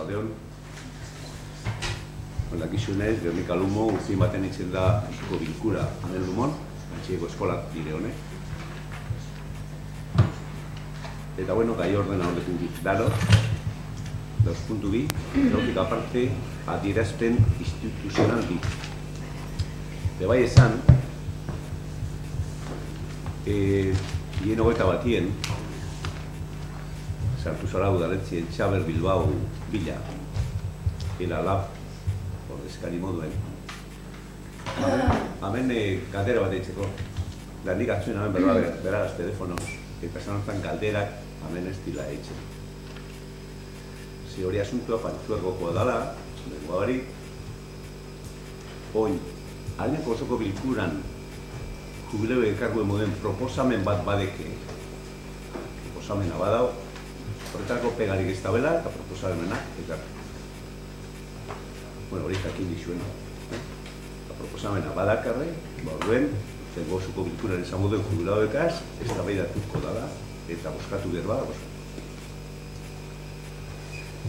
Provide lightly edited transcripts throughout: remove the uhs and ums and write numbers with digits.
Arratsaldeon. Dakizunez, Gernika Lumo urtin baten itzen da eusko bilkura hemen Lumon, antxieko eskolak dire honek. Eta bueno, gai ordena horrekin daro, 2.2, logika aparte, adierazpen instituzional dit. Bai esan, hien hogeita batien, sartu zara udaletxien Txaber Bilbao bila, ela lab, ordezkari moduen. Hemen galdera bat eitzeko, da nik atzuen hemen beragaz telefonoz, eta esan hortan galderak hemen ez dila eitzen. Hori asuntua pantzuergokoa dala, dengoa hori, oin, aldeko osoko bilkuran jubileo elkarguen moden proposamen bat badeke, proposamena badau, horretako pegarik ez dabela eta proposamena ekarri. Bueno, hori jakin dizuen. Proposamena badakarre, orduen, zengo osoko bilkuran esan moduen jubileo ekaz, ez da beidatuko dala, eta boskatu berba da boskatu.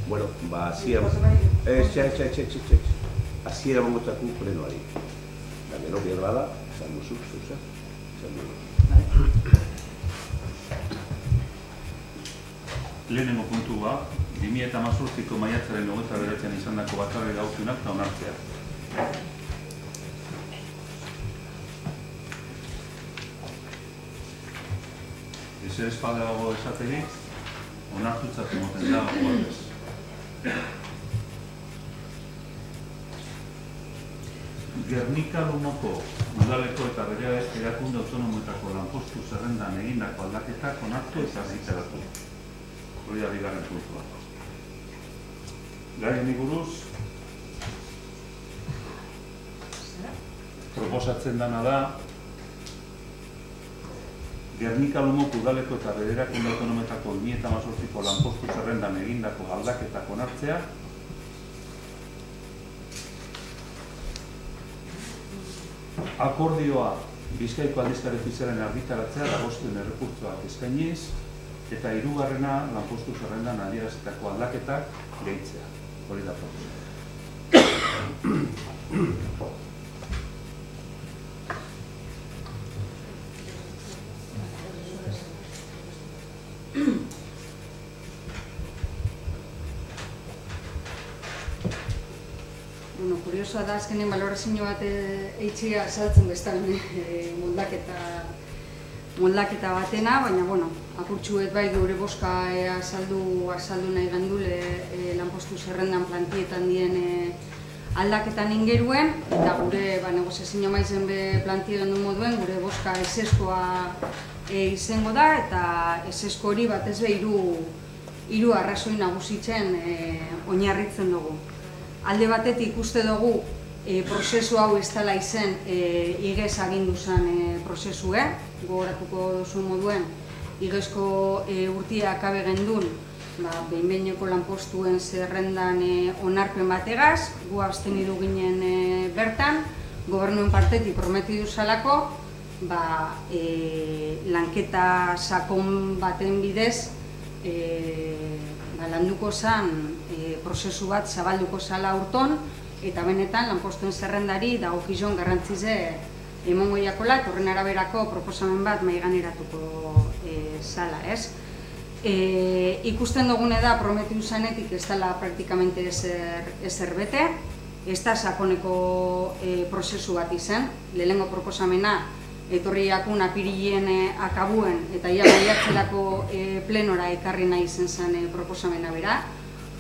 Bueno, hasiera hasiera mongotaku plenoari. Da gero bierda, esan duzu, zuza. Lehenengo puntua, 2018ko maiatzaren 29an izandako batzarri dagokionak eta onartzea. Ezer espadago esaterik, onartutzat emoten da guardez. Gernika Lumoko udaleko eta bere erakunde autonomoetako lanpostu zerrendan egindako aldaketak onartu eta argitaratu. Hori da bigarren puntua. Gai honi buruz, proposatzen dana da Gernika Lumoko udaleko eta bere erakunde autonomoetako 2018ko lanpostu zerrendan egindako aldaketak onartzea, akordioa Bizkaiko aldizkari ofizialen argitaratzea dagozkien errekurtsoak eskainiz, eta hirugarrena lanpostu zerrendan adierazitako aldaketak gehitzea. Hori da proposatzen. Kuriosoa da, azkenen balorazio bat eitxia saltzen bestan moldaketa batena, baina, bueno, apurtxuet bai geure boska azaldu nahi gandule lanpostu zerrendan plantietan dien aldaketan ingeruen, eta gure negoziazio maizen plantie gendu moduen, gure boska eseskoa izango da, eta esesko hori bat ez hiru arrazoi nagusitzen oinarritzen dugu. Alde batetik uste dugu prozesu hau ez dela izen igez agindu zen prozesue, gogoratuko duzu moduen, igezko urtia akabe gendun, behin-behineko lanpostuen zerrendan onarpen bategaz, gu abstenidu ginen bertan, gobernuen partetik prometidu zalako, lanketa sakon baten bidez landuko zen prozesu bat zabalduko zala urton, eta benetan lanpostuen zerrendari dagokizon garrantzize emongo jakola, eta horren araberako proposamen bat maiganeratuko zala, ez? Ikusten dugune da prometidu zanetik ez dela praktikamente ezer bete, ez da sakoneko prozesu bat izan, lehenengo proposamena etorri jakun apirilien akabuen eta ia baiatzelako plenora ekarri nahi izen zen proposamena bera.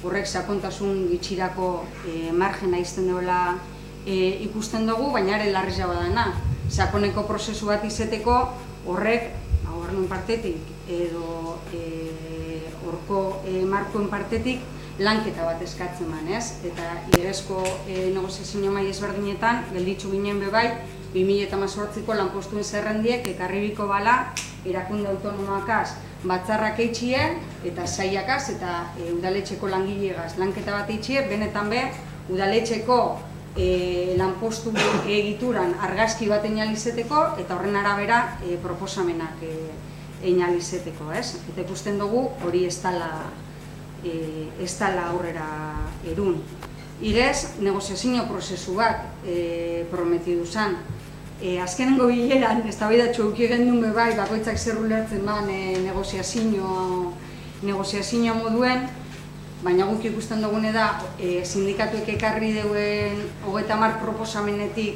Horrek sakontasun gitxirako margena izten duela ikusten dugu, baina ere larria badana. Sakoneko prozesu bat izeteko horrek gobernuen partetik edo horko markoen partetik lanketa bat eskatzen man, ez? Eta igezko negoziazio mai ezberdinetan gelditzu ginen bebai 2018ko lanpostuen zerrendiek ekarribiko bala erakunde autonomoakaz batzarrak eitxie eta saiakaz eta udaletxeko langileegaz lanketa bat eitxie, benetan be udaletxeko lanpostu egituran argazki bat einalizeteko eta horren arabera proposamenak einalizeteko, ez? Eta ikusten dugu hori ez dela ez dela aurrera erun. Irez, negoziazio prozesu bat prometidu zen. Azkenengo bileran, eztabaidatxo eduki gendun bai, bakoitzak zer ulertzen ban negoziazio moduen, baina guk ikusten dugune da, sindikatuek ekarri deuen 30 proposamenetik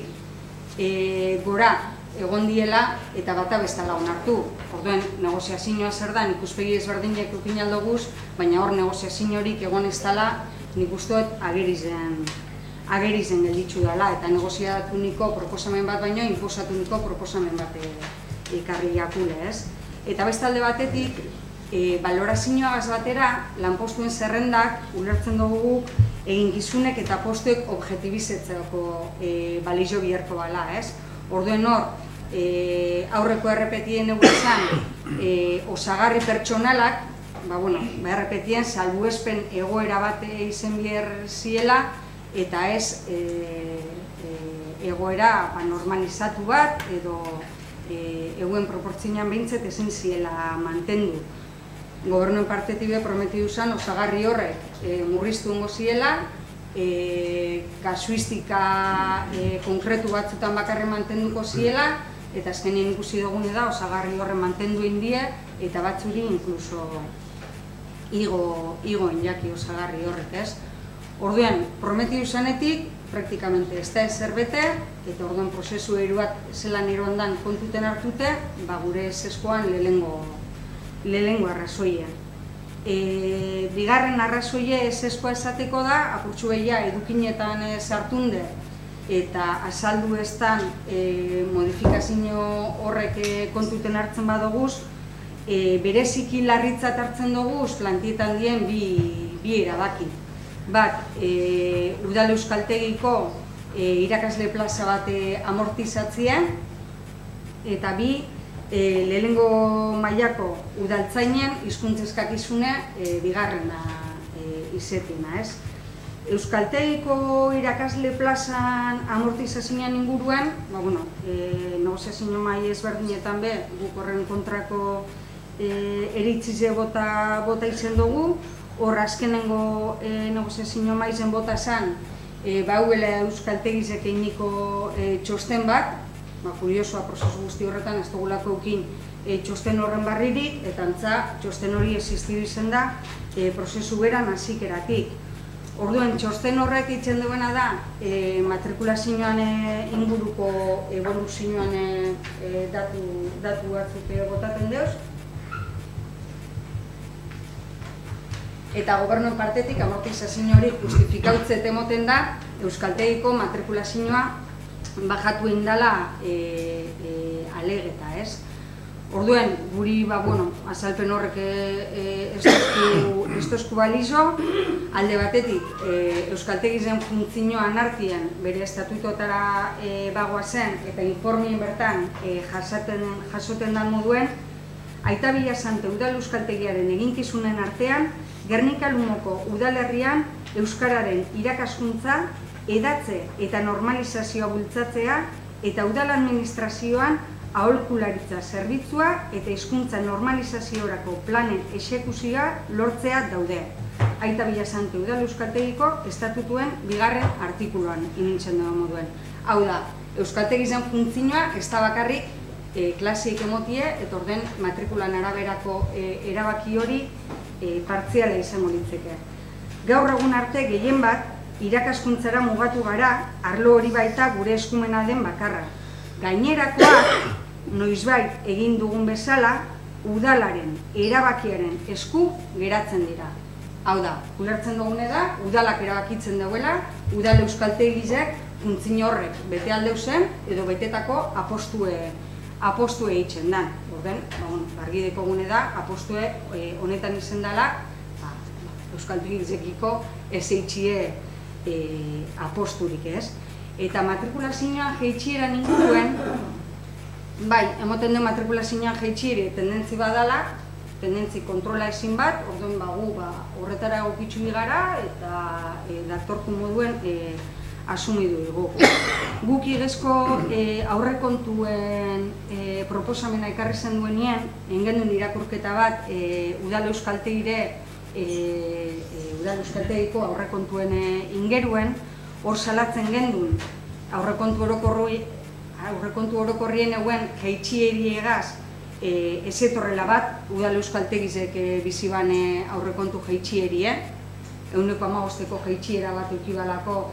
gora egon diela eta bata bestala onartu. Orduen, negoziazioa zer da, nik uspegi ezberdinak eukin aldoguz, baina hor negoziaziorik egon ez dela, nik uste dut agerizen gelditzu dela, eta negoziatuniko proposamen bat baino, inposatuniko proposamen bat ekarri jakule, ez? Eta bestalde batetik, balorazioagaz batera, lanpostuen zerrendak, ulertzen dugu, eginkizunek eta postuek objetibizetzeko balizio biherko bala, ez? Orduen hor, aurreko errepetien egu izan, osagarri pertsonalak, errepetien salbuespen egoera bat izen biher ziela, eta ez egoera normalizatu bat edo eguen proportzioan behintzet ezin ziela mantendu. Gobernuen partetik prometidu zen osagarri horrek murriztu ongo ziela, kasuistika konkretu batzutan bakarren mantenduko ziela, eta azkenien ikusi dugune da osagarri horren mantendu indie, eta batzuri inkluso igo injaki osagarri horrek, ez? Orduan, prometidu zanetik, praktikamente ez da ezer bete, eta orduan prozesu bat zelan eroandan kontuten hartute, gure eseskoan lehengo arrazoia. Bigarren arrazoia eseskoa esateko da, apurtxu behia edukinetan sartunde, eta azaldu eztan modifikazio horrek kontuten hartzen badoguz, bereziki larritzat hartzen doguz, plantietan dien bi erabaki. Bat, Udal Euskaltegiko irakasle plaza bat amortizatzea, eta bi, lehenengo mailako udaltzainen hizkuntza eskakizune bigarrena izetena, ez? Euskaltegiko irakasle plazan amortizazioan inguruan, negoziazio mai ezberdinetan be, guk horren kontrako eritzize bota izen dugu, hor azkenengo negoziazio maizen bota zen, bauela euskaltegizek einiko txosten bat, kuriosoa prozesu guzti horretan ez dugulako eukin txosten horren barririk, eta antza txosten hori existidu izen da prozesu beran hazikeratik. Orduen, txosten horrek itzen duena da, matrikulazioan inguruko evoluzioan datu batzuk botaten deuz, eta gobernuen partetik amortizazio hori justifikautze emoten da Euskaltegiko matrikulazioa bajatu indala alegeta, ez? Orduen, guri, azalpen horrek ez dozku balizo, alde batetik Euskaltegizen funtzioan artean bere estatutuotara bagoazen eta informien bertan jasoten dan moduen, Aita Bilasante Udal Euskaltegiaren eginkizunen artean, Gernika Lumoko udalerrian euskararen irakaskuntza, edatze eta normalizazioa bultzatzea eta udal administrazioan aholkularitza zerbitzua eta hizkuntza normalizaziorako planen exekuzioa lortzea daude. Aita Bilasante Udal Euskaltegiko estatutuen 2. artikuluan inintzen dugu moduen. Hau da, Euskaltegizen funtzioa ez da bakarrik klasik emotie eta orden matrikulan araberako erabaki hori partziala izango litzeke. Gaur egun arte gehien bat irakaskuntzara mugatu gara, arlo hori baita gure eskumena den bakarra. Gainerakoak noizbait egin dugun bezala, udalaren erabakiaren esku geratzen dira. Hau da, ulertzen dugune da, udalak erabakitzen dauela, udal euskaltegizek funtzio horrek bete aldeu zen edo betetako apostue eitzen dan. Orden, argideko gune da, apostue honetan izen dela, euskaltegizekiko ez eitxie aposturik, ez? Eta matrikulazioa jeitxieran inguruen, bai, emoten den matrikulazioa jeitxiere tendentzi badala, tendentzi kontrola ezin bat, orduan gu horretara egokitzu gara eta daktorku moduen asumidu dugu. Guk igezko aurrekontuen proposamena ekarri zen duenien, engendun irakurketa bat Udal Euskaltegire udal euskaltegiko aurrekontuen ingeruen, hor salatzen gendun aurrekontu orokorrien eguen jaitxieriegaz ez etorrela bat udal euskaltegizek biziban aurrekontu jaitxierie, 1,5ko jaitxiera bat eukibalako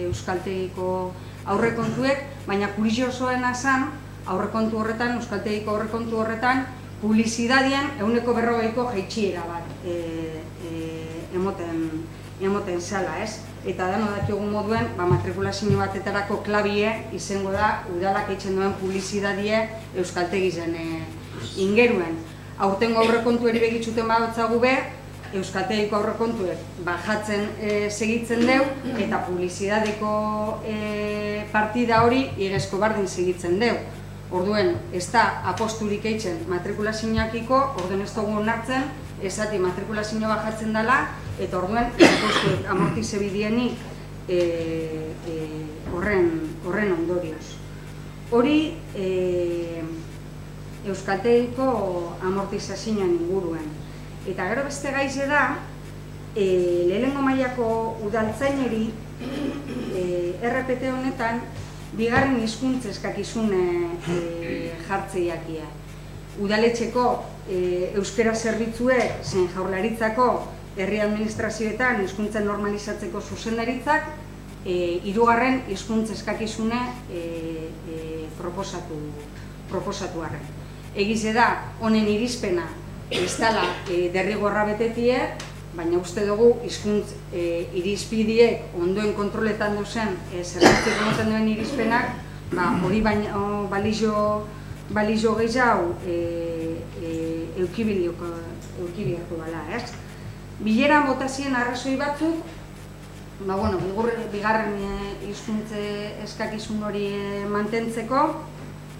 euskaltegiko aurrekontuek, baina kuriosoena zen aurrekontu horretan, euskaltegiko aurrekontu horretan, publizidadien 140ko jaitxiera bat emoten zala, ez? Eta da, dakigun moduen, matrikulazio batetarako klabie izango da udalak eitzen duen publizidadie euskaltegizen ingeruen. Aurtengo aurrekontueri begitzuten badotzagu be, euskaltegiko aurrekontuek bajatzen segitzen deu, eta publizidadeko partida hori igezko bardin segitzen deu. Orduen, ez da aposturik eitzen matrikulazioakiko, orduen ez dugu onartzen, ezati matrikulazio bajatzen dela, eta orduen apostuek amortize bidienik horren ondorioz. Hori euskaltegiko amortizazioan inguruen. Eta gero beste gaize da, lehenengo mailako udaltzaineri RPT honetan bigarren hizkuntza eskakizune jartzeiakia. Udaletxeko euskera zerbitzuek zein jaurlaritzako herri administrazioetan hizkuntza normalizatzeko zuzendaritzak hirugarren hizkuntza eskakizune proposatu arren. Egize da, honen irizpena ez dela derrigorra betetie, baina uste dugu hizkuntz irizpidiek ondoen kontroletan duzen zerbitzuek emoten duen irizpenak, hori balizio gehiago eukibiako bala, ez? Bileran botazien arrazoi batzuk, bigarren hizkuntza eskakizun hori mantentzeko,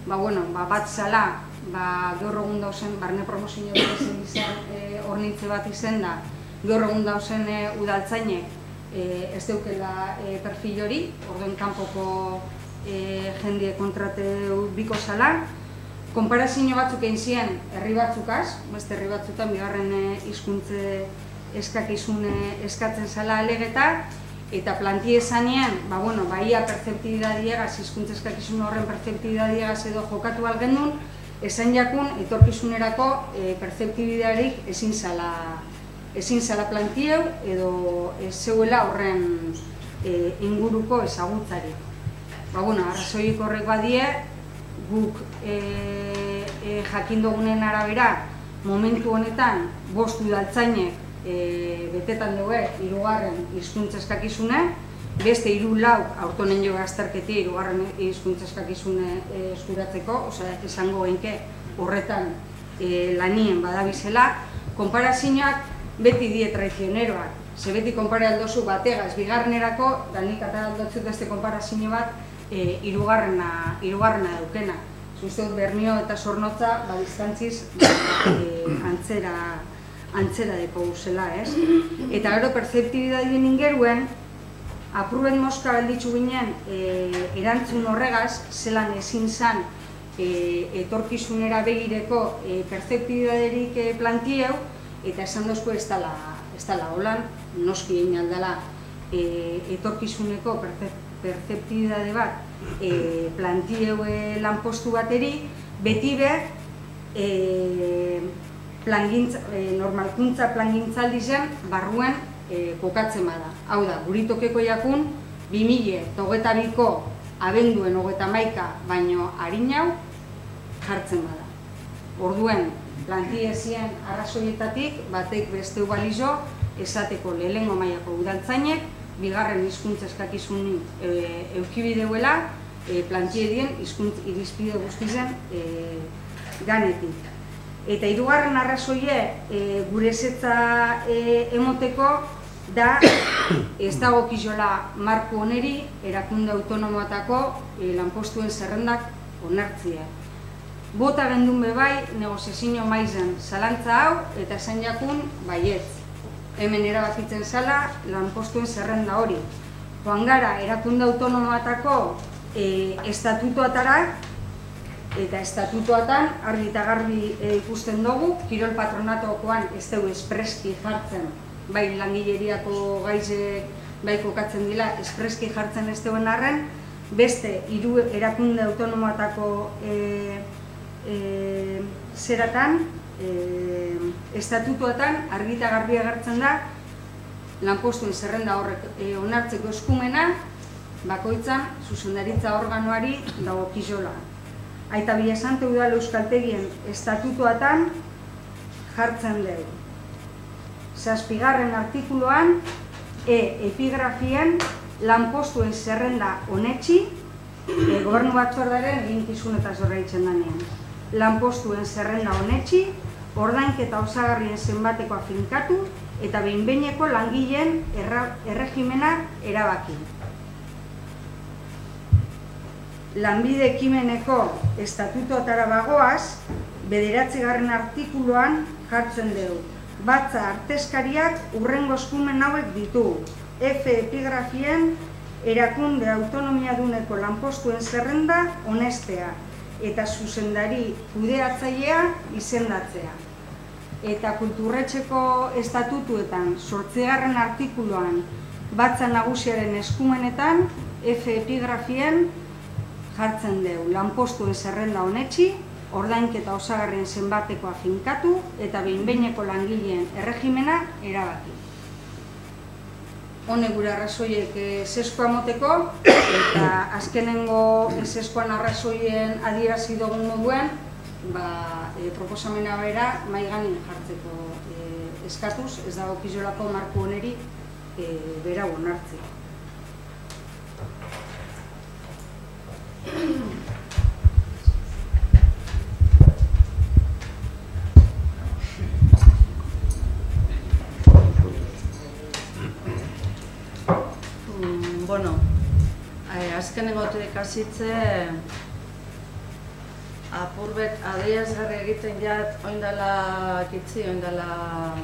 bat zala, gaur egun dauzen, barne promozio hornitze bat izen da, gaur egun dauzen udaltzainek ez deukela perfil hori, orduen kanpoko jendie kontrateu biko zala. Konparazio batzuk egin ziren herri batzukaz, beste herri batzutan bigarren hizkuntza eskakizune eskatzen zala alegeta, eta plantie esanean, baia pertzeptibidadiegaz, hizkuntza eskakizun horren pertzeptibidadiegaz edo jokatu algendun, esan jakun, etorkizunerako pertzeptibidarik ezin zala plantieu edo ez zeuela horren inguruko ezagutzari. Arrazoik horrek badie, guk jakin dugunen arabera, momentu honetan, 5 udaltzainek betetan dugu hirugarren hizkuntza eskakizune, beste 3-4 aurtonen jo azterketi hirugarren hizkuntza eskakizune eskuratzeko, esango genke horretan lanien badabizela. Konparazioak beti die traizioneroak, ze beti konpara aldozu bategaz bigarrenerako, danik eta aldotzut beste konparazio bat hirugarrena daukena. Uste dut Bermeo eta Zornotza distantziz antzera deko guzela, ez? Eta gero pertzeptibidadien ingeruen, apurben moska balditzu ginen erantzun horregaz, zelan ezin zan etorkizunera begireko pertzeptibidaderik plantieu, eta esan dozko ez dala holan, noski egin aldala etorkizuneko pertzeptibidade bat plantieu lanpostu bateri, beti behar normalkuntza plangintzaldi zen barruen kokatzen bada. Hau da, guritokeko jakun 2022ko abenduen 31 baino harinau jartzen bada. Orduen, plantiezien arrazoietatik batek beste balizo esateko lehenengo mailako udaltzainek, bigarren hizkuntza eskakizun eukibideuela plantiedien hizkuntz irizpide guztizen ganetik. Eta hirugarren arrazoie gure ezetza emoteko da ez dagokizola marko oneri erakunde autonomoatako lanpostuen zerrendak onartzea. Bota gendun bebai negoziazio maizen zalantza hau eta esan jakun baietz. Hemen erabakitzen zala lanpostuen zerrenda hori. Joan gara erakunde autonomoatako estatutuatara Eta estatutuatan argi eta garbi ikusten dugu, kirol patronatokoan ez dugu espreski jartzen, bai langileriako gaizek bai kokatzen dira, espreski jartzen ez duen arren, beste 3 erakunde autonomoatako zeratan, estatutuatan argi eta garbi agertzen da, lanpostuen zerrenda horrek onartzeko eskumena, bakoitzan zuzendaritza organoari dagokizola. Aita Bilasante udal euskaltegien estatutuatan jartzen dugu. 7. artikuluan, epigrafien lanpostuen zerrenda onetxi, gobernu batzordaren eginkizunetaz horreitzen danean. Lanpostuen zerrenda onetxi, ordainketa osagarrien zenbatekoa finkatu eta behin-behineko langileen erregimena erabaki. Lanbide ekimeneko estatutuatara bagoaz, 9. artikuluan jartzen dugu. Batza artezkariak hurrengo eskumen hauek ditu. Epigrafien erakunde autonomiaduneko lanpostuen zerrenda onestea eta zuzendari kudeatzailea izendatzea. Eta kulturretxeko estatutuetan 8. artikuluan batza nagusiaren eskumenetan epigrafien jartzen dugu lanpostuen zerrenda onetxi, ordainketa osagarrien zenbatekoa finkatu eta behin-behineko langileen erregimena erabaki. Hone gure arrazoiek eseskoa moteko, eta azkenengo eseskoan arrazoien adierazi dugun moduen, proposamena bera mahai gainean jartzeko eskatuz, ez dagokizolako marko honeri berau onartzea. Bueno, azkenengotik hasitze apurbet adierazgarri egiten jat oindala kitzi, oindala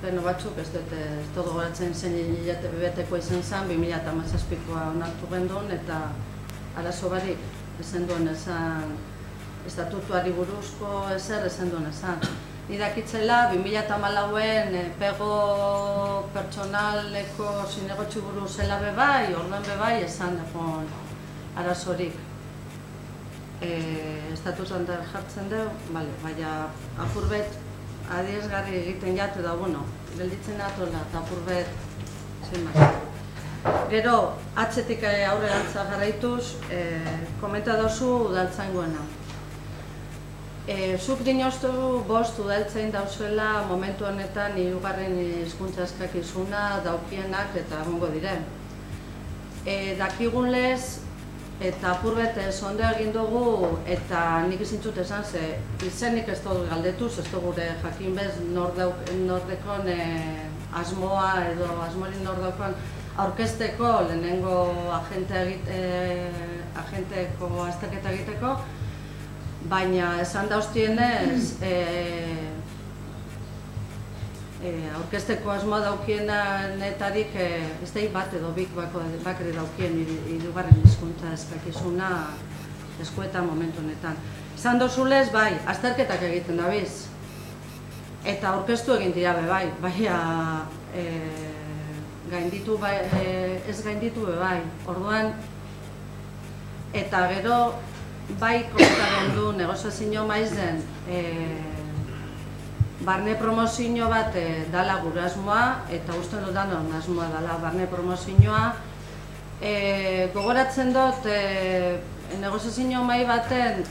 beno batzuk, ez dut gogoratzen zein hilate bebeteko izan zen, 2017koa onartu gendun eta arazo barik esan duen esan estatutuari buruzko ezer esan duen esan. Nidakitzela 2014en pego pertsonaleko zinegotxi buruz zela bebai, orduan bebai esan egon arazorik. Estatutuan da jartzen dugu, baina apurbet adierazgarri egiten jate da, bueno, gelditzen atola eta apurbet zenbat. Gero, atzetik aurrerantza jarraituz, komenta dozu udaltzaingoena. Zuk dinoztu 5 udaltzain dauzuela momentu honetan 3. hizkuntza eskakizuna daukienak eta egongo diren. Dakigun lez, eta apurbet ondo egin dugu, eta nik izintzut esan ze, izenik ez dugu galdetuz, ez dugu gure jakin bez nordekon asmoa edo asmorin nordekon aurkezteko lehenengo agenteko azterketa egiteko, baina esan dauztienez aurkezteko asmoa daukienetarik ez da bat edo bik bakre daukien 3. hizkuntza eskakizuna eskuetan momentu honetan. Esan dozulez, bai, azterketak egiten dabiz. Eta aurkeztu egin dira bai, baina gainditu ez gainditu bai. Orduan, eta gero bai komentaren du negoziazio maizen barne promozio bat dala gure asmoa, eta uste dut danon asmoa dala barne promozioa. Gogoratzen dut, negoziazio mai baten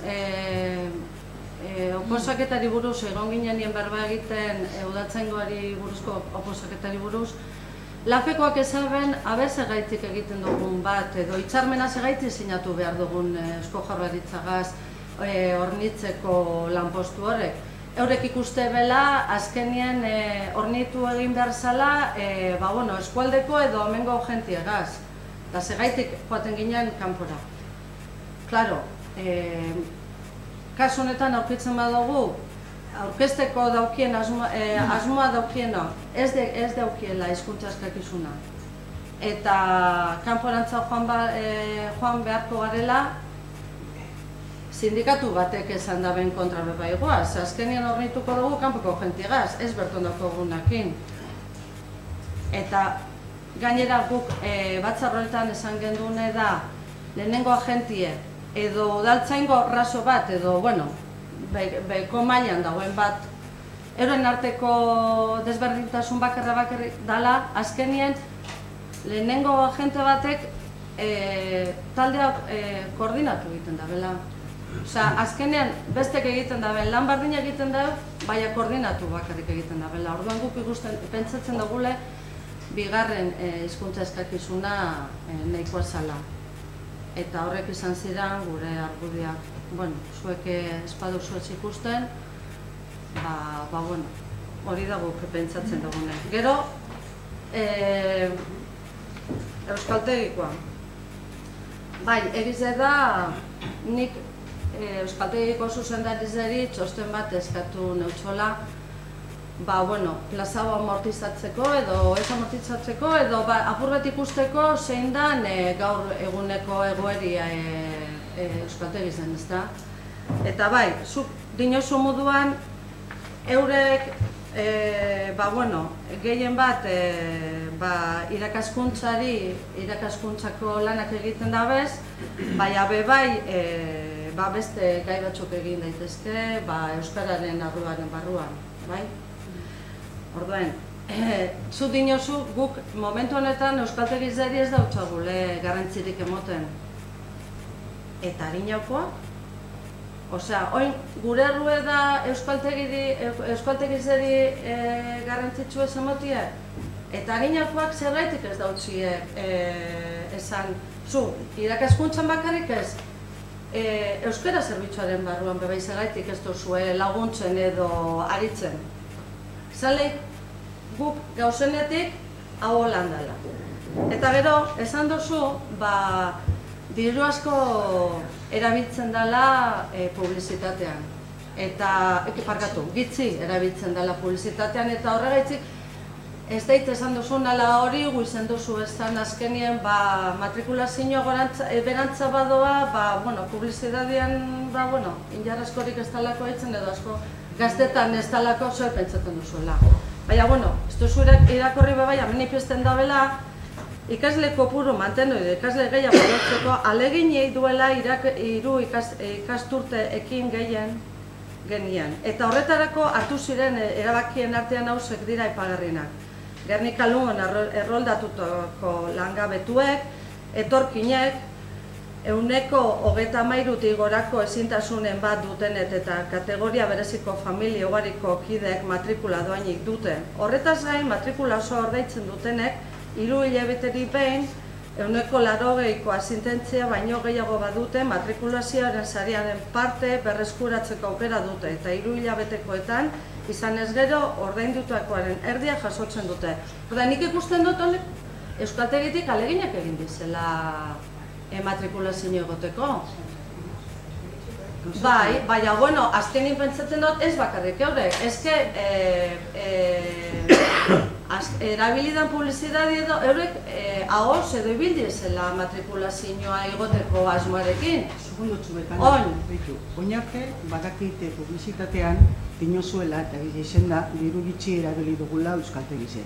oposaketari buruz, egon ginen berba egiten udaltzaingoari buruzko oposaketari buruz, LAFekoak ezaben abeze gaitik egiten dugun bat, edo hitzarmena segaitik sinatu behar dugun Eusko Jaurlaritzagaz hornitzeko lanpostu horrek. Eurek ikuste bela, azkenien hornitu egin behar zala, eskualdeko edo hemengo jentiegaz. Eta segaitik joaten ginen kanpora. Klaro, kasu honetan aurkitzen badugu, aurkezteko daukien asmoa daukiena ez daukiela hizkuntza eskakizuna. Eta kanporantza joan beharko garela, sindikatu batek esan da ben kontra bebai goaz. Azkenien hornituko dugu kanpoko jentigaz, ez berton daukagunakin. Eta gainera guk batzar horretan esan gendune da lehenengo agentie edo udaltzaingo raso bat edo, bueno, beko mailan dagoen bat euren arteko desberdintasun bakarrik dala, azkenien lehenengo agente batek taldeak koordinatu egiten da, bela. Osea, azkenean bestek egiten da, lan bardina egiten da, baina koordinatu bakarrik egiten da, bela. Orduan guk pentsatzen dugule bigarren hizkuntza eskakizuna nahikoa zala. Eta horrek izan ziren gure argudiak, bueno, zuek espadu zuez ikusten, bueno, hori da guk pentsatzen dugune. Gero, euskaltegikoa. Bai, egize da, nik euskaltegiko zuzendarizari txosten bat eskatu neutxola, bueno, plaza amortizatzeko edo ez amortizatzeko edo apur bat ikusteko zein dan gaur eguneko egoeria euskaltegizen, ezta? Eta bai, zuk dinosu moduan eurek, bueno, gehien bat irakaskuntzako lanak egiten dabez, baina beste gai batzuk egin daitezke, euskararen barruan, bai? Orduan, zu dinosu guk momentu honetan euskaltegizari ez dautzagule garrantzirik emoten. Eta harinaukoa? Osea, oin gure errue da euskaltegizari garrantzitsu ez emotie? Eta harinaukoak zergaitik ez dautzie esan, zu, irakaskuntzan bakarrik ez, euskara zerbitzuaren barruan bebai zergaitik ez duzue laguntzen edo aritzen. Zaleik guk gauzenetik hau holandala. Eta gero, esan duzu, diru asko erabiltzen dela publizitatean. Eta, gitzi erabiltzen dela publizitatean, eta horregaitzik ez dait esan duzu nala hori, guizen duzu esan azkenien matrikulazioa berantza badoa, publizitatean, injar askorik ez talako eitzen edo asko gaztetan ez talako zer pentsatzen duzuela. Baina, ez duzu irakorri bebai, manifesten dabela, ikasle kopuru mantendu edo ikasle gehiago lortzeko aleginei duela hiru ikasturte ekin gehien genien. Eta horretarako hartu ziren erabakien artean hausek dira aipagarrienak. Gernika Lugon erroldatutako langabetuek, etorkinek, 133 gorako ezintasunen bat dutenet eta kategoria bereziko familia ugariko kideek matrikula doainik dute. Horretaz gain, matrikula osoa ordaitzen dutenek, 3 hilabeteri behin, 180ko asintentzia baino gehiago badute matrikulazioaren sariaren parte berreskuratzeko aukera dute eta 3 hilabetekoetan izan ez gero ordaindutakoaren erdia jasotzen dute. Eta nik ikusten dut honek euskaltegitik aleginak egin dizela matrikulazio egoteko. Baina, azkenin pentsatzen dut ez bakarrik eurek. Ezke, erabilidan publizidadi edo eurek ahoz edo ibildi ezela matrikulazioa egoteko asmoarekin. Segundotzu bekan, oinarte badakite publizitatean dinozuela eta izen da diru bitxi erabili dugula euskaltegize.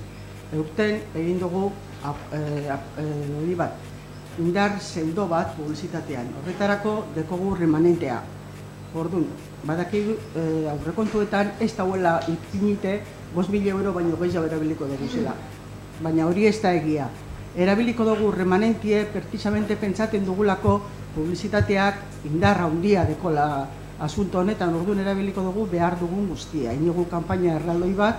Eurten egin dugu hori bat, indar pseudo bat publizitatean. Horretarako dekogu remanentea. Orduan, badakigu aurrekontuetan ez dauela ipinite 5.000 euro baino gehiago erabiliko dugu zela. Baina hori ez da egia. Erabiliko dugu remanentie precisamente pentsaten dugulako publizitateak indarra handia dekola asunto honetan. Orduan erabiliko dugu behar dugun guztia. Inigu kanpaina erraldoi bat,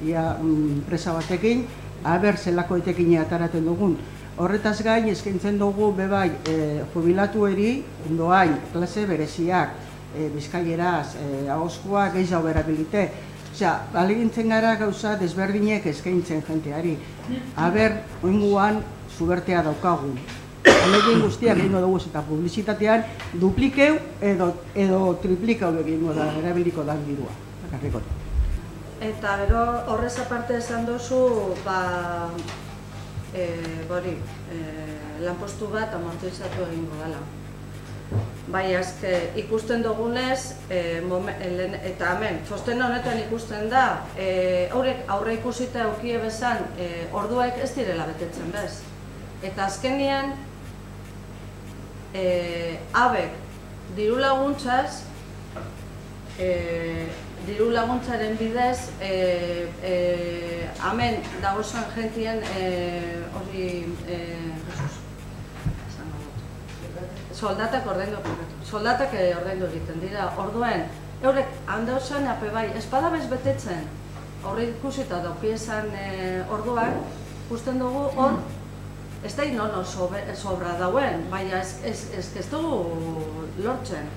enpresa batekin, aber zelako etekine ataraten dugun. Horretaz gain, eskaintzen dugu bebai jubilatueri ondoain klase bereziak, bizkaieraz, ahozkoa gehiago berabilite. Osea, alegintzen gara gauza desberdinek eskaintzen jenteari. Aber, oinguan, zubertea daukagu. Alegin guztiak egingo dugu eta publizitatean duplikeu edo triplikeu egingo da, erabiliko da dirua. Eta gero horrez aparte esan duzu, lanpostu bat amortizatu egingo dela. Bai, azke ikusten dugunez, eta hemen, txosten honetan ikusten da, haurek aurre ikusita eukie bezan, orduak ez direla betetzen bez. Eta azkenean, abek diru laguntzaz, diru laguntzaren bidez, hemen dagozan jentien, soldatak ordaindu egiten dira. Orduen, eurek handauzan ape bai, espada bez betetzen, horre ikusita daukiezan orduak, ikusten dugu hor, ez da inono sobra dauen, baina ez dugu lortzen.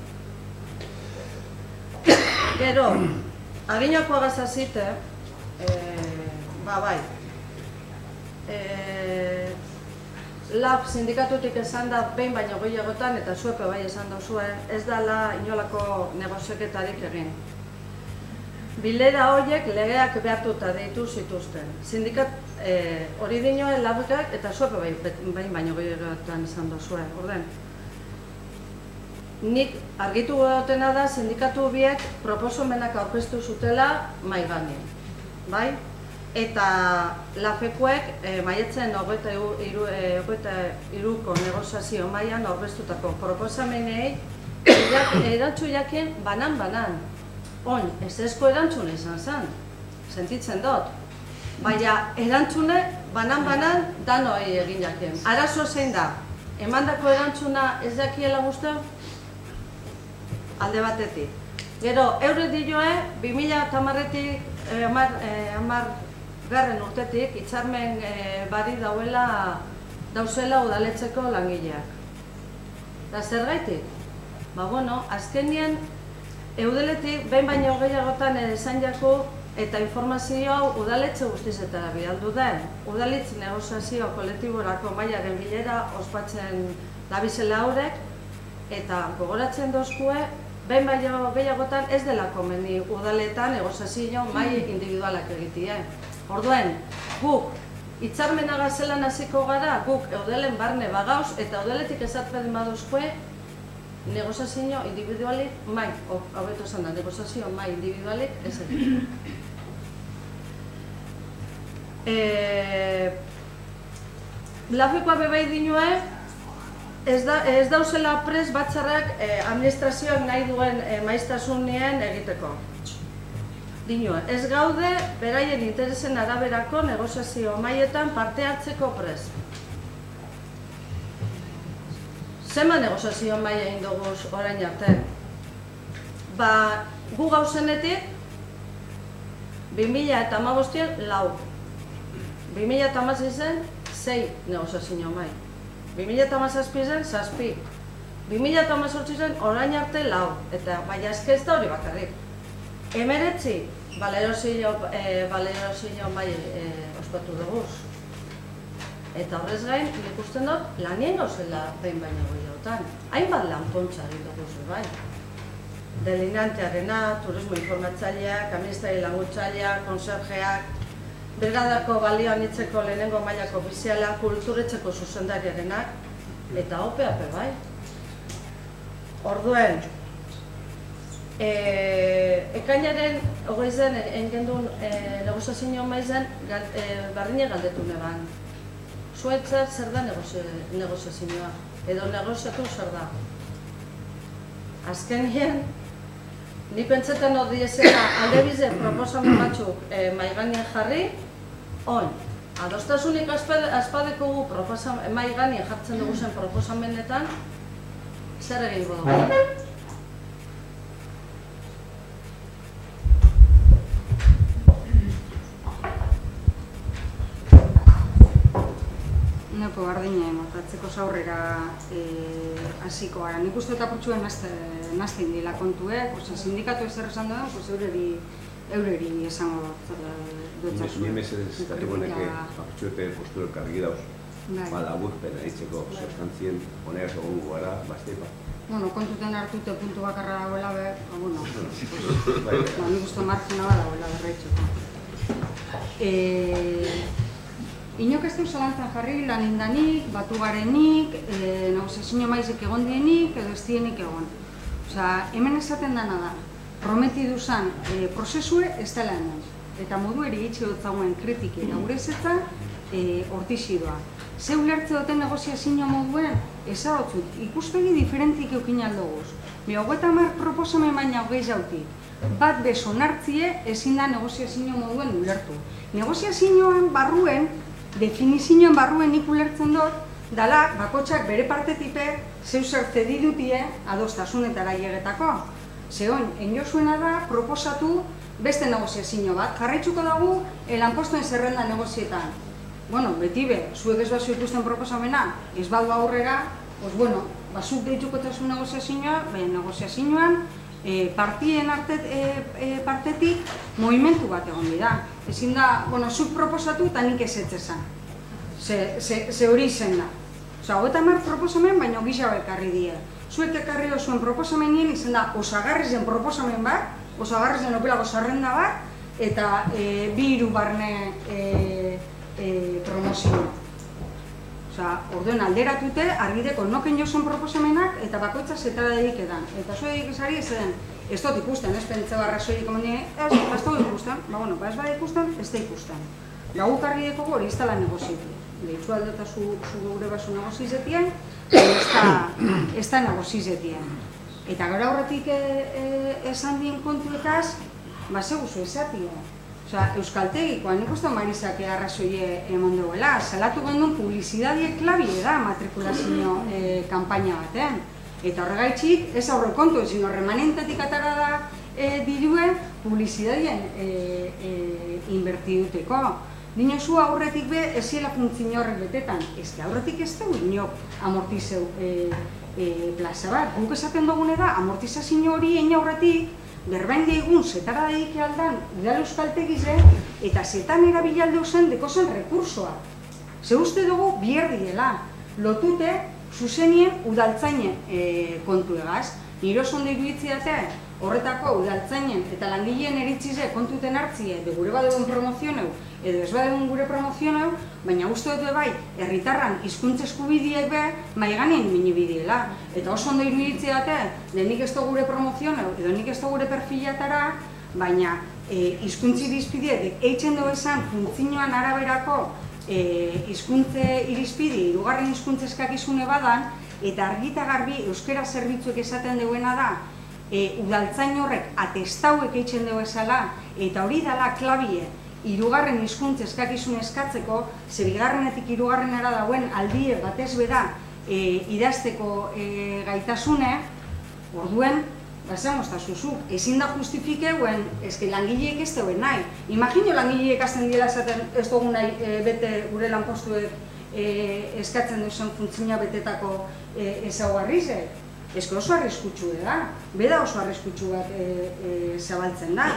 Gero, aginako agazazite, bai, LAB sindikatutik esan da behin baino gehiagotan eta zuepe bai esan dauzue, ez dela inolako negoziaketarik egin. Bilera horiek legeak behartuta deitu zituzten. Sindikat hori dinoen LABek eta zuepe behin baino gehiagotan esan dauzue. Orden, nik argitu gotena da sindikatu biek proposamenak aurkeztu zutela mahai gainean. Bai? Eta LAFEkoek maiatzen 23ko negoziazio mailan aurkeztutako proposamenei erantzu jakin banan-banan. Oin, ezezko erantzune izan zen, sentitzen dut. Baina erantzune banan-banan danoi egin jakin. Arazo zein da, emandako erantzuna ez jakiela guztau? Alde batetik. Gero, eure dioe, 2010-etik, 10 garren urtetik, hitzarmen bari dauzela udaletzeko langileak. Da zer gaitik? Azkenien, eudeletik behin baino gehiagotan esan jako eta informazio hau udaletxe guztizetara bidaldu den. Udalitz negoziazio kolektiborako mailaren bilera ospatzen dabizela haurek eta gogoratzen dozkue behin baino gehiagotan ez dela komeni udaletan negoziazio mai individualak egitie. Orduen, guk hitzarmena gazelan hasiko gara, guk eudelen barne bagauz eta eudeletik esatzen baduzkue negoziazio individualik mai, hobeto esan da, negoziazio mai individualik ez egin. LAFEkoa bebai dinue, ez dauzela pres batzarrak administrazioak nahi duen maiztasunien egiteko. Dinue, ez gaude beraien interesen araberako negoziazio maietan parte hartzeko pres. Zema negoziazio maia egin dugu orain arte? Gu gauzenetik 2015-an 4, 2016-an 6 negoziazio mai, 2017-an 7, 2018-an orain arte 4, eta baina ez da hori bakarrik. 19 balerozio bai ospatu dugu. Eta horrez gain, ikusten dut, lanien gauzela behin baino gehiagotan. Hainbat lan pontsa egin dugu bai. Delineantearena, turismo informatzaileak, administrari laguntzaileak, konserjeak, brigadako balioan hitzeko lehenengo mailako ofiziala, kulturetxeko zuzendariarenak, eta OPAP bai. Orduen, ekainaren 20 egin duen negoziazio maizen bardine galdetu neban. Zuetzat zer da negoziazioa, edo negoziatu zer da. Azkenien, ni pentsetan hori ezera aldebize proposamen batzuk maiganean jarri, oin, adostasunik azpadeko gu maiganean jartzen dugu zen proposamenetan, zer egingo dugu. Nepo bardine, motatzeko zaurrera hasiko gara. Nik uste eta purtsuen nazten dila kontuek, sindikatu ezer esan duen, eureri esango duetzak. Ni mesedez eskatuko neke purtsuete postura elkargi dauz. Laburpen aitzeko sustantzien honera segongo gara, bazteipa. Kontuten hartute puntu bakarra dagoela nik uste margena badagoela berreitzeko. Inok ez du zalantzan jarri lan indanik, batu garenik, negoziazio maizek egon dienik, edo ez dienik egon. Osea, hemen esaten dana da, prometidu zan prozesue ez dela hemen. Eta modu eri itxe dut zagoen kritike eta urezetza hortizidoa. Ze ulertze duten negoziazio moduen, ezagotzut, ikuspegi diferentik eukin aldoguz. 50 proposamen baina hogei jautik. Bat beso nartzie ezin da negoziazio moduen ulertu. Negoziazioan barruen, definizioan barruen nik ulertzen dut, dala bakotxak bere partetipe zeu zer zedidutie adostasunetara hiegetako. Zehoin, enjosuena da proposatu beste negoziazio bat. Jarraitzuko dugu lanpostuen zerrenda negozietan. Bueno, beti be, zuek ez bazu ikusten proposamena, ez badu aurrera, pues bueno, zuk deituko tasun negoziazioa, baina negoziazioan partien partetik movimentu bat egon dira. Ezin da, bueno, zuk proposatu eta nik ez etzezan. Ze hori izen da. Osa, 50 proposamen, baina gisa ekarri die. Zuek ekarri dozuen proposamenien izen da osagarri zen proposamen bat, osagarri zen opelako zerrenda bat, eta 2 barne promozioa. Osa, orduen alderatute, argideko noken jozen proposamenak eta bakoitza zetara dedik edan. Eta zuek esari ez den, ez dut ikusten, ez pentsa barra zoik omeni, ez dut ikusten, ez bada ikusten, ez da ikusten. Guk argideko hori ez dela negozietien. Deitzu aldota zu gure basu negozizetien, ez da negozizetien. Eta gara horretik esan dien kontuetaz, seguzu esatia. Euskaltegikoan nik uste Marisak arrazoie emon duela. Salatu gendun publizidadie klabie da matrikulazio kanpaina baten. Eta horregaitxik ez aurrekontu, ezin remanentetik atara da diruen publizidadien inbertiduteko. Dinozu aurretik be eziela funtzio horrek betetan. Ez que aurretik ez dugu inok amortizeu plaza bat. Guk esaten dugune da amortizazio hori egin aurretik berbain daigun zetara daik aldan udal euskaltegize eta zetan erabilalde zen dekozen rekursoa. Ze uste dugu bierdiela, lotute zuzenien udaltzainen kontu egaz. Nire oso ondo iruditzidate horretako udaltzainen eta langileen eritzize kontuten hartzie de gure badegun promozioneu edo ez badegun gure promozioneu, baina uste dute bai, herritarran hizkuntza eskubideak be maiganean minibidiela. Eta oso ondo iruditzidate, nik ez da gure promozioneu edo nik ez da gure perfilatara, baina hizkuntza irizpide eitzen dugu esan funtzioan araberako hizkuntza irizpide, hirugarren hizkuntza eskakizune badan, eta argita garbi euskera zerbitzuek esaten duena da, udaltzain horrek atestauek eitzen dugu esala, eta hori dala klabie, hirugarren hizkuntza eskakizun eskatzeko, ze bigarrenetik hirugarrenera dauen aldie batez beda idazteko gaitasune, orduen, zuzuk, ezin da justifikeuen, eske langileek ez duen nahi. Imagino langileek azten dira esaten ez dugu nahi bete gure lanpostuek eskatzen duzen funtzioa betetako ezaugarrizek. Eske oso arriskutsu da, beda oso arriskutsu bat zabaltzen da.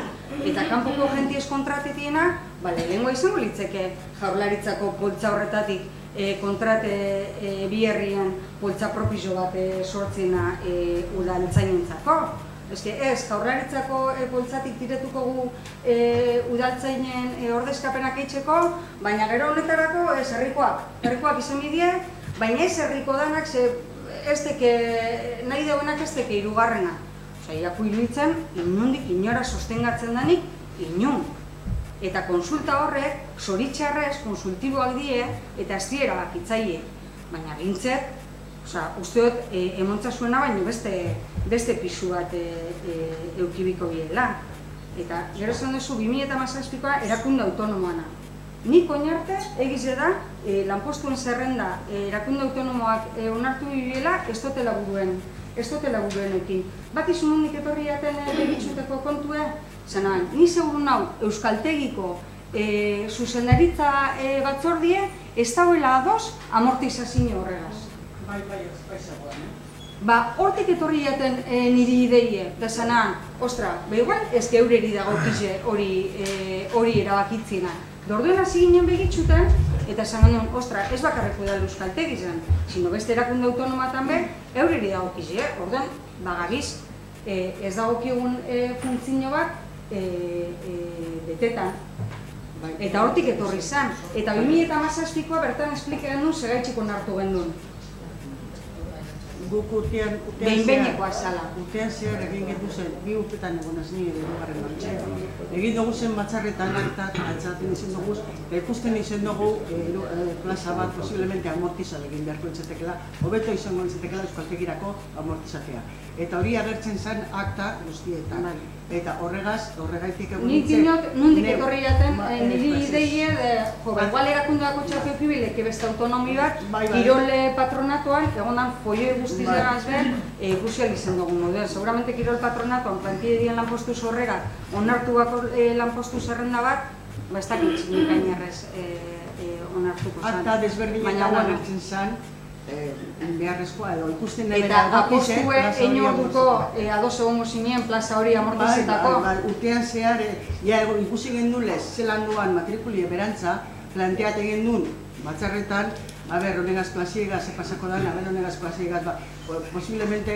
Eta kanpoko jentiez kontratetiena, lehenengoa izango litzeke jaurlaritzako poltza horretatik kontrate bi herrien poltza propiso bat sortzena udaltzainentzako. Ez, jaurlaritzako poltzatik tiretuko gu udaltzainen ordezkapenak eitzeko, baina gero honetarako ez herrikoak izan bidie, baina ez herriko danak nahi dauenak ez deke hirugarrena. Iraku iruditzen, inundik inora sostengatzen danik, inun. Eta konsulta horrek, zoritxarrez, konsultiboak die, eta ez diera bakitzaile. Baina gintzet, uste dut, emontza zuena, baina beste pisu bat eukibiko biela. Eta gero esan duzu, 2017koa erakunde autonomoana. Nik oinarte egize da, lanpostuen zerrenda erakunde autonomoak onartu bibiela, ez dutela buruenekin. Bat izun hondik etorri jaten egitzuteko kontue, zena, ni seguru nau Euskaltegiko zuzendaritza batzordie ez dagoela ados amortizazio horregaz. Bai, zagoan, Hortik etorri jaten niri ideie, da zanan, ostra, igual ez geureri dagokize hori erabakitzena. Dorduen hasi ginen begitxutan, eta esan genuen, ostra, ez bakarreko da Euskaltegi zen, sino beste erakunde autonomatan be, eureri dagokize, orduan, bagabiz, ez dagokigun funtzio bat betetan. Eta hortik etorri zen. Eta 2017koa bertan esplike genuen segaitxik onartu genuen. Guk urtean Behin-behinekoa zala. Urtean zehar egin gendu zen, 2 urtetan egon azni edo martxean. Egin dugu zen batzarretan aktak, altzaten izan dugu, eta ikusten izan dugu plaza bat posiblemente amortizat egin beharko entzatekela, hobeto izango entzatekela euskaltegirako amortizatea. Eta hori agertzen zen akta guztietan. Eta horregaitik egon Nik dinot, nondik etorri jaten, niri ideie, igual erakundeako txapio pibilek beste autonomi bat, kirole patronatuan, egonan foioi guztiz legaz behar, ikusi izan dugu moduen. Seguramente kirol patronatuan, plantide dien lanpostu zorrera, onartu bako lanpostu zerrenda bat, ez dakit nik gainerrez onartuko zen. Akta desberdinetan agertzen zen, beharrezkoa edo ikusten eta apostue enorduko ados egongo zinien plaza hori amortizetako. Urtean zehar, ikusi gendulez, zelan duan matrikulie berantza, planteat egin duen batzarretan, honegaz plasiegaz, pasako da, honegaz plasiegaz, posiblemente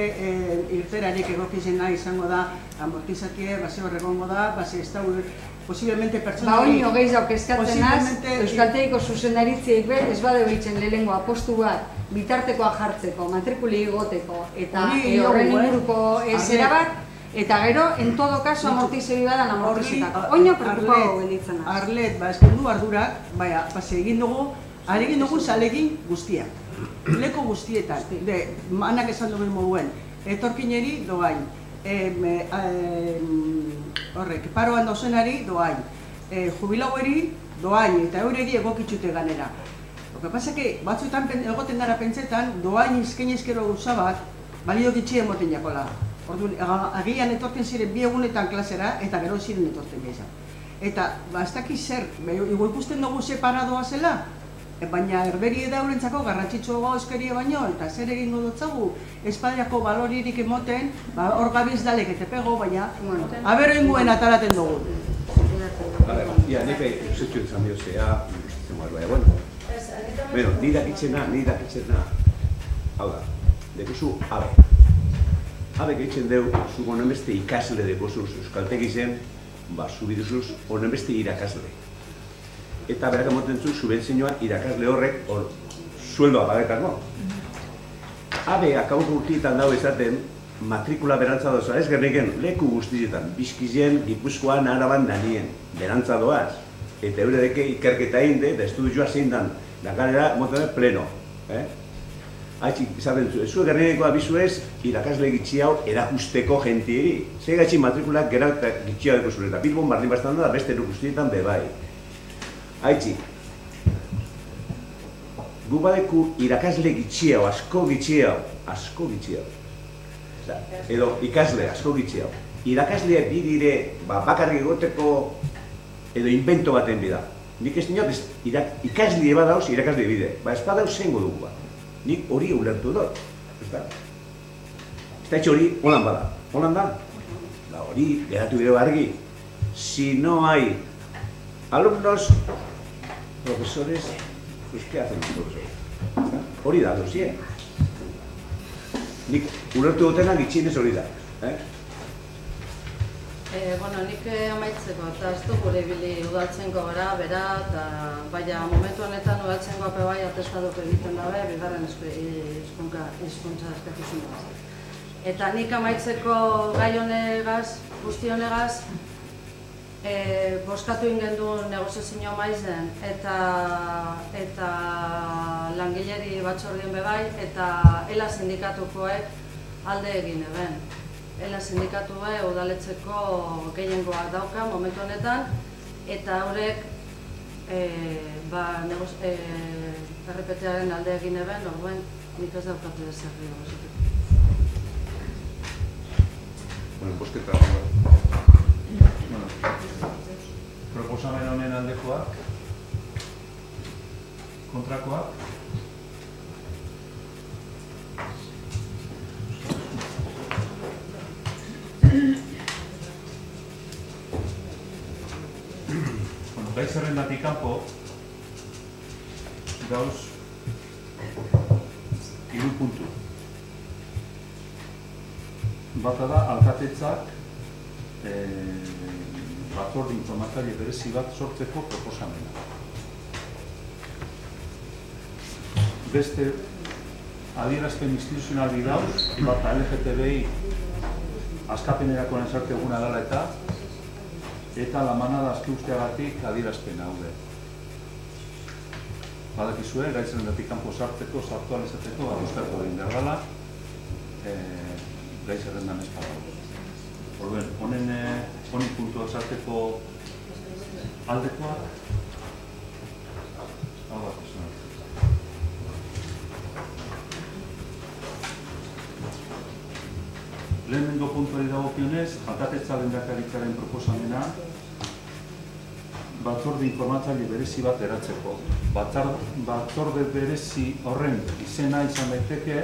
irterarik egokizena izango da, amortizatie, base horregongo da, base ez da, posiblemente pertsona hori... Ba, gehiz daukizkatzen az, Euskaltegiko zuzendaritziek ez badeu itzen lehengo apostu bat, bitartekoa jartzeko, matrikuli igoteko, eta horren inguruko zera bat, eta gero, en todo caso, amortizei badan amortizetako. Oino preocupago gelditzen az. Arlet, eskendu ardurak, egin dugu zalegin guztiak. Leko guztietan, manak esan duen moduen, etorkineri doain. Paroan dauzenari doain, jubilaueri doain eta eureri egokitxute ganera. Lo que pasa que batzuetan egoten gara pentsetan doain izkenezkero gauza bat balio gitxi emoten jakola. Orduan, agian etorten ziren 2 egunetan klasera eta gero ziren etorten gehiago. Eta, ez dakiz zer, ikusten dugu separadoa zela, baina erberi edaurentzako garrantzitsuago eskaria baino, eta zer egingo dutzagu, espadiako baloririk emoten, hor gabiz dalek etepego, baina, abero inguen ataraten dugu. Ia, nepe, usetxu izan biozea, bueno. Bueno, ni dakitzena, hau da, dekuzu abe. Abe gehitzen deu, zu honemeste ikasle dekozuz euskaltegizen, zubiduzuz honemeste irakasle. Eta berak emoten zu, subentzioan irakasle horrek sueldoa pagetako. Abe, akaboko urtietan dago ezaten, matrikula berantza doza, ez gerniken leku guztietan, Bizkaian, Gipuzkoan, Araban, danien, berantza doaz. Eta euredeke ikerketa inde, da estudioa zein dan, da galera, moten pleno. Haitxik, izaten zu, zu gernikenko abizu ez, irakasle gitxi hau erakusteko jentieri. Zei gaitxi matrikulak gerak gitxi hau deko zure, eta Bilbon bardin bastan da, beste guztietan bebai. Haitxik, gu badeku irakasle gitxi hau, asko gitxi hau. Edo ikasle, asko gitxi hau. Irakaslea bidire, bakarrik egoteko edo invento baten bida. Nik ez dinot, ikasle badauz irakasle bide. Ez badauz zengo dugu bat. Nik hori ulertu dut. Ez da etxe hori, holan bada. Holan da? Hori, geratu bide argi. Si no hay alumnos, profesores, pues ¿qué hacen los profesores? Hori da, dozie. Nik ulertu dutena gitxinez hori da. Bueno, nik amaitzeko, eta ez du gure ibili udaltzenko gara, bera, eta baina momentu honetan udaltzenko ape bai atestadok egiten dabe, bigarren hizkuntza eskakizunaz. Eta nik amaitzeko gai honegaz, guzti honegaz, boskatu ingendun negoziazio maizen eta langileri batzordien bebai, eta ELA sindikatukoek alde egin eben. ELA sindikatu udaletzeko gehiengoak dauka momentu honetan, eta horrek errepetearen alde egin eben, orduen nik ez daukatu dezerri egositeko. Bueno, bosketa. Proposamen honen aldekoak, kontrakoak, gai zerrendatik kanpo gauz 3 puntu. Bata da, alkatetzak batzorde informatzaile berezi bat sortzeko proposamena. Beste adierazpen instituzional bidauz, bat LGTBI askapenerako ensarte eguna dela eta la manada aski usteagatik adierazpen haude. Badakizue, gai zerrendatik kanpo sartzeko, sartualizateko, adostatu egin behar dela, gai zerrendan ez badago. Orduen, honen puntua sarteko aldekoa, hau bat izan. Lehenengo puntuari dagokionez, alkatetza lehendakaritzaren proposamena batzorde informatzaile berezi bat eratzeko. Batzorde berezi horren izena izan daiteke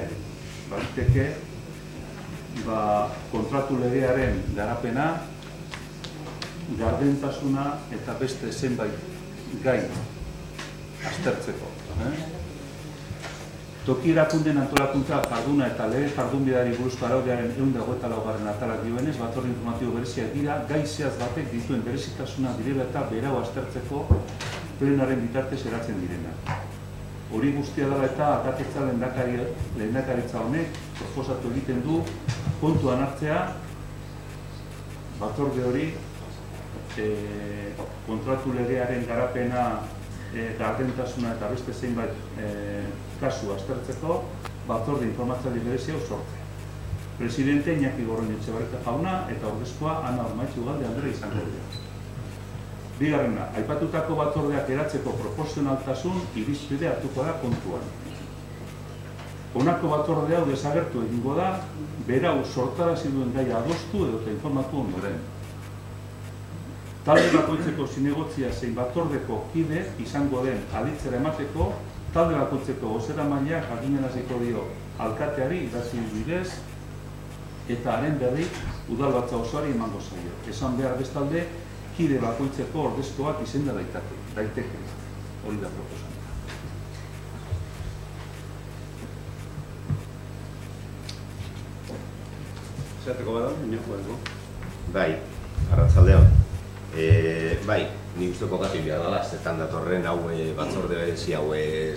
kontratu legearen garapena, gardentasuna eta beste zenbait gai aztertzeko. Toki erakunden antolakuntza jarduna eta lege jardunbideari buruzko araudiaren 124. atalak dioenez, batzorde informatibo bereziak dira, gai zehaz batek dituen berezitasuna direla eta berau aztertzeko plenaren bitartez eratzen direna. Hori guztia dela eta alkatetza lehendakaritza honek proposatu egiten du kontuan hartzea batzorde hori kontratu legearen garapena, gardentasuna eta beste zeinbait kasu aztertzeko batzorde informatzaile berezi hau sortzea. Presidente Iñaki Gorroñetxebarreta jauna eta ordezkoa Ana Ormaitz Ugalde Andre izango dira. Bigarrena, aipatutako batzordeak eratzeko proportzionaltasun irizpide hartuko da kontuan. Honako batzorde hau desagertu egingo da, berau sortarazi duen gaia adostu edota informatu ondoren. Talde bakoitzeko zinegotzia zein batzordeko kide izango den aditzera emateko, talde bakoitzeko bozeramaileak jakinaraziko dio alkateari idatzi bidez eta haren berri udalbatza osoari emango zaio. Esan behar bestalde, kide bakoitzeko ordezkoak izenda daiteke. Hori da proposamena. Zerteko bada, inoako edo? Bai, arratsaldeon. Bai, ni usteko gati behar dela, zetan datorren hau batzorde berezi hau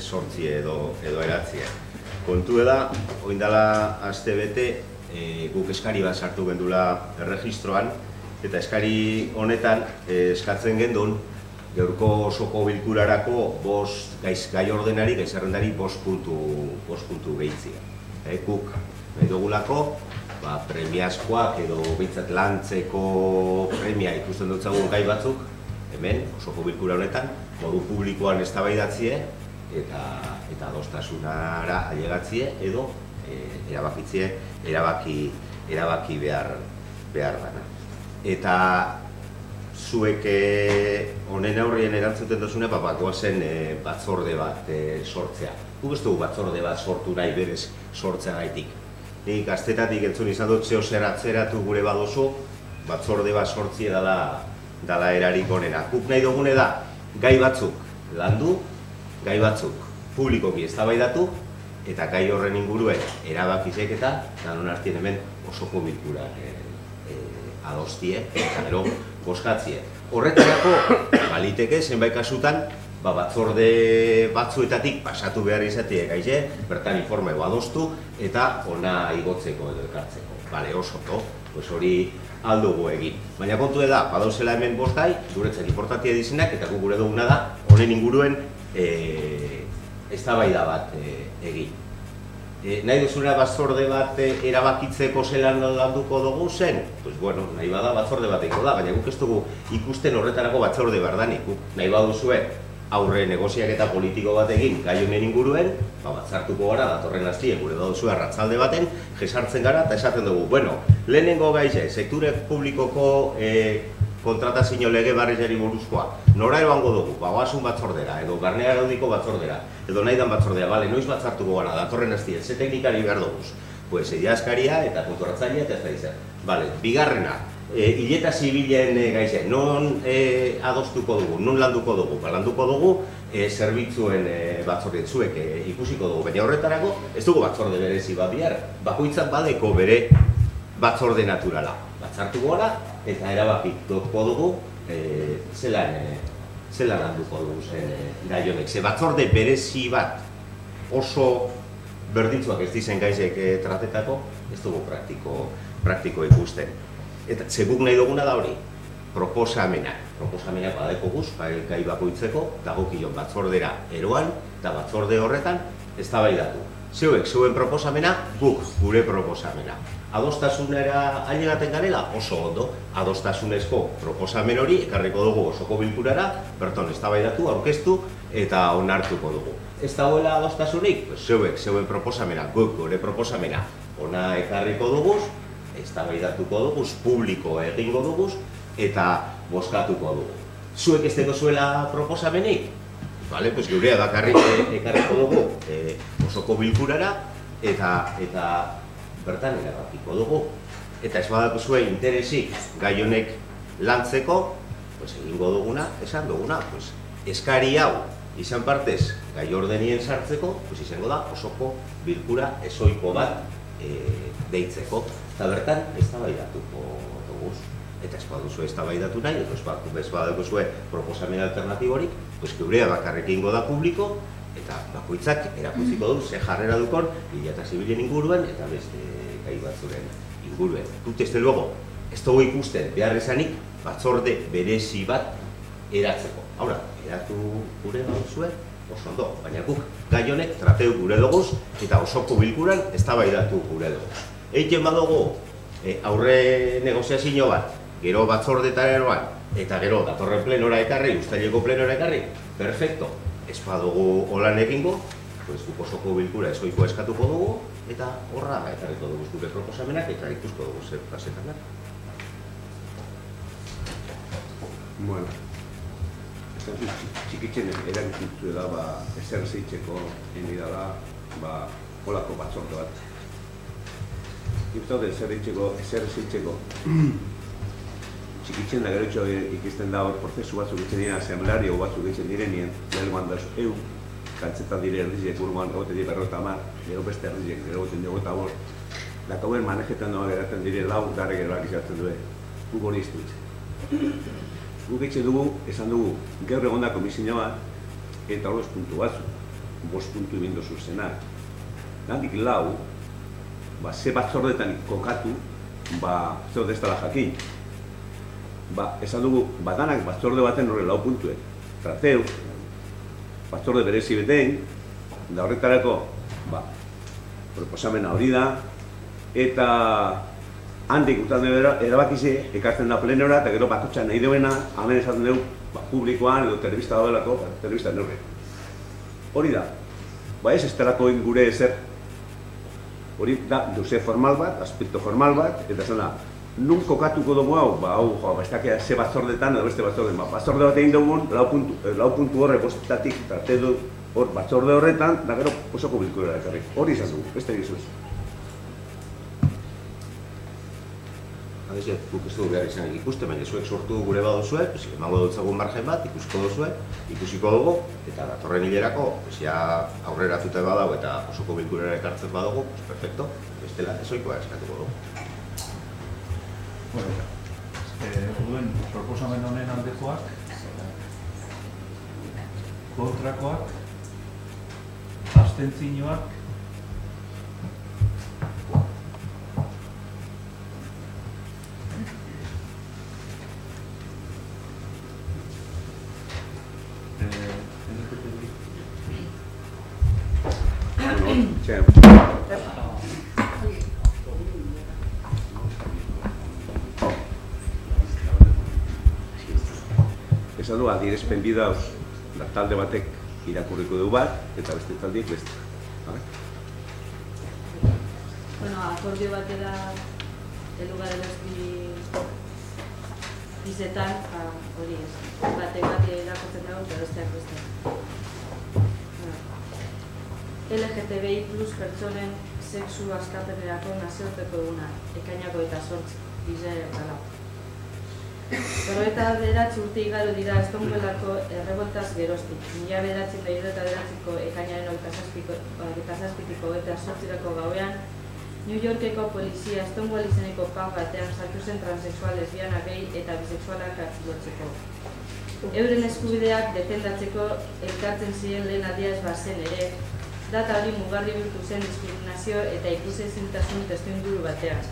sortzi edo eratzie. Kontu da, oindala aste bete, guk eskari bat sartu gendula erregistroan, eta eskari honetan eskatzen gendun, gaurko osoko bilkurarako gai ordenari, gai zerrendari 5 puntu gehitzia. Guk nahi dugulako, premiazkoak edo bintzat lantzeko premia ikusten dutzagun gai batzuk, hemen, osoko bilkura honetan, modu publikoan eztabaidatzie eta adostasunara ailegatzie edo erabaki behar dana. Eta zuek honen aurrien erantzuten duzune, goazen batzorde bat sortzea. Guk ez dugu batzorde bat sortu nahi berez sortzea gaitik. Nik gaztetatik entzun izan dut zeo zer atzeratu gure badozu, batzorde bat sortzie dala erarik onena. Guk nahi dugune da, gai batzuk landu, gai batzuk publikoki eztabaidatu, eta gai horren inguruen erabakizek eta danon artien hemen osoko bilkura adostie, eta gero boskatzie. Horretarako, baliteke, zenbait kasutan, batzorde batzuetatik pasatu behar izatea gaize, bertan informe adostu eta ona igotzeko edo ekartzeko. Bale, oso to, hori aldugu egin. Baina kontu da, badauzela hemen 5 gai, guretzak importantia dizenak, eta gure duguna da, honen inguruen eztabaida bat egin. Nahi duzuna batzorde bat erabakitzeko zelan landuko dugu zen? Bueno, nahi bada batzorde bat eko da, baina guk ez dugu ikusten horretarako batzorde bardanik. Nahi baduzue aurre negoziaketa politiko bat egin gai honen inguruen, batzartuko gara, datorren hastien gure baduzue arratsalde baten, jesartzen gara eta esaten dugu, bueno, lehenengo gaize, sektore publikoko kontratazio lege barriari buruzkoa, nora ebango dugu, goasun batzordera, edo barne araudiko batzordera, edo nahi dan batzordera, bale, noiz batzartuko gara, datorren hastien, ze teknikari behar duguz, pues askaria eta konturatzailea eta ez da izan. Bale, bigarrena, hileta zibilen gaize, non adostuko dugu, non landuko dugu, landuko dugu zerbitzuen batzorde zuek ikusiko dugu, baina horretarako ez dugu batzorde berezi bat bihar, bakoitzak badeko bere batzorde naturala. Batzartuko gara eta erabakituko dugu zelan handuko dugu zen gai honek. Ze batzorde berezi bat oso berdintzuak ez dizen gaizek tratetako, ez dugu praktiko ikusten. Eta guk nahi duguna da hori, proposamenak badaiko guz, gai bakoitzeko, dagokion batzordera eroan, eta batzorde horretan eztabaidatu. Zeuen proposamena, guk gure proposamena. Adostasunera ailegaten garela oso ondo, adostasunezko proposamen hori ekarriko dugu osoko bilkurara, berton eztabaidatu, aurkeztu eta onartuko dugu. Ez dagoela adostasunik, zeuen proposamena, guk gure proposamena ona ekarriko duguz, eztabaidatuko duguz, publiko egingo duguz eta bozkatuko dugu. Zuek ez dago zuela proposamenik? Vale, pues gurea bakarrik ekarriko dugu osoko bilkurara eta bertan erabakiko dugu. Eta ez badako zuen interesik gai honek lantzeko, pues egingo duguna, esan duguna, pues eskari hau izan partez gai ordenien sartzeko, pues izango da osoko bilkura ezoiko bat deitzeko. Eta bertan eztabaidatuko dugu. Eta ez baduzu eztabaidatu nahi, ez baduzu proposamen alternatiborik, pues gurea bakarrik egingo da publiko, eta bakoitzak erakutziko du ze jarrera dukon bilata zibilen inguruan eta beste gai batzuren inguruen. Dut ez luego, ez dugu ikusten behar izanik batzorde berezi bat eratzeko. Haura, eratu gure duzue, oso ondo, baina guk gai honek trateu gure duguz eta osoko bilkuran eztabaidatu gure duguz. Egiten badugu aurre negoziazio bat, gero batzordetara eroan, eta gero datorren plenora ekarri, uztaileko plenora ekarri, perfecto. Ez badugu holan egingo, guk osoko bilkura ezoiko eskatuko dugu, eta horra ekarriko dugu gure proposamenak, eta ikusko dugu zer pasetan da. Bueno, txikitzen erakutu da, ezer zeitzeko eni dala, holako batzorde bat. Iptaude ezer zeitzeko txikitzen da gero ikisten da hor prozesu batzuk itzen diren, asemblario batzuk itzen direnien, lehenkoan da kantzetan dire erdiziek urgoan egote dire 50, gero beste erdiziek egoten dugu eta hor, dakauen manejetan doa geratzen dire lau darek eroak izatzen duen, guk hori iztu itzen. Guk itxe dugu, esan dugu, gaur egon da komisina bat, eta hori puntu batzuk, 5 puntu ibindu zuzenak. Gandik lau, ze batzordetan kokatu, zeu destala jakin. Esan dugu, danak batzorde baten horre 4 puntuek. Trateu, batzorde berezi beten, da horretarako, proposamena hori da, eta handik utan erabakize, ekartzen da plenora, eta gero bakotxan nahi duena, hemen esaten dugu, publikoan edo telebista daudelako, telebista neurre. Hori da, ez estelako gure ezer, hori da, duze formal bat, aspekto formal bat, eta esan da, nun kokatuko dugu hau, ez dakea ze batzordetan edo beste batzorde, batzorde bat egin dugun, 4 puntu horre bostetatik, tarte du hor batzorde horretan, da gero osoko bilkurera ekarri. Hori izan dugu, beste egizuz. Hadezet, guk ez dugu behar izanik ikusten, baina zuek sortu gure baduzue, emango dutzagun margen bat, ikusiko dugu, eta datorren hilerako, aurreratuta badau eta osoko bilkurera ekartzen badugu, perfecto, bestela ezoikoa eskatuko dugu. Orduen, proposamen honen aldekoak, kontrakoak, abstentzioak, Esan du, adierazpen bidauz, talde batek irakurriko du bat, eta beste taldeek beste. Akordio batera heldu garela bizetan, hori ez, batek bat irakurtzen dago eta besteak beste. LGTBI plus pertsonen sexu askapenerako nazioarteko eguna, ekainako eta 8 bize dela. Pero eta 9 urte igaro dira estongelako erreboltaz geroztik. 1999ko ekainaren 27ko eta 8ko gauean, New Yorkeko polizia Stonewall izeneko pub batean sartu zen transexual, lesbiana, gay eta bisexualak atxilotzeko. Euren eskubideak defendatzeko elkartzen ziren lehen aldia ez bazen ere, data hori mugarri bihurtu zen diskriminazio eta ikusezintasun testuinguru batean.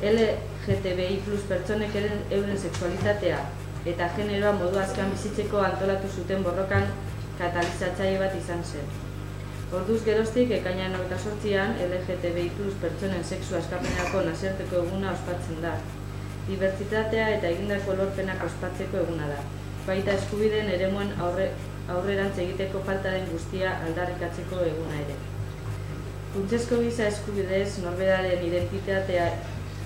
LGTBI+ pertsonek euren sexualitatea eta generoa modu azkan bizitzeko antolatu zuten borrokan katalizatzaile bat izan zen. Orduz geroztik, ekainan 28an, LGTBI+ pertsonen sexu askapenako nazioarteko eguna ospatzen da. Dibertsitatea eta egindako lorpenak ospatzeko eguna da. Baita eskubideen eremuen aurrerantz egiteko falta den guztia aldarrikatzeko eguna ere. Funtsezko giza eskubideez norberaren identitatea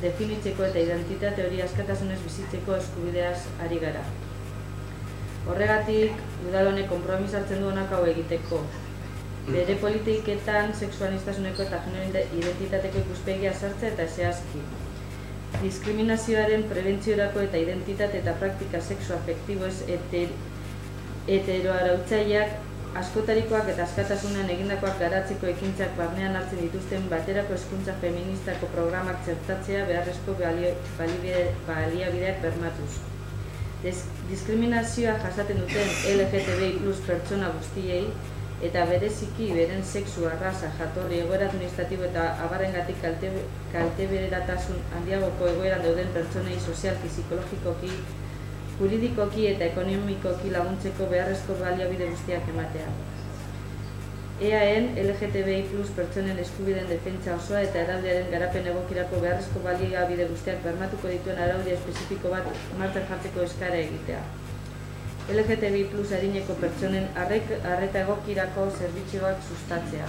definitzeko eta identitate hori askatasunez bizitzeko eskubideaz ari gara. Horregatik, udal honek konpromiso hartzen du honak hau egiteko. Bere politiketan sexualistasuneko eta genero identitateko ikuspegia sartzea eta zehazki. Diskriminazioaren prebentziorako eta identitate eta praktika sexu-afektiboez heteroarautzaileak askotarikoak eta askatasunean egindakoak garatzeko ekintzak barnean hartzen dituzten baterako hezkuntza feministako programak txertatzea beharrezko baliabideak bermatuz. Diskriminazioa jasaten duten LGTBI+ pertsona guztiei eta bereziki beren sexu, arraza, jatorri, egoera administratibo eta abarrengatik kalteberatasun handiagoko egoeran dauden pertsonei sozialki, psikologikoki, juridikoki eta ekonomikoki laguntzeko beharrezko baliabide guztiak ematea. EAN LGTBI+ pertsonen eskubideen defentsa osoa eta eraldiaren garapen egokirako beharrezko baliabide guztiak bermatuko dituen araudia espezifiko bat martxan jartzeko eskara egitea. LGTBI+ adineko pertsonen arreta egokirako zerbitzuak sustatzea.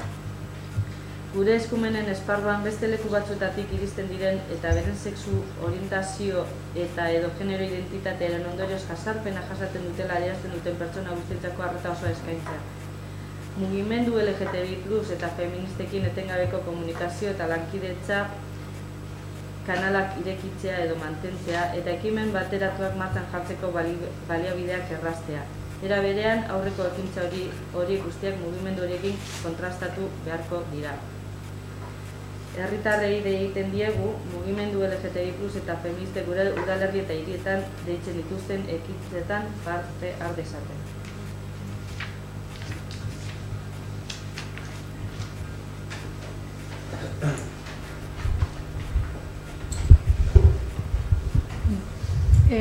Gure eskumenen esparruan beste leku batzuetatik iristen diren eta beren sexu, orientazio eta edo genero identitatearen ondorioz jazarpena jasaten dutela adierazten duten pertsona guztientzako arreta osoa eskaintzea. Mugimendu LGTBI+ eta feministekin etengabeko komunikazio eta lankidetza kanalak irekitzea edo mantentzea eta ekimen bateratuak martxan jartzeko baliabideak erraztea. Era berean, aurreko ekintza hori guztiak mugimendu horiekin kontrastatu beharko dira. Herritarrei egiten diegu, mugimendu LGTBI+ eta feministek gure udalerri eta hirietan deitzen dituzten ekintzetan parte har dezaten.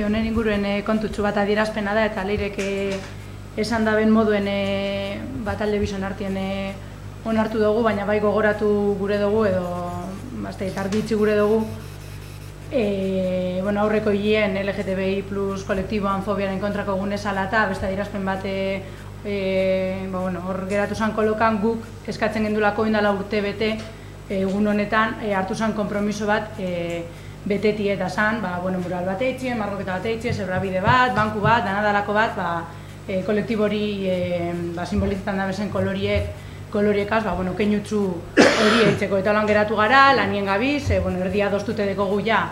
Honen inguruen kontutxu bat adierazpena da eta leirek esan daben moduen batalde bizon artien onartu dugu, baina bai gogoratu gure dugu edo argitzi gure dugu aurreko hilean LGTBI+ kolektiboan fobiaren kontrako gune zala eta beste adierazpen bat hor geratu zen kolokan guk eskatzen gendulako indala urte bete egun honetan hartu zen konpromiso bat beteti eta zan, mural bat eitxien, margoketa bat eitxien, zebrabide bat, banku bat, danadalako bat, kolektibo hori simbolizetan da bezen koloriekaz, keinutzu hori eitzeko. Eta lan geratu gara, lanien gabiz, erdia doztute dekogu ja,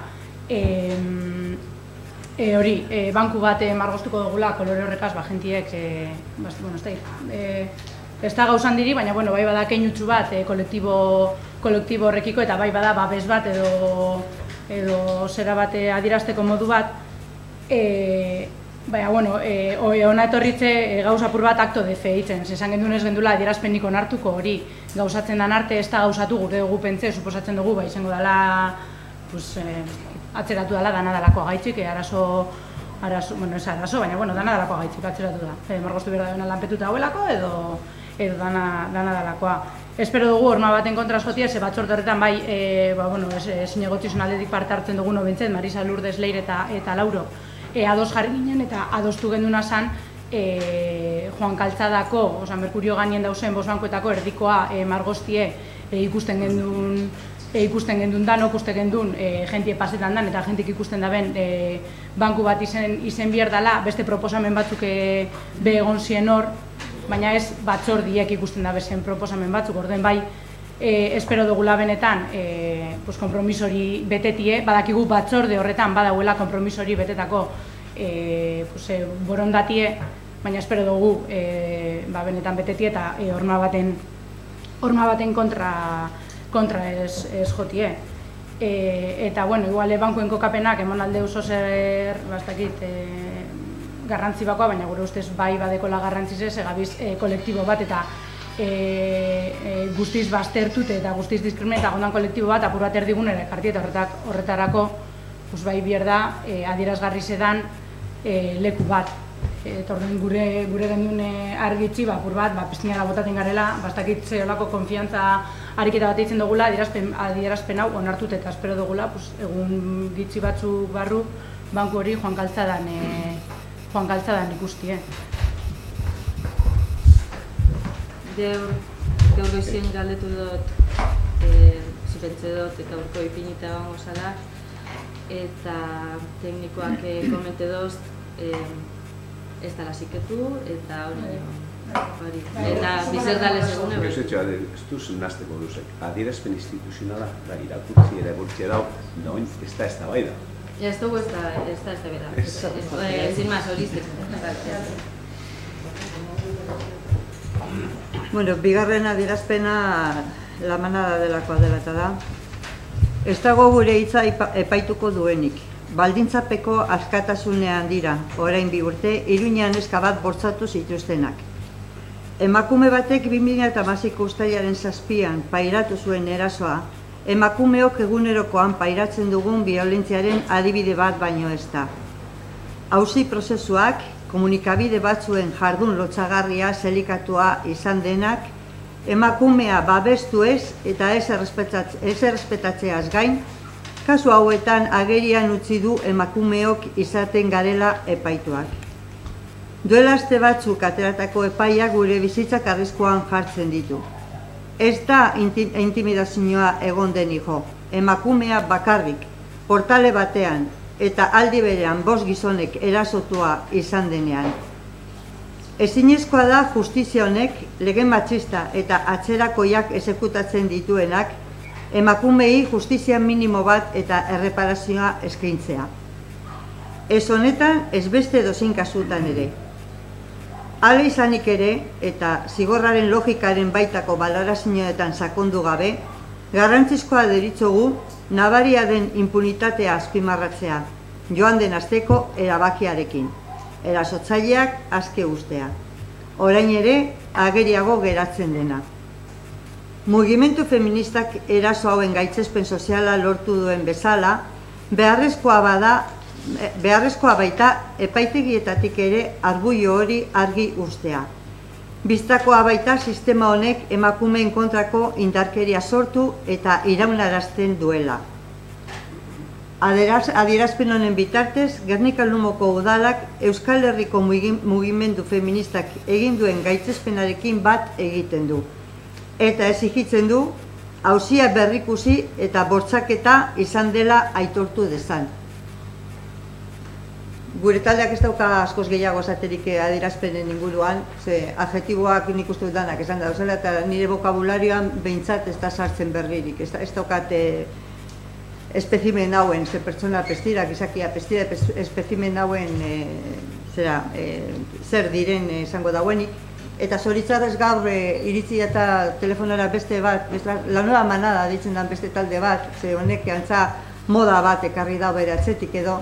banku bat margoztuko dugula kolore horrekaz, jentiek, ez da gauzan diri, baina bai bada keinutzu bat kolektibo horrekiko eta bai bada babes bat edo zera bat adierazteko modu bat, ona etorritze gauza apur bat akto de fe eitzen, esan gendun ez gendula adierazpenik onartuko hori gauzatzen dan arte ez da gauzatu gure dugu pentze, suposatzen dugu, izango dela atzeratu dela danadalako gaitxik, arazo, ez arazo, baina danadalako gaitxik atzeratu da. Margoztu behar da lanpetuta hauelako edo danadalakoa. Espero dugu horma baten kontra jotia, ze batzorde horretan bai, zinegotizun aldetik parte hartzen dugu nobentzet, Marisa Lourdes, Leire eta Lauro ados jarri ginen eta adostu genduna zan Joan Kaltzadako, Merkurio gainien dauzen bosbankoetako erdikoa margoztie ikusten gendun danok, uste gendun jentie pasetan dan eta jentik ikusten daben banku bat izen behar dela, beste proposamen batzuk be egon zien hor, baina ez batzordiek ikusten da bezen proposamen batzuk, orden bai espero dugula benetan konpromiso hori betetie, badakigu batzorde horretan badauela konpromiso hori betetako borondatie, baina espero dugu benetan betetie eta horma baten kontra kontra ez jotie. Eta, bueno, igual bankuen kokapenak emon alde oso zer, bastakit, garrantzi bakoa, baina gure ustez bai badekola garrantziz egabiz kolektibo bat eta guztiz baztertut eta guztiz diskrimineta gondan kolektibo bat apur bat erdigunera ekarti eta horretarako bai bierda adierazgarri zedan leku bat. Eta orduan gure gendun argitzi apur bat piztinara botaten garela, bastakit zeolako konfiantza ariketa bat eitzen dugula adierazpen hau onartut eta espero dugula egun gitzi batzuk barru banku hori joan kaltzadan ikustie. Gaur goizien galdetu dut, zupentze dut eta urko ipinita egongo zala, eta teknikoak komente doz, ez dala ziketu eta hori. Eta bizer dales egun ebe. Ez duz nazteko duzek, adierazpen instituzionala da irakurtzi ere gurtzi edau, noin ez da bai da. Ez dugu ez da bera, ezin maz horiztek. Bueno, bigarren adierazpena la manada delakoa dela eta da. Ez dago gure hitza epaituko duenik. Baldintzapeko askatasunean dira, orain 2 urte, Iruñean neska bat bortzatu zituztenak. Emakume batek 2016ko uztailaren 7an pairatu zuen erasoa, emakumeok egunerokoan pairatzen dugun biolentziaren adibide bat baino ez da. Auzi prozesuak, komunikabide batzuen jardun lotsagarria zelikatua izan denak, emakumea babestu ez eta ez errespetatzeaz gain, kasu hauetan agerian utzi du emakumeok izaten garela epaituak. Duela aste batzuk ateratako epaia gure bizitzak arriskuan jartzen ditu. Ez da intimidazioa egon den jo, emakumea bakarrik, portale batean eta aldi berean 5 gizonek erasotua izan denean. Ezinezkoa da justizia honek lege matxista eta atzerakoiak exekutatzen dituenak emakumei justizia minimo bat eta erreparazioa eskaintzea. Ez honetan ez beste edozein kasutan ere. Hala izanik ere eta zigorraren logikaren baitako balorazioetan sakondu gabe, garrantzizkoa deritzogu nabaria den impunitatea azpimarratzea, joan den asteko erabakiarekin, erasotzaileak aske ustea. Orain ere ageriago geratzen dena. Mugimendu feministak eraso hauen gaitzespen soziala lortu duen bezala, beharrezkoa baita epaitegietatik ere argudio hori argi ustea. Bistakoa baita sistema honek emakumeen kontrako indarkeria sortu eta iraunarazten duela. Adierazpen honen bitartez, Gernika-Lumoko udalak Euskal Herriko mugimendu feministak egin duen gaitzespenarekin bat egiten du. Eta exigitzen du, auzia berrikusi eta bortxaketa izan dela aitortu dezan. Gure taldeak ez dauka askoz gehiago esaterik adierazpenen inguruan, ze adjektiboak nik uste dut danak esan dauzela eta nire vokabularioan behintzat ez da sartzen berririk. Ez daukat espezimen hauen, ze pertsona pestira, gizakia pestira, espezimen hauen zer diren esango dauenik. Eta zoritzarrez gaur iritzi eta telefonora beste bat, la nueva manada ditzen den beste talde bat, ze honek antza moda bat ekarri da bere atzetik edo.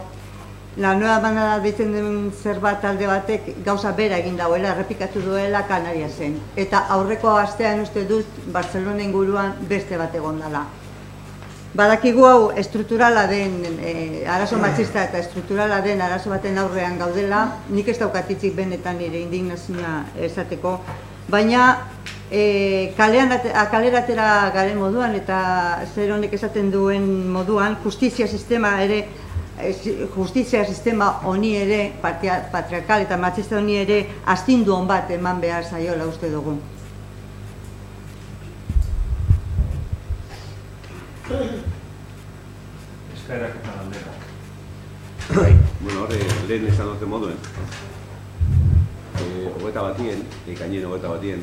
La nueva manada ditzen den zerbat talde batek gauza bera egin dauela, errepikatu duela Kanariasen. Eta aurreko astean uste dut Barcelona inguruan beste bat egon dela. Badakigu hau estrukturala den arazo matxista eta estrukturala den arazo baten aurrean gaudela, nik ez daukatitzik benetan nire indignazioa esateko, baina kalera atera garen moduan eta zer honek esaten duen moduan, justizia sistema honi ere, patriarkal eta matxista honi ere, astindu hon bat eman behar zaiola uste dugu. Eskaerak eta galderak. Bueno, horre, lehen esan dute moduen. 21, ekainen 21,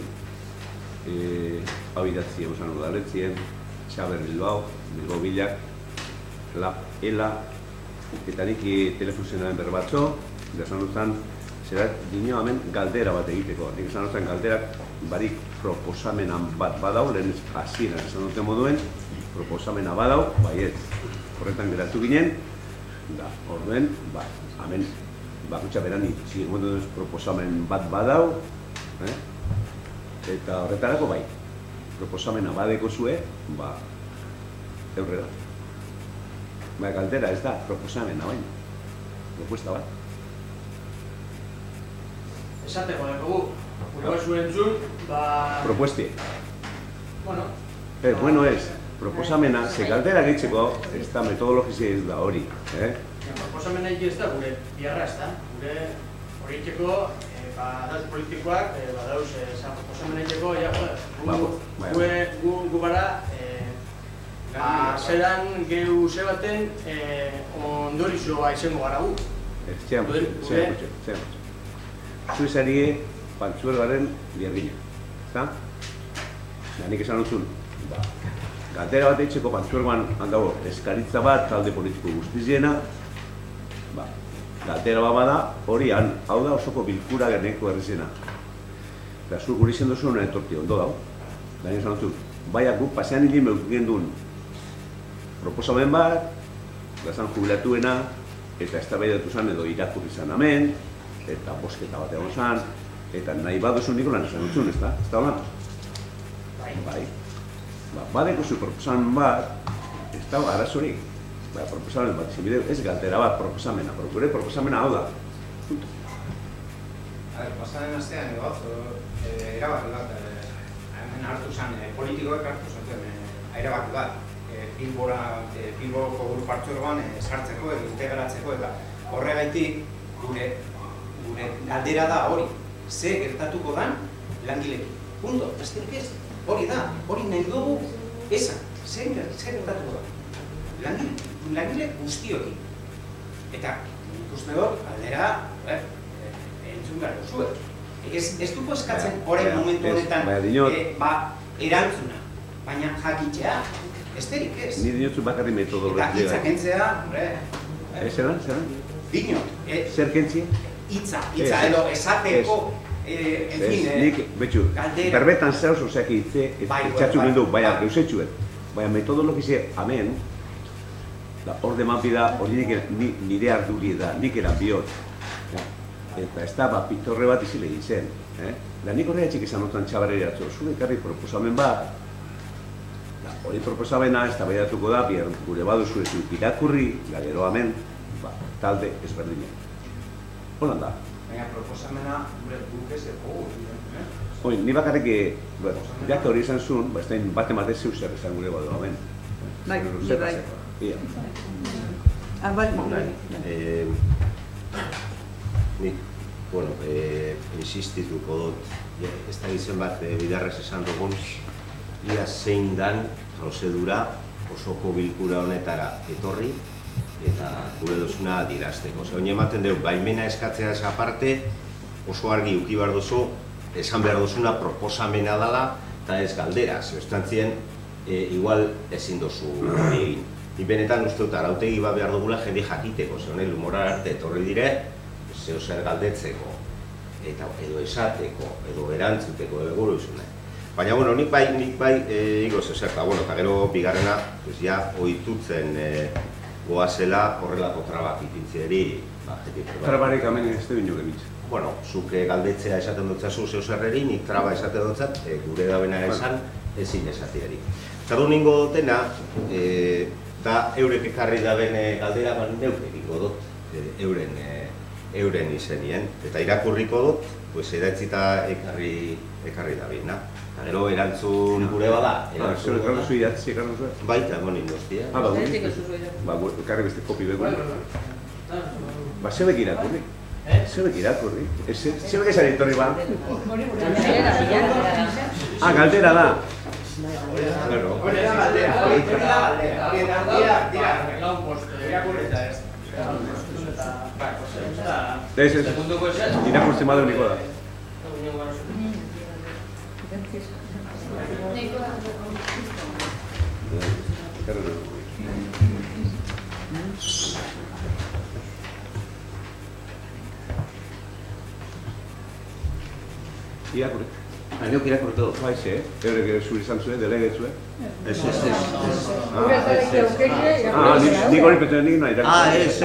hau idatzi egusan udaletzien, Xaber Bilbao, Bilbao Bilak, Ela, eta nik telefonzionaren berbatzo, esan duzan, zera dinio hemen galdera bat egiteko. Nik esan duten galderak barik proposamenan bat badau, lehen hasieran esan duten moduen, proposamena badau, baiet. Horretan geratu ginen, da, orduen, hemen bakutsa beran itxi egon proposamen bat badau, eta horretarako bai, proposamena badeko zue, eurrera. Galdera ez da, proposamena baina, propuesta bat. Esateko dugu, gure zuen zuen, Propuesti. Bueno. Bueno ez, proposamena, ze galdera gehitzeko, ez da metodologizia ez da hori. Proposamena ez da gure biharra ez da, gure hori itxeko, dauz politikoak, dauz proposamena itxeko, gu bara, zeran gehu zebaten ondorizoa izango gara gu. Zeran Suizarie Pantzuergaren biargina, ezta? Nik esan dutzun, galdera bat eitzeko Pantzuergoan handago eskaritza bat, talde politiko guztiziena, galdera bat bada, hori hau da osoko bilkura geneko errezena. Eta zu guri zen duzu honen etorti ondo dago. Nik esan dutzun, baiak guk pasean hili meuken duen proposamen bat, gazan jubilatuena, eta eztabaidatu zen edo irakurri zen hemen, eta bosketa bat egon zen, eta nahi baduzu niko lan esan dutzun, ez da? Ez da holan? Bai. Badeko zu proposamen bat, ez da arazorik. Proposamen bat, zibideu, ez galdera bat proposamena, gure proposamena hau da. Pasaden astean erabaki bat, hemen hartu zen, politikoek hartu zen erabaki bat, Bilboko Guru Partzuergoan sartzeko edo integratzeko, eta horregaitik gure galdera da hori, ze gertatuko dan langilekin. Punto, besterik ez, hori da, hori nahi dugu esan, ze gertatuko da. Langile guztiokin. Eta ikusten dut, galdera, entzun gara duzuek. Ez dugu eskatzen horren momentu honetan erantzuna, baina jakitzea, esterik ez. Ni dinotzu bakarri metodologia. Eta hitza kentzea, Zeran? dinot. Zer kentzi? Hitza edo esateko, Nik, betxu, berbetan zehoz oseak hitze, etxatzu bildu, baina geusetxuet. Baina metodologizia, hemen, hor demapida, hori nire arduri da, nik eran bihot. Eta ez da, pitorre bat izile izen. Nik horregatxik esan notan txabarri atzo, zure ekarri proposamen bat, hori proposamena ez da baiatuko da, gure baduzu ez irakurri, gero hemen, talde ezberdinak. Holan da. Baina proposamena gure guk ez dugu. Ni bakarrik, jak hori izan zuen, bat ematez zeu zer esan gure badu hemen. Bai. Nik, insistituko dut, ez da gizen bat bidarrez esan dugun, ia zein dan prozedura osoko bilkura honetara etorri eta gure duzuna dirazteko. Oin ematen dugu, baimena eskatzea ez aparte, oso argi uki behar duzu, esan behar duzuna proposamena dela eta ez galdera. Zeostantzien, igual ezin duzu hori egin. Ni benetan uste dut arautegi bat behar dugula jende jakiteko, ze honen lumorar arte etorri dire, zeo zer galdetzeko, edo esateko, edo erantzuteko, edo gure izuna. Baina, nik bai, igoz ezerta, eta gero bigarrena, ja, ohitutzen goazela horrelako trabak ipintzieri. Trabarik hemen ez du ino gemitz. Zuk galdetzea esaten dutzazu zeu zerreri, nik traba esaten dutzat, gure dabena esan, ezin esatiari. Zerdu ningo dutena, da eurek ekarri daben galdera, neuk egiko dut, euren izenien. Eta irakurriko dut, edatzita ekarri dabena. Gero erantzun gure bada. Zer ekarri zu idatzi ekarri zu? Baita, egon induztia. Ekarri beste kopi begun. Zebek irakurri. Zebek irakurri. Zebek esan etorri ba? Galdera da. Hori da galdera. Ez, irakurtzen badu niko da. Irakurri. Neuk irakurtu dut. Baixe, eurek zuri izan zuen, delegetzue. Ez. Nik hori petzen nik nahi irakurri. Ez.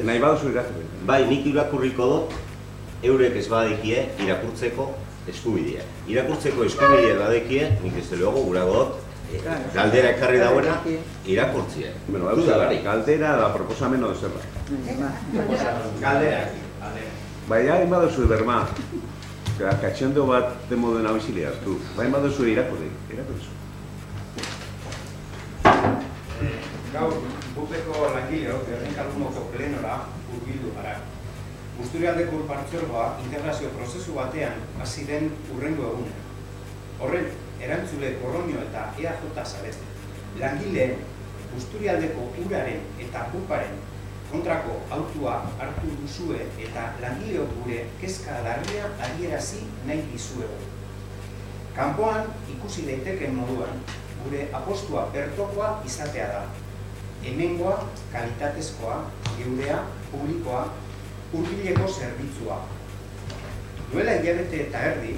Nahi baduzu irakurri. Bai, nik irakurriko dut, eurek ez badekie irakurtzeko eskubidea. Irakurtzeko eskubidea badekie, nik ez dugu gurago dut, galdera ekarri dauena, irakurtzia. Bueno, galdera da proposamen edo zerra. Galdera. Bai, hain baduzu berma. Katxondo bat de moduen abizilia hartu. Bai, baduzu irakurri. Gaur, bupeko langileok Herrikalumoko plenora hurbildu gara. Busturialdeko Partzuergoa integrazio prozesu batean hasi den hurrengo egunean. Horren, erantzule Korroño eta EAJ zarete. Langileen Busturialdeko uraren eta buparen kontrako autua hartu duzue eta langileok gure kezka larria adierazi nahi dizuegu. Kanpoan ikusi daiteken moduan, gure apostua bertokoa izatea da. Hemengoa, kalitatezkoa, geurea, publikoa, hurbileko zerbitzua. Duela hilabete eta erdi,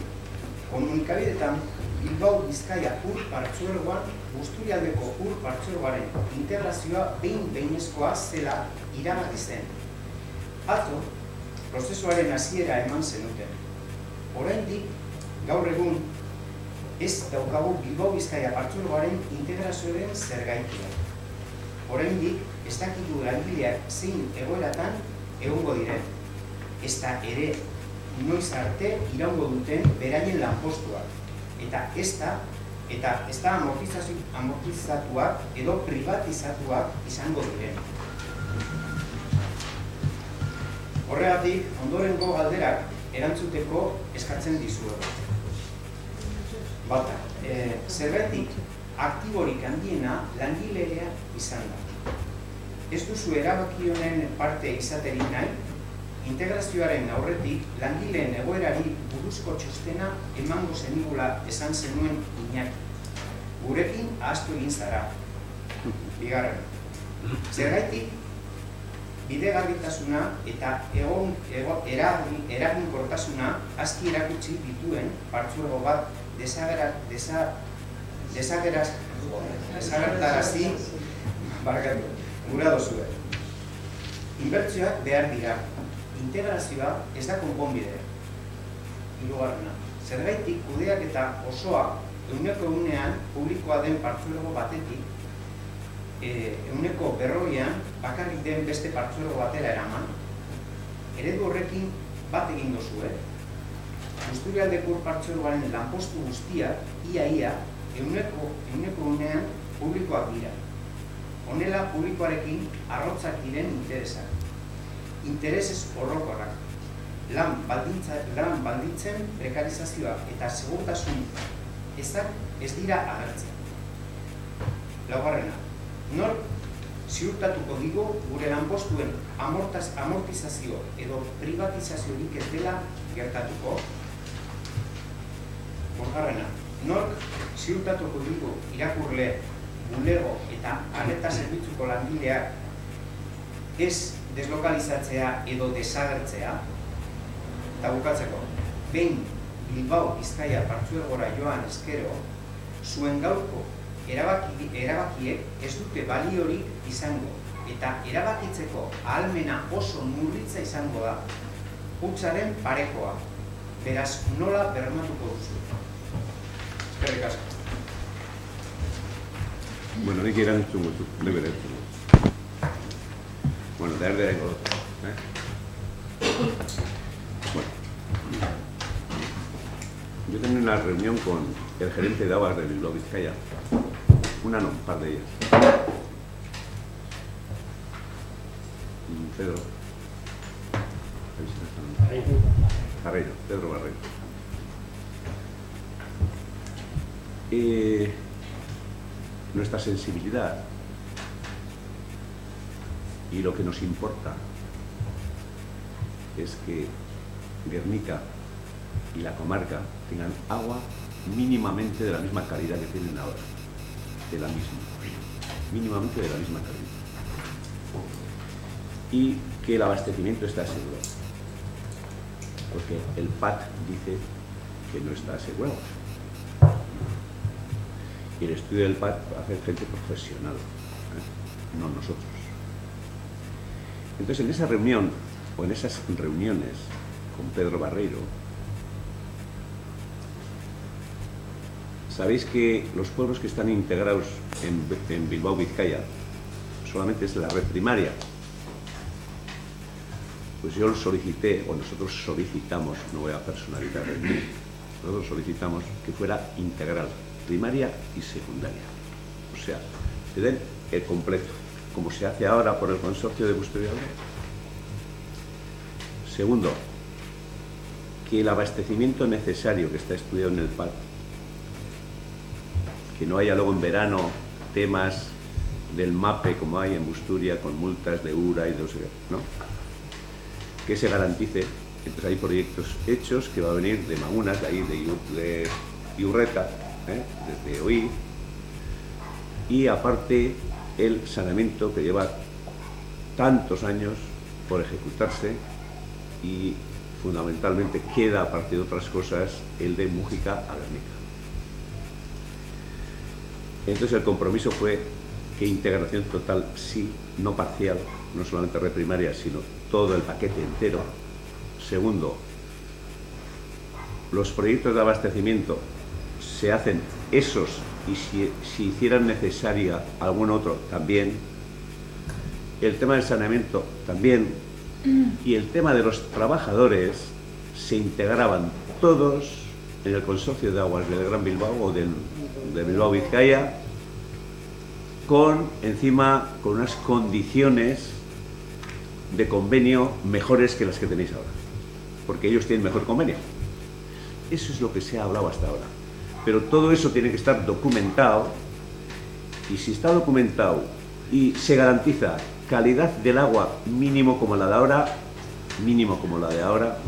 komunikabideetan Bilbao Bizkaia ur partzuergoan Busturialdeko ur partzuergoaren integrazioa behin-behinezkoa zela iragarri zen. Atzo, prozesuaren hasiera eman zenuten. Oraindik, gaur egun, ez daukagu Bilbao Bizkaia partzuergoaren integrazioaren zergaitia. Oraindik, ez dakigu langileak zein egoeratan egongo diren, ezta ere noiz arte iraungo duten beraien lanpostuak. Eta ez da amortizatuak edo privatizatuak izango diren. Horregatik, ondorengo galderak erantzuteko eskatzen dizuegu. Bata, zergatik aktiborik handiena langilea izan da. Ez duzu erabaki honen parte izaterik nahi, integrazioaren aurretik langileen egoerari buruzko txostena emango zenigula esan zenuen Iñaki. Gurekin ahaztu egin zara. Bigarren, zergaitik bidegarritasuna eta eraginkortasuna aski erakutsi dituen partzuergo bat desagertarazi gura dozue. Inbertsioak behar dira. Integrazioa ez da konponbidea. Hirugarrena, zergaitik kudeaketa osoa ehuneko ehunean publikoa den partzuergo batetik, ehuneko 40an bakarrik den beste partzuergo batera eraman, eredu horrekin bat egin dozue, Busturialdeko partzuergoaren lanpostu guztiak ia ehuneko ehunean publikoak dira. Honela publikoarekin arrotzak diren interesak. Interesez orokorrak, lan baldintzen prekarizazioa eta segurtasun ezak ez dira agertzen. Laugarrena, nor ziurtatuko digu gure lanpostuen amortizazio edo privatizaziorik ez dela gertatuko. Bosgarrena, nork ziurtatuko digu irakurle, bulego eta arreta zerbitzuko langileak ez deslokalizatzea edo desagertzea, eta bukatzeko, behin Bilbao Bizkaia partzuergora joan eskero, zuen gaurko erabakiek ez dute baliorik izango, eta erabakitzeko ahalmena oso murritza izango da, hutsaren parekoa, beraz nola bermatuko duzu. Eskerrik asko. Bueno, nik erantzun gutu, lebere entzun. Bueno, de erderengo dut. Bueno, yo tenía una reunión con el gerente de aguas de Bilbao Bizkaia. Una no, un par de ellas. Pedro. Barreiro, Pedro Barreiro. Nuestra sensibilidad y lo que nos importa es que Guernica y la comarca tengan agua mínimamente de la misma calidad que tienen ahora. De la misma. Mínimamente de la misma calidad. Y que el abastecimiento está asegurado. Porque el PAT dice que no está asegurado. Y el estudio del PAT lo hace gente profesional, no nosotros. Entonces, en esa reunión, o en esas reuniones con Pedro Barreiro, sabéis que los pueblos que están integrados en Bilbao, Vizcaya, solamente es la red primaria. Pues yo solicité, o nosotros solicitamos, no voy a personalizar el mío, nosotros solicitamos que fuera integral, primaria y secundaria. O sea, que den el completo, como se hace ahora por el consorcio de Busturialde. Segundo, que el abastecimiento necesario que está estudiado en el PAT, que no haya luego en verano temas del MAPE como hay en Busturia con multas de URA y de no sé qué, ¿no? Que se garantice. Entonces hay proyectos hechos que va a venir de Magunas, de ahí de Iurreta, desde OI, y aparte el saneamiento que lleva tantos años por ejecutarse y fundamentalmente queda, aparte de otras cosas, el de Mújica a Guernica. Entonces el compromiso fue que integración total, sí, no parcial, no solamente red primaria, sino todo el paquete entero. Segundo, los proyectos de abastecimiento se hacen esos y si hicieran necesaria algún otro también. El tema del saneamiento también. Y el tema de los trabajadores se integraban todos en el consorcio de aguas del Gran Bilbao o de Bilbao Vizcaya con unas condiciones de convenio mejores que las que tenéis ahora, porque ellos tienen mejor convenio. Eso es lo que se ha hablado hasta ahora, pero todo eso tiene que estar documentado, y si está documentado y se garantiza calidad del agua mínimo como la de ahora,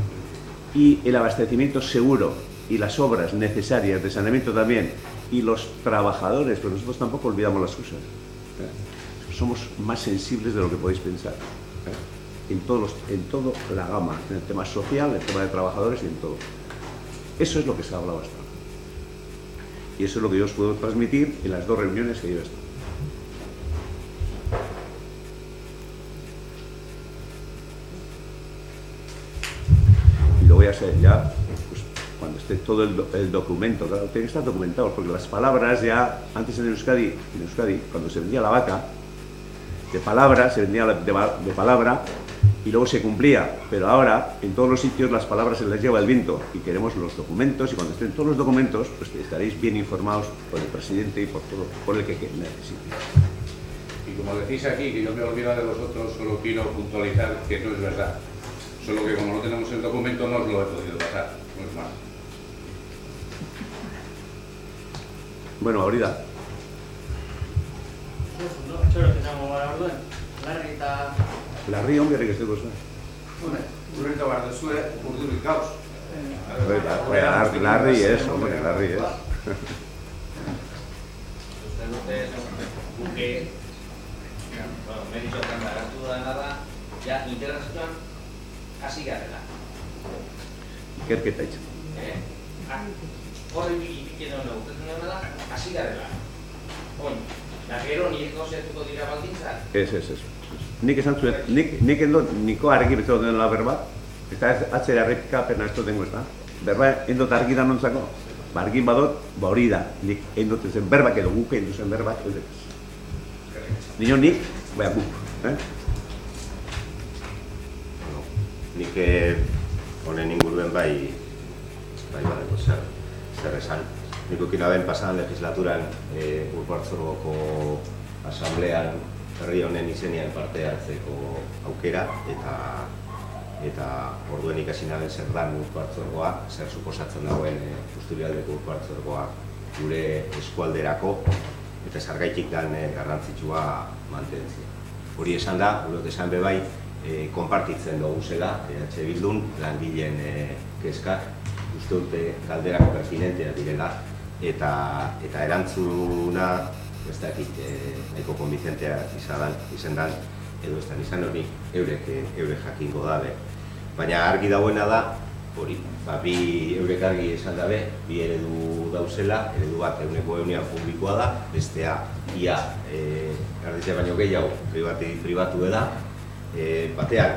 y el abastecimiento seguro y las obras necesarias de saneamiento también, y los trabajadores, pero nosotros tampoco olvidamos las cosas. Somos más sensibles de lo que podéis pensar. En toda la gama, en el tema social, en el tema de trabajadores y en todo. Eso es lo que se ha hablado hasta ahora. Y eso es lo que yo os puedo transmitir en las dos reuniones que yo he estado. Y lo voy a hacer ya, pues, cuando esté todo el documento. Claro, tiene que estar documentado, porque las palabras ya, antes en Euskadi, cuando se vendía la vaca, de palabra, se vendía de palabra, y luego se cumplía, pero ahora en todos los sitios las palabras se les lleva el viento y queremos los documentos, y cuando estén todos los documentos pues estaréis bien informados por el presidente y por el que necesite. Y como decís aquí, que yo me olvido de vosotros, solo quiero puntualizar que no es verdad, solo que como no tenemos el documento no os lo he podido pasar, no es más. Bueno, ahorita Larri ongerrik ez dugu zuen. Urreta behar duzue urdurik gauz. Larri ez, hombre, Larri ez. Uste dute, guke, meditxotan garatu da nada, ja integrazioan hasi garela. Ikerketa itxan. Horri ipikien hona urtetzen da, hasi garela. Oin, da gero nire gauzeatuko dira baldintzak? Ez. Nik esan zuen, nik niko argi betzatu den la berba, eta atzera errepikapena ez dutengo ez da. Berba endot argi da nontzako, argin badot, hori da, nik endoten zen berbak edo guk endu zen berbak edo ez. Nino nik, guk. Nik honen inguruen bai badeko zer esan. Nik ukin aben pasan legislaturan Urpartzorgoko asamblean herri honen izenean parte hartzeko aukera, eta orduen ikasi naben zer dan Urpartzorgoa, zer suposatzen dagoen Busturialdeko Urpartzorgoa gure eskualderako, eta zergaitik dan garrantzitsua mantentzea. Hori esan da, urot esan bebai, konpartitzen dugu zela, EH Bildun langileen kezkak, uste dute galderako pertinentea direla, eta erantzuna ez dakit nahiko konbizentea izan dan, edo ez da izan hori eurek jakingo dabe. Baina argi dagoena da, hori, bi eurekargi esan dabe, bi eredu dauzela, eredu bat 100% publikoa da, bestea ia erditzea baino gehiago pribatu da, batean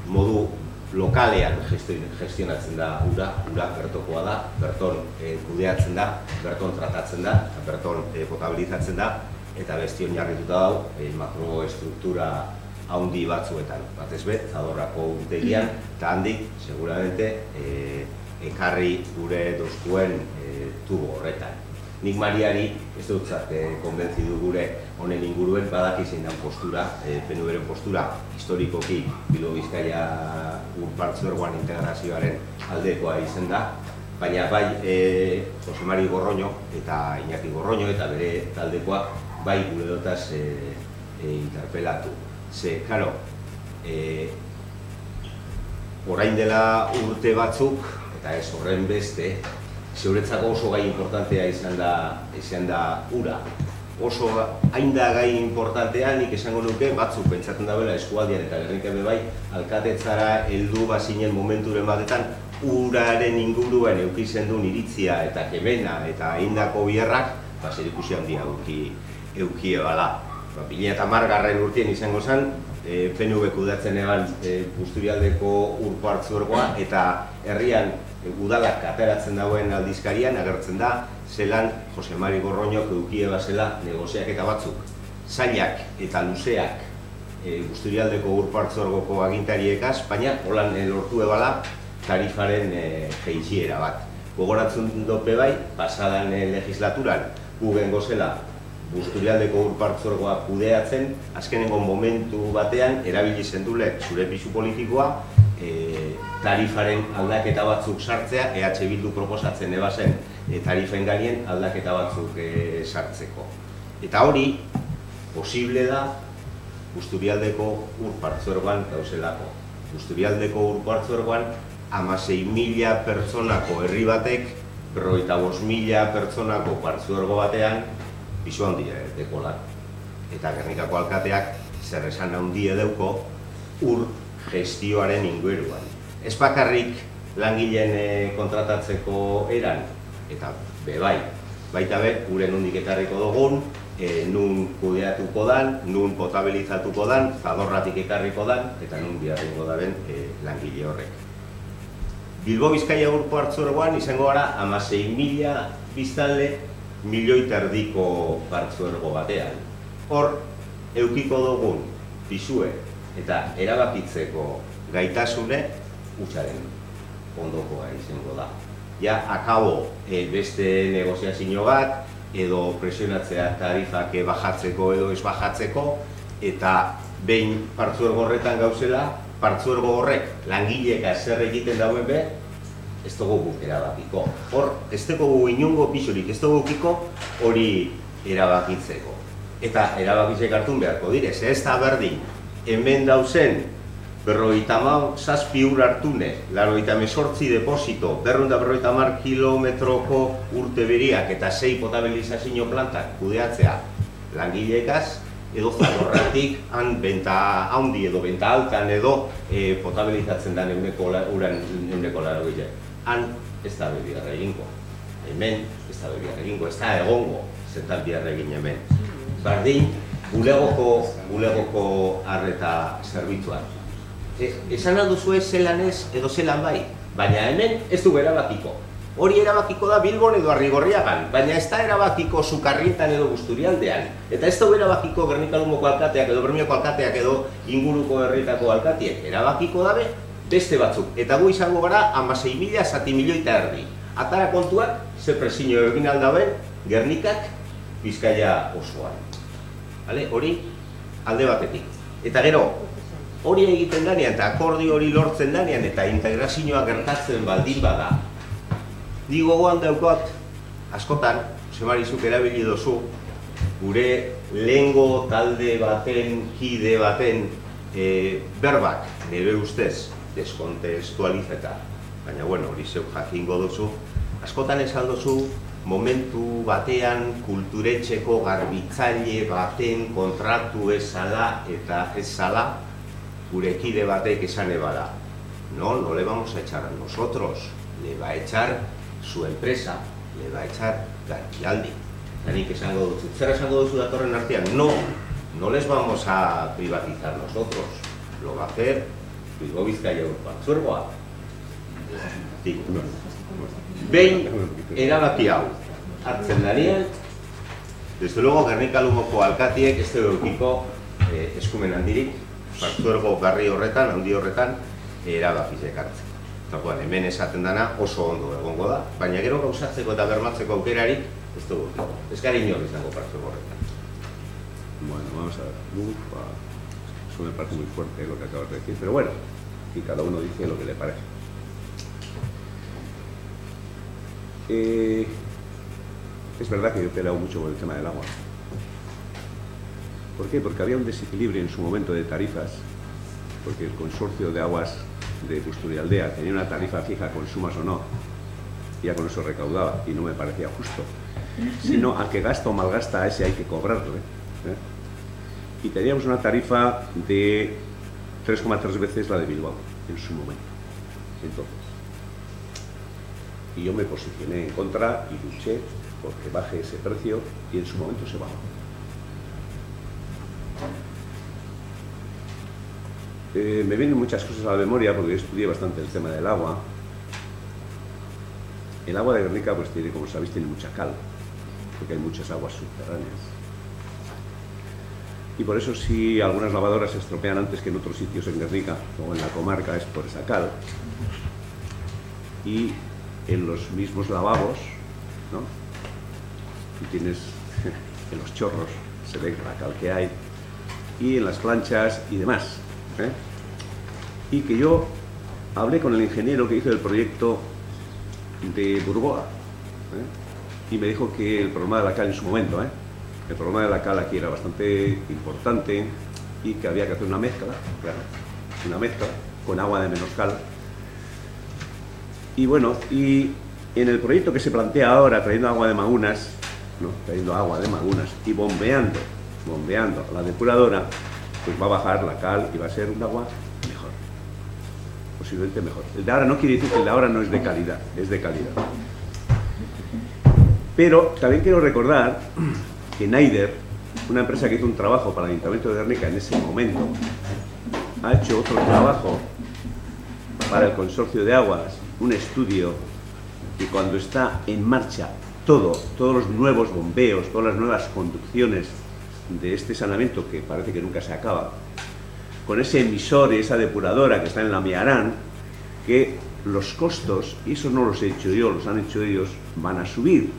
modu lokalean gestionatzen da ura bertokoa da, berton kudeatzen da, berton tratatzen da, berton potabilizatzen da, eta beste oinarrituta dago makroestruktura haundi batzuetan, batez be, Zadorrako urtegian, eta handik, seguramente, ekarri gure doztuen tubo horretan. Nik Mariari, ez dutzat konbentzidu gure honen inguruen, badaki zein den postura, PNV-ren postura, historikoki Bilbo Bizkaia Ur-Partzuergoan integrazioaren aldekoa izen da, baina bai Jose Mari Gorroño eta Iñaki Gorroño eta bere taldekoa bai gure dotaz interpelatu. Ze, karo, orain dela urte batzuk, eta ez horren beste, zeuretzako oso gai importantea izan da ura. Oso hain da gai importantea, nik esango nuke, batzuk pentsatzen dauela eskualdean eta Gernika bai, alkatetzara heldu bazinen momenturen batetan, uraren inguruan eukizen duen iritzia eta kemena eta indako biharrak, zerikusi handia eukie bala. 2010 urtean izango zen, PNV kudeatzen eban Busturialdeko Ur-Partzuergoa eta herrian udalak ateratzen dauen aldizkarian agertzen da zelan Jose Mari Gorroñok eukie bazela negoziaketa batzuk. Zailak eta luzeak Busturialdeko Ur-Partzuergoko agintariekaz, baina holan lortu ebala tarifaren jeitsiera bat. Gogoratzen dope bai, pasadan legislaturan gugen gozela Busturialdeko Ur-Partzuergoa kudeatzen, azkenengo momentu batean erabili zendule zure pisu politikoa tarifaren aldaketa batzuk sartzea, EH Bildu proposatzen ebazen tarifen gainen aldaketa batzuk sartzeko. Eta hori, posible da Busturialdeko Ur-Partzuergoan dauzelako. Busturialdeko Ur-Partzuergoan 16.000 pertsonako herri batek, 55.000 pertsonako partzuergo batean, pisu handia dekola. Eta Gernikako alkateak zer esan handia deuko ur gestioaren inguruan. Ez bakarrik langileen kontratatzeko eran, eta bai, baita be, gure nondik ekarriko dugun, nun kudeatuko dan, nun potabilizatuko dan, Zadorratik ekarriko dan, eta nun biharringo daren langile horrek. Bilbo Bizkaia Ur-Partzuergoan izango gara 16.000 biztanle, 1,5 milioi partzuergo batean. Hor, eukiko dugun pisue eta erabakitzeko gaitasune hutsaren ondokoa izango da. Ja, akabo beste negoziazio bat, edo presionatzea tarifak bajatzeko edo ez bajatzeko, eta behin partzuergo horretan gauzela, partzuergo horrek langileeka zer egiten dauen be, ez dugu guk erabakiko. Hor, ez dugu inongo pixorik, ez dugu kiko hori erabakitzeko. Eta erabakitzek hartun beharko direz, ez da berdin, hemen dauzen 57 ur hartune, 88 deposito, 250 kilometroko urte beriak eta 6 potabilizazio plantak kudeatzea langileekaz, edo Zadorratik han benta handi edo benta altan edo potabilizatzen den uran 80. Han ez da bebiarra egingo. Hemen ez da bebiarra egingo, ez da egongo zentan biarra egin hemen. Bardin, bulegoko arreta zerbitzuan. Esan alduzu ez zelan ez edo zelan bai, baina hemen ez du erabakiko. Hori erabakiko da Bilbon edo Arrigorriagan, baina ez da erabakiko Sukarrietan edo Busturialdean. Eta ez da erabakiko Gernika-Lumoko alkateak edo Bermeoko alkateak edo inguruko herrietako alkatiek. Erabakiko dabe beste batzuk. Eta gu izango gara 16.000 zati milioi eta erdi. Atara kontuak, ze presio egin aldaben Gernikak Bizkaia osoan. Hori alde batetik. Eta gero, hori egiten danean eta akordio hori lortzen danean eta integrazioa gertatzen baldin bada, ni gogoan daukat, askotan, Jose Marizuk erabili dozu, gure lehengo talde baten, kide baten berbak, nire ustez, deskontestualizeta. Baina, bueno, hori zeu jakingo duzu. Askotan esan duzu, momentu batean kulturetxeko garbitzaile baten kontratu ezala eta ezala, gure kide batek esan ebala. No le vamos a echar a nosotros, le va a echar su empresa, le va a echar Garbialdi. Nik esango dut, zer esango duzu datorren artean? No les vamos a privatizar nosotros, lo va a hacer Bilbao Bizkaia Partzuergoa. Behin erabaki hau hartzen danean, desde luego Gernika Lumoko alkatiek ez edukiko eskumen handirik Partzuergo garri horretan, handi horretan, erabakiz ekartzen. Orduan, hemen esaten dana oso ondo egongo da, baina gero gauzatzeko eta bermatzeko aukerarik ez dugu. Ez gara inor izango Partzuergo horretan. Bueno, vamos a ver. Eso me parece muy fuerte lo que acabas de decir, pero bueno, y cada uno dice lo que le parece. Es verdad que yo he peleado mucho con el tema del agua. ¿Por qué? Porque había un desequilibrio en su momento de tarifas, porque el consorcio de aguas de Busturialdea tenía una tarifa fija, consumas o no, y ya con eso recaudaba, y no me parecía justo. Sino al que gasta o malgasta, a ese hay que cobrarle. Y teníamos una tarifa de 3,3 veces la de Bilbao, en su momento. Entonces, y yo me posicioné en contra y luché porque baje ese precio, y en su momento se bajó. Me vienen muchas cosas a la memoria porque yo estudié bastante el tema del agua. El agua de Gernika, pues tiene, como sabéis, tiene mucha cal, porque hay muchas aguas subterráneas. Y por eso, si algunas lavadoras se estropean antes que en otros sitios en Gernika o en la comarca, es por esa cal. Y en los mismos lavabos, ¿no? Tú tienes en los chorros, se ve la cal que hay, y en las planchas y demás. Y que yo hablé con el ingeniero que hizo el proyecto de Burgoa, y me dijo que el problema de la cal en su momento, el problema de la cal aquí era bastante importante y que había que hacer una mezcla, claro, una mezcla con agua de menoscal. Y bueno, y en el proyecto que se plantea ahora, trayendo agua de Magunas, ¿no? Trayendo agua de Magunas y bombeando la depuradora, pues va a bajar la cal y va a ser un agua mejor, posiblemente mejor. El de ahora no quiere decir que el de ahora no es de calidad, es de calidad. Pero también quiero recordar que Naider, una empresa que hizo un trabajo para el Ayuntamiento de Gernika en ese momento, ha hecho otro trabajo para el Consorcio de Aguas, un estudio que cuando está en marcha todos los nuevos bombeos, todas las nuevas conducciones de este saneamiento, que parece que nunca se acaba, con ese emisor y esa depuradora que está en la Miarán, que los costos, y eso no los he hecho yo, los han hecho ellos, van a subir.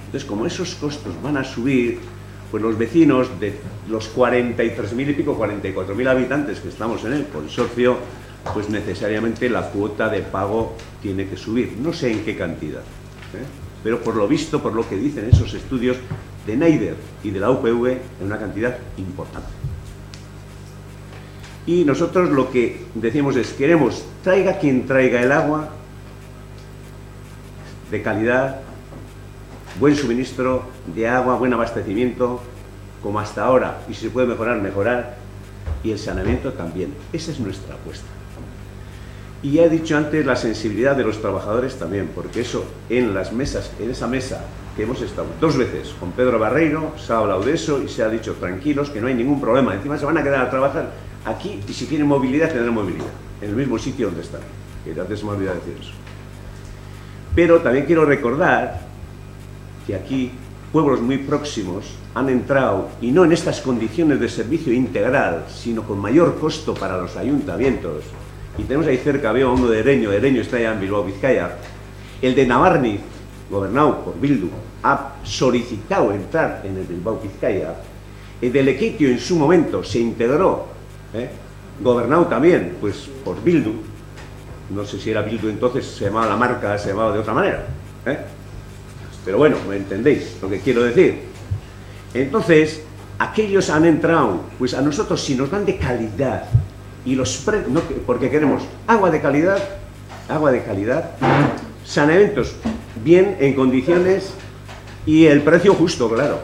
Entonces, como esos costos van a subir, pues los vecinos de los 43.000 y pico, 44.000 habitantes que estamos en el consorcio, pues necesariamente la cuota de pago tiene que subir. No sé en qué cantidad, pero por lo visto, por lo que dicen esos estudios de Naider y de la UPV, en una cantidad importante. Y nosotros lo que decimos es, queremos, traiga quien traiga el agua, de calidad, buen suministro de agua, buen abastecimiento, como hasta ahora, y si se puede mejorar, mejorar, y el saneamiento también. Esa es nuestra apuesta. Y ya he dicho antes, la sensibilidad de los trabajadores también, porque eso en las mesas, en esa mesa que hemos estado 2 veces con Pedro Barreiro, se ha hablado de eso y se ha dicho tranquilos, que no hay ningún problema. Encima se van a quedar a trabajar aquí y si tienen movilidad, tendrán movilidad, en el mismo sitio donde están. Que antes se me ha olvidado decir eso. Pero también quiero recordar que aquí pueblos muy próximos han entrado, y no en estas condiciones de servicio integral, sino con mayor costo para los ayuntamientos. Y tenemos ahí cerca, veo a uno de Ereño está allá en Bilbao, Vizcaya. El de Navarniz, gobernado por Bildu, ha solicitado entrar en el Bilbao, Vizcaya. El de Lekeitio en su momento se integró, gobernado también pues por Bildu. No sé si era Bildu entonces, se llamaba la marca, se llamaba de otra manera. Pero bueno, ¿me entendéis lo que quiero decir? Entonces, aquellos han entrado, pues a nosotros si nos dan de calidad, y los no, porque queremos agua de calidad, saneamientos bien, en condiciones, y el precio justo, claro,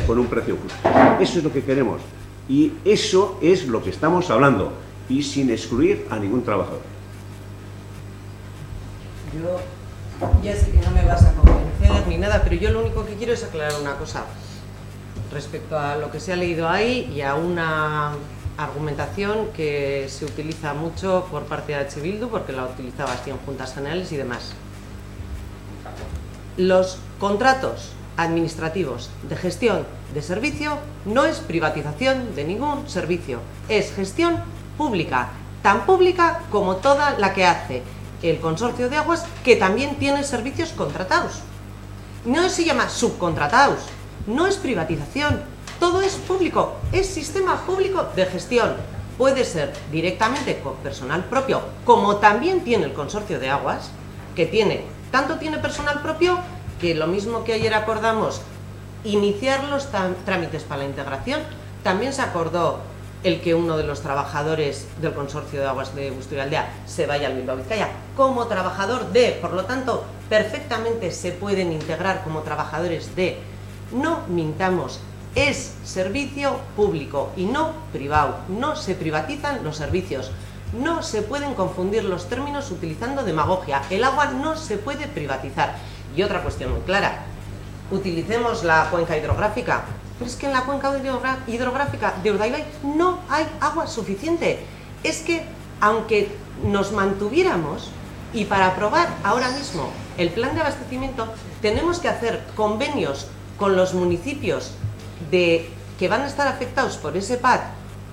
con un precio justo. Eso es lo que queremos, y eso es lo que estamos hablando. y sin excluir a ningún trabajador. Yo ya sé que no me vas a convencer ni nada, pero yo lo único que quiero es aclarar una cosa respecto a lo que se ha leído ahí y a una argumentación que se utiliza mucho por parte de H. Bildu, porque la utilizaba así en juntas generales y demás. Los contratos administrativos de gestión de servicio no es privatización de ningún servicio, es gestión pública, tan pública como toda la que hace el Consorcio de Aguas, que también tiene servicios contratados. No se llama subcontratados, no es privatización, todo es público, es sistema público de gestión. Puede ser directamente con personal propio, como también tiene el Consorcio de Aguas, que tanto tiene personal propio que lo mismo que ayer acordamos iniciar los trámites para la integración, también se acordó el que uno de los trabajadores del Consorcio de Aguas de Busturialdea se vaya al Bilbao Vizcaya como trabajador de, por lo tanto, perfectamente se pueden integrar como trabajadores de. No mintamos, es servicio público y no privado, no se privatizan los servicios, no se pueden confundir los términos utilizando demagogia, el agua no se puede privatizar. Y otra cuestión muy clara, utilicemos la cuenca hidrográfica, pero es que en la cuenca hidrográfica de Urdaibai no hay agua suficiente. Es que aunque nos mantuviéramos, y para aprobar ahora mismo el plan de abastecimiento, tenemos que hacer convenios con los municipios que van a estar afectados por ese PAD,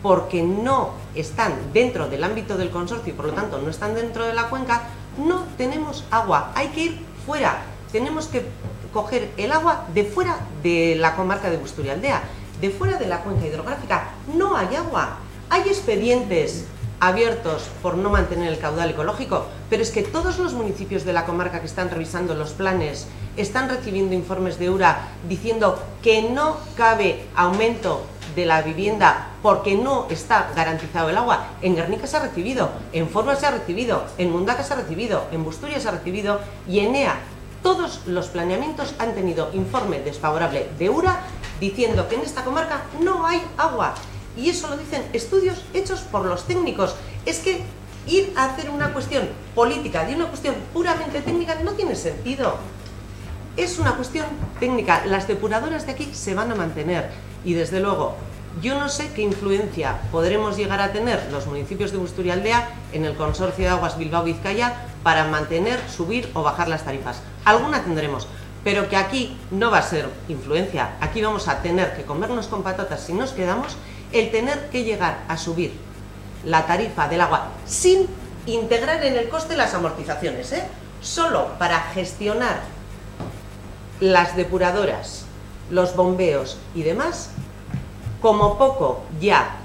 porque no están dentro del ámbito del consorcio y por lo tanto no están dentro de la cuenca, no tenemos agua, hay que ir fuera. Tenemos que coger el agua de fuera de la comarca de Busturialdea, de fuera de la cuenca hidrográfica. No hay agua. Hay expedientes abiertos por no mantener el caudal ecológico, pero es que todos los municipios de la comarca que están revisando los planes están recibiendo informes de URA diciendo que no cabe aumento de la vivienda porque no está garantizado el agua. En Guernica se ha recibido, en Forma se ha recibido, en Mundaca se ha recibido, en Busturia se ha recibido y en EA. Todos los planeamientos han tenido informe desfavorable de URA diciendo que en esta comarca no hay agua. Y eso lo dicen estudios hechos por los técnicos. Es que ir a hacer una cuestión política de una cuestión puramente técnica no tiene sentido. Es una cuestión técnica. Las depuradoras de aquí se van a mantener. Y desde luego, yo no sé qué influencia podremos llegar a tener los municipios de Busturialdea en el Consorcio de Aguas Bilbao-Vizcaya para mantener, subir o bajar las tarifas. Alguna tendremos, pero que aquí no va a ser influencia. Aquí vamos a tener que comernos con patatas si nos quedamos el tener que llegar a subir la tarifa del agua sin integrar en el coste las amortizaciones, solo para gestionar las depuradoras, los bombeos y demás, como poco ya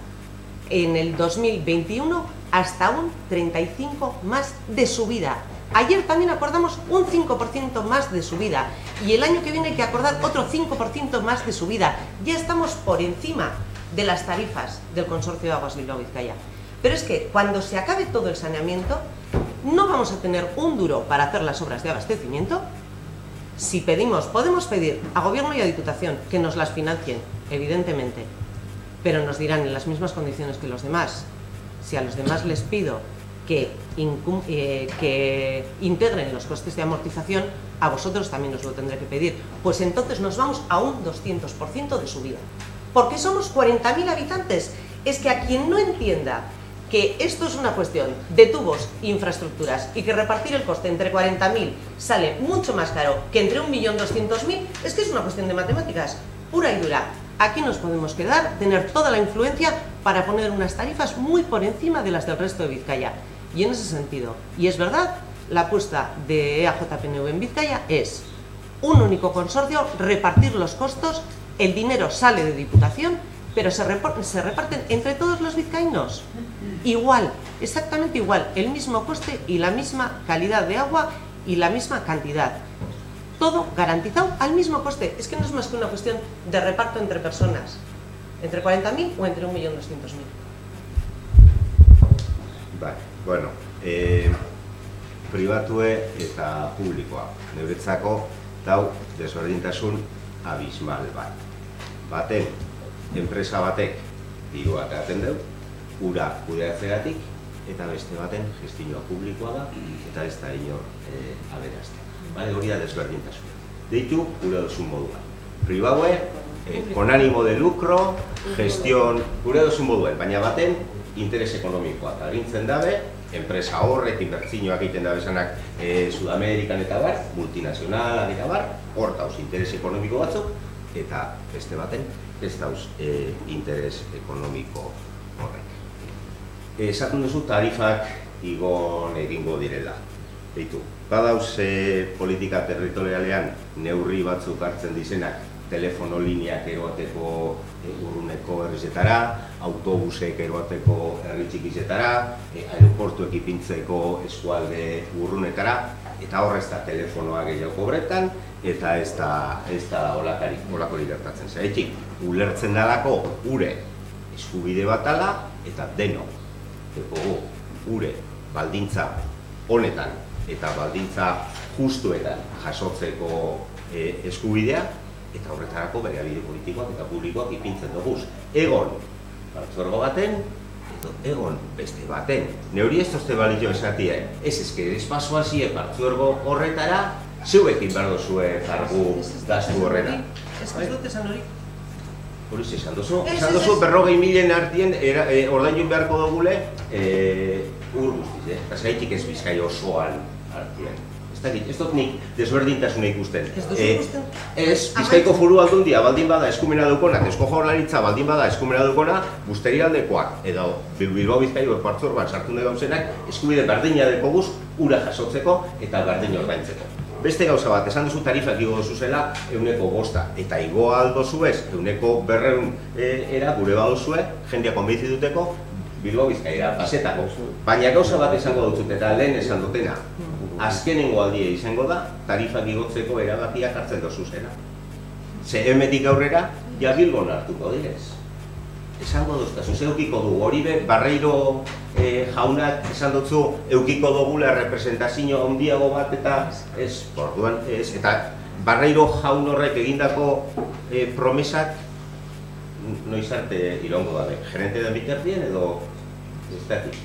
en el 2021 hasta un 35 más de subida. Ayer también acordamos un 5% más de subida y el año que viene hay que acordar otro 5% más de subida. Ya estamos por encima de las tarifas del Consorcio de Aguas Bilbao-Vizcaya. Pero es que cuando se acabe todo el saneamiento no vamos a tener un duro para hacer las obras de abastecimiento. Si pedimos, podemos pedir a Gobierno y a Diputación que nos las financien, evidentemente, pero nos dirán en las mismas condiciones que los demás. Si a los demás les pido que integren los costes de amortización, a vosotros también os lo tendré que pedir. Pues entonces nos vamos a un 200% de subida. Porque somos 40.000 habitantes. Es que a quien no entienda que esto es una cuestión de tubos e infraestructuras y que repartir el coste entre 40.000 sale mucho más caro que entre 1.200.000, es que es una cuestión de matemáticas pura y dura. Aquí nos podemos quedar, tener toda la influencia para poner unas tarifas muy por encima de las del resto de Vizcaya. Y en ese sentido, y es verdad, la apuesta de EAJPNV en Vizcaya es un único consorcio, repartir los costos, el dinero sale de Diputación, pero se reparten entre todos los vizcaínos. Igual, exactamente igual, el mismo coste y la misma calidad de agua y la misma cantidad. Todo garantizado al mismo coste. Es que no es más que una cuestión de reparto entre personas, entre 40.000 o entre 1.200.000. Vale, bueno, pribatue eta publikoa. Neuretzako dau desberdintasun abismal bat. Baten, enpresa batek dirua ateaten deu, ura kudeatzeagatik, eta beste baten gestioa publikoa da, eta ez da inor aberaztea. Hori da desberdintasuna. Deitu, gure duzun moduan. Pribaue, con ánimo de lucro, gestión, gure duzun moduen, baina baten interes ekonomikoa. Agintzen dabe, enpresa horrek, inbertsioak egiten dabe zanak Sudamerikan eta bar, multinazionalak eta bar, hor dauz interes ekonomiko batzuk, eta beste baten ez dauz interes ekonomiko horrek. Esaten duzu tarifak igon egingo direla. Beitu, badauz politika territorialean neurri batzuk hartzen dizenak, telefono lineak eroateko urruneko herrizetara, autobusek eroateko herri txikizetara, aeroportuek ipintzeko eskualde urrunetara, eta horrez da telefonoa gehiago kobretan, eta ez da olakorik gertatzen. Zeraitik, ulertzen dalako ure eskubide batala, eta deno, ure baldintza honetan, eta baldintza justuetan jasotzeko eskubidea, eta horretarako baliabide politikoak eta publikoak ipintzen duguz. Egon partzuergo baten, edo egon beste baten. Neuri ez tozte balio esatie, ez pasoazie partzuergo horretara, zeuekin behar dozue kargu gaztu horrena. Ez dut esan hori. Horiz esan dozu. Esan dozu 40.000 artien ordaindu beharko dugule ur guztiz, eta zaitik ez Bizkai osoan artien. Ez dut nik desberdintasuna ikusten. Ez, Bizkaiko Foru Aldundia baldin bada eskumena dukona, Eusko Jaurlaritza baldin bada eskumena dukona, Busturialdekoak edo Bilbao Bizkaiko partzuergoan sartu nahi gauzenak eskubide berdina dekoguz ura jasotzeko eta berdina ordaintzeko. Beste gauza bat, esan duzu tarifak igo duzuzela 5%, eta igo aldo zuez 200 era gure baduzue, jendeak konbentzi duteko Bilbao Bizkaira pasetako. Baina gauza bat esango dutut eta lehen esan dutena. Azkenengo aldia izango da, tarifak igotzeko erabakiak hartzen dozuzena. Ze hemetik aurrera, ja Bilbon hartuko direz. Esango duztazu, eukiko du, hori be, Barreiro jaunak esan dutzu, eukiko dugula representazio handiago bat eta ez, orduan ez, eta Barreiro jaun horrek egindako promesak noiz arte irongo dabe, gerente den bitartien edo ez dakit.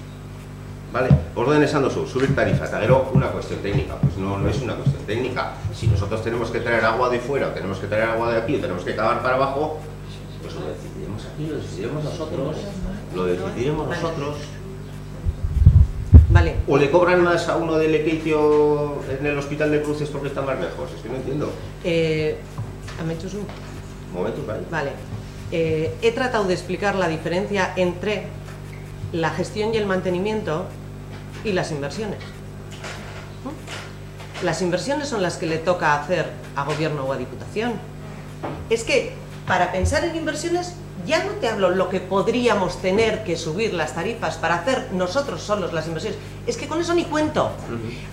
Vale, orduan esan dozu, subir tarifa, eta gero una cuestión técnica, pues no es una cuestión técnica. Si nosotros tenemos que traer agua de fuera, o tenemos que traer agua de aquí, o tenemos que cavar para abajo, pues lo decidiremos aquí, lo decidiremos nosotros. Vale. O le cobran más a uno del Lekeitio en el hospital de Cruces porque está más lejos, es que no entiendo. Ametxuzu. Momentos, vale. Vale. He tratado de explicar la diferencia entre la gestión y el mantenimiento y las inversiones. Las inversiones son las que le toca hacer a gobierno o a diputación. Es que para pensar en inversiones ya no te hablo lo que podríamos tener que subir las tarifas para hacer nosotros solos las inversiones. Es que con eso ni cuento.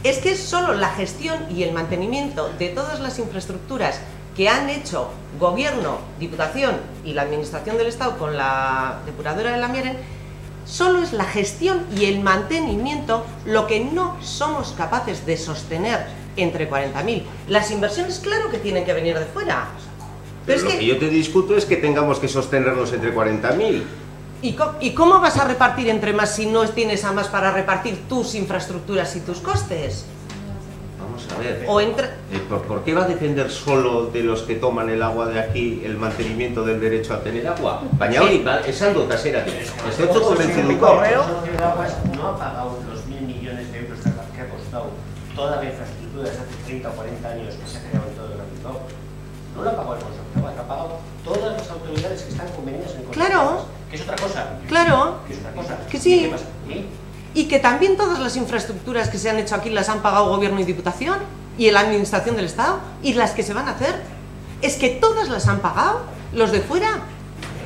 Es que es solo la gestión y el mantenimiento de todas las infraestructuras que han hecho gobierno, diputación y la administración del Estado con la depuradora de la Mieren. Solo es la gestión y el mantenimiento lo que no somos capaces de sostener entre 40.000. Las inversiones, claro que tienen que venir de fuera. Pero lo que yo te discuto es que tengamos que sostenerlos entre 40.000. ¿Y cómo vas a repartir entre más si no tienes a más para repartir tus infraestructuras y tus costes? Vamos a ver. O entre... ¿Por qué va a depender solo de los que toman el agua de aquí el mantenimiento del derecho a tener agua? Baina hori, esan dut haseratik. Estoy convencido. El correo de aguas no ha pagado los 1.000 millones de euros que ha costado toda la infraestructura desde hace 30 o 40 años que se ha creado en todo el ámbito. No lo ha pagado el consorcio de aguas, lo ha pagado todas las autoridades que están convenidas en el consorcio. Claro. Que es otra cosa. Claro. Que es otra cosa. Que sí. ¿Qué pasa? Y que también todas las infraestructuras que se han hecho aquí las han pagado gobierno y diputación y la administración del Estado y las que se van a hacer. Es que todas las han pagado los de fuera.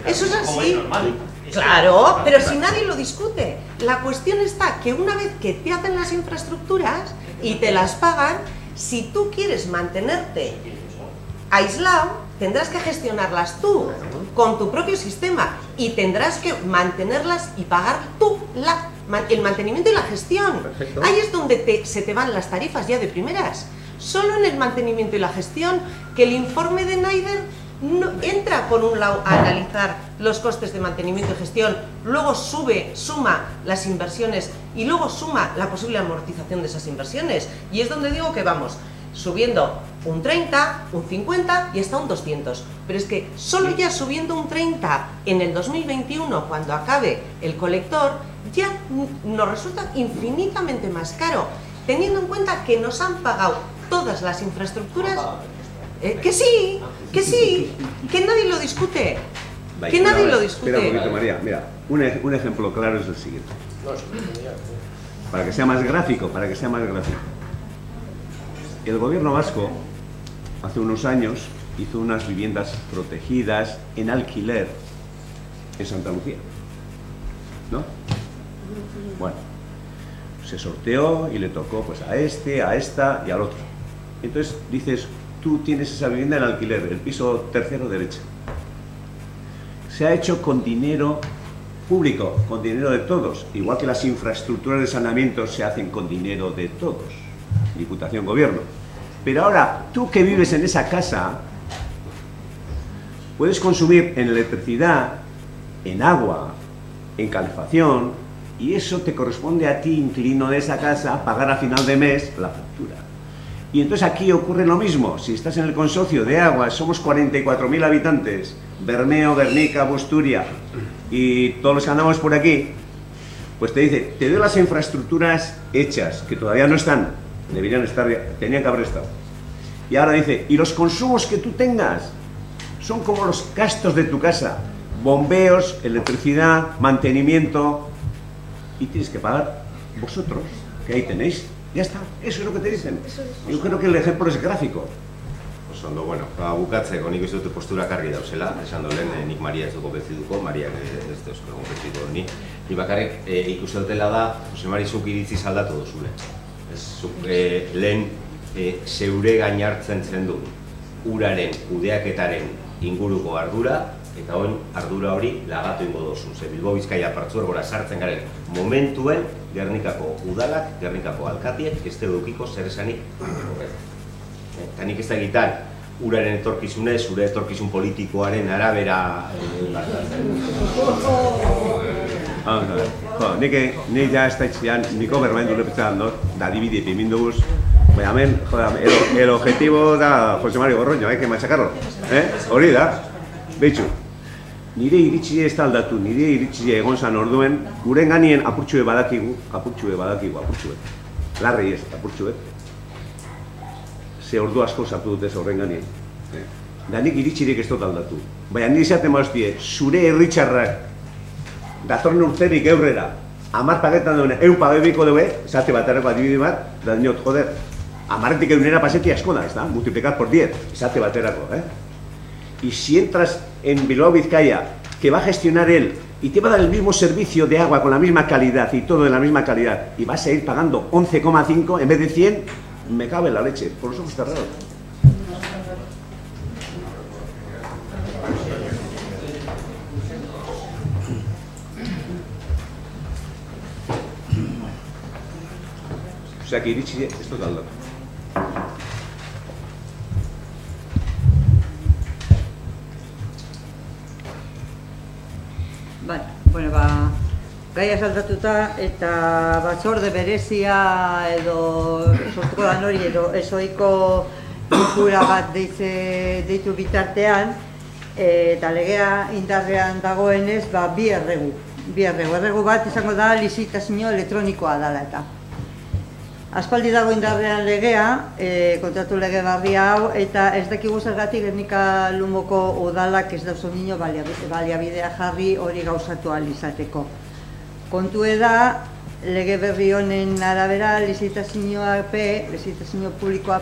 Eso es así. Claro, pero si nadie lo discute. La cuestión está que una vez que te hacen las infraestructuras y te las pagan, si tú quieres mantenerte aislado, tendrás que gestionarlas tú con tu propio sistema y tendrás que mantenerlas y pagar tú el mantenimiento y la gestión. Perfecto. Ahí es donde se te van las tarifas ya de primeras. Solo en el mantenimiento y la gestión, que el informe de Naider entra por un lado a analizar los costes de mantenimiento y gestión, luego suma las inversiones y luego suma la posible amortización de esas inversiones. Y es donde digo que vamos subiendo un 30, un 50 y hasta un 200. Pero es que solo ya subiendo un 30 en el 2021, cuando acabe el colector, ya nos resulta infinitamente más caro, teniendo en cuenta que nos han pagado todas las infraestructuras. Que sí, que nadie lo discute. Que nadie lo discute. Espera un poquito, María. Mira, un ejemplo claro es el siguiente. Para que sea más gráfico, El gobierno vasco, hace unos años, hizo unas viviendas protegidas en alquiler en Santa Lucía. ¿No? Bueno, se sorteó y le tocó pues a este, a esta y al otro. Entonces dices, tú tienes esa vivienda en alquiler, el piso tercero derecha. Se ha hecho con dinero público, con dinero de todos, igual que las infraestructuras de saneamiento se hacen con dinero de todos, Diputación, Gobierno. Pero ahora, tú que vives en esa casa, puedes consumir en electricidad, en agua, en calefacción, y eso te corresponde a ti, inquilino de esa casa, pagar a final de mes la factura. Y entonces aquí ocurre lo mismo. Si estás en el consorcio de agua, somos 44.000 habitantes, Bermeo, Guernica, Busturia y todos los que andamos por aquí, pues te dice, te doy las infraestructuras hechas, que todavía no están, deberían estar, tenían que haber estado. Y ahora dice, y los consumos que tú tengas son como los gastos de tu casa, bombeos, electricidad, mantenimiento, y tienes que pagar vosotros, que ahí tenéis. Ya está, eso es lo que te dicen. Yo creo que el ejemplo es gráfico. Pues ondo, bueno, bukatzeko nik uste dut postura karri dauzela, esan dolen, nik Maria ez dugu konbentziduko, Mariak ez duzko konbentziduko ni. Ni bakarrik ikuste dutela da, Jose Mari, zuk iritziz aldatu duzule. Zuk lehen zeure gainartzen zendun uraren kudeaketaren inguruko ardura, eta oin ardura hori lagatu ingo dozu. Ze Bilbo Bizkaia partzuergora sartzen garen momentuen Gernikako udalak, Gernikako alkatiek ez edukiko zer esanik horretan. Eta nik ez da egitan uraren etorkizunez, zure etorkizun politikoaren arabera... Nik ja ez da itxian, niko bermaen dure petzan dut, da dibide piminduguz, baina hemen, el objetivo da Jose Mari Gorroño, hay que machacarlo, hori da, behitxu. Nire iritsi ez da aldatu, nire iritsi egon zan orduen, guren ganien apurtxue badakigu, apurtxue. Larrei ez, apurtxue. Ze ordu asko sartu dute horren ganien. Da nik iritsirik ez dut aldatu. Baina nire izaten mauztie, zure herritxarrak, datorren urterik eurrera, 10 pagetan duen, 100 pagebiko dugu, esate baterako adibide bat, da dinot, joder, 10etik 100era paseti asko da, ez da? Multiplicat por 10, esate baterako, Y si entras en Bilbao Vizcaya, que va a gestionar él y te va a dar el mismo servicio de agua con la misma calidad y todo de la misma calidad, y vas a ir pagando 11,5 en vez de 100, me cabe en la leche, por los ojos cerrados. O sea que iritsi esto da aldatu. Bueno, gaia saltatuta eta batzorde berezia edo sortuko da hori edo ezoiko bilkura bat deitu bitartean eta legea indarrean dagoenez bi erregu bat izango da lizitazio elektronikoa dela eta aspaldi dago indarrean legea, kontratu lege barri hau, eta ez dakigu zergatik Gernika Lumoko udalak ez dauzun nino baliabidea jarri hori gauzatu ahal izateko. Kontue da, lege berri honen arabera, lizitazio publikoa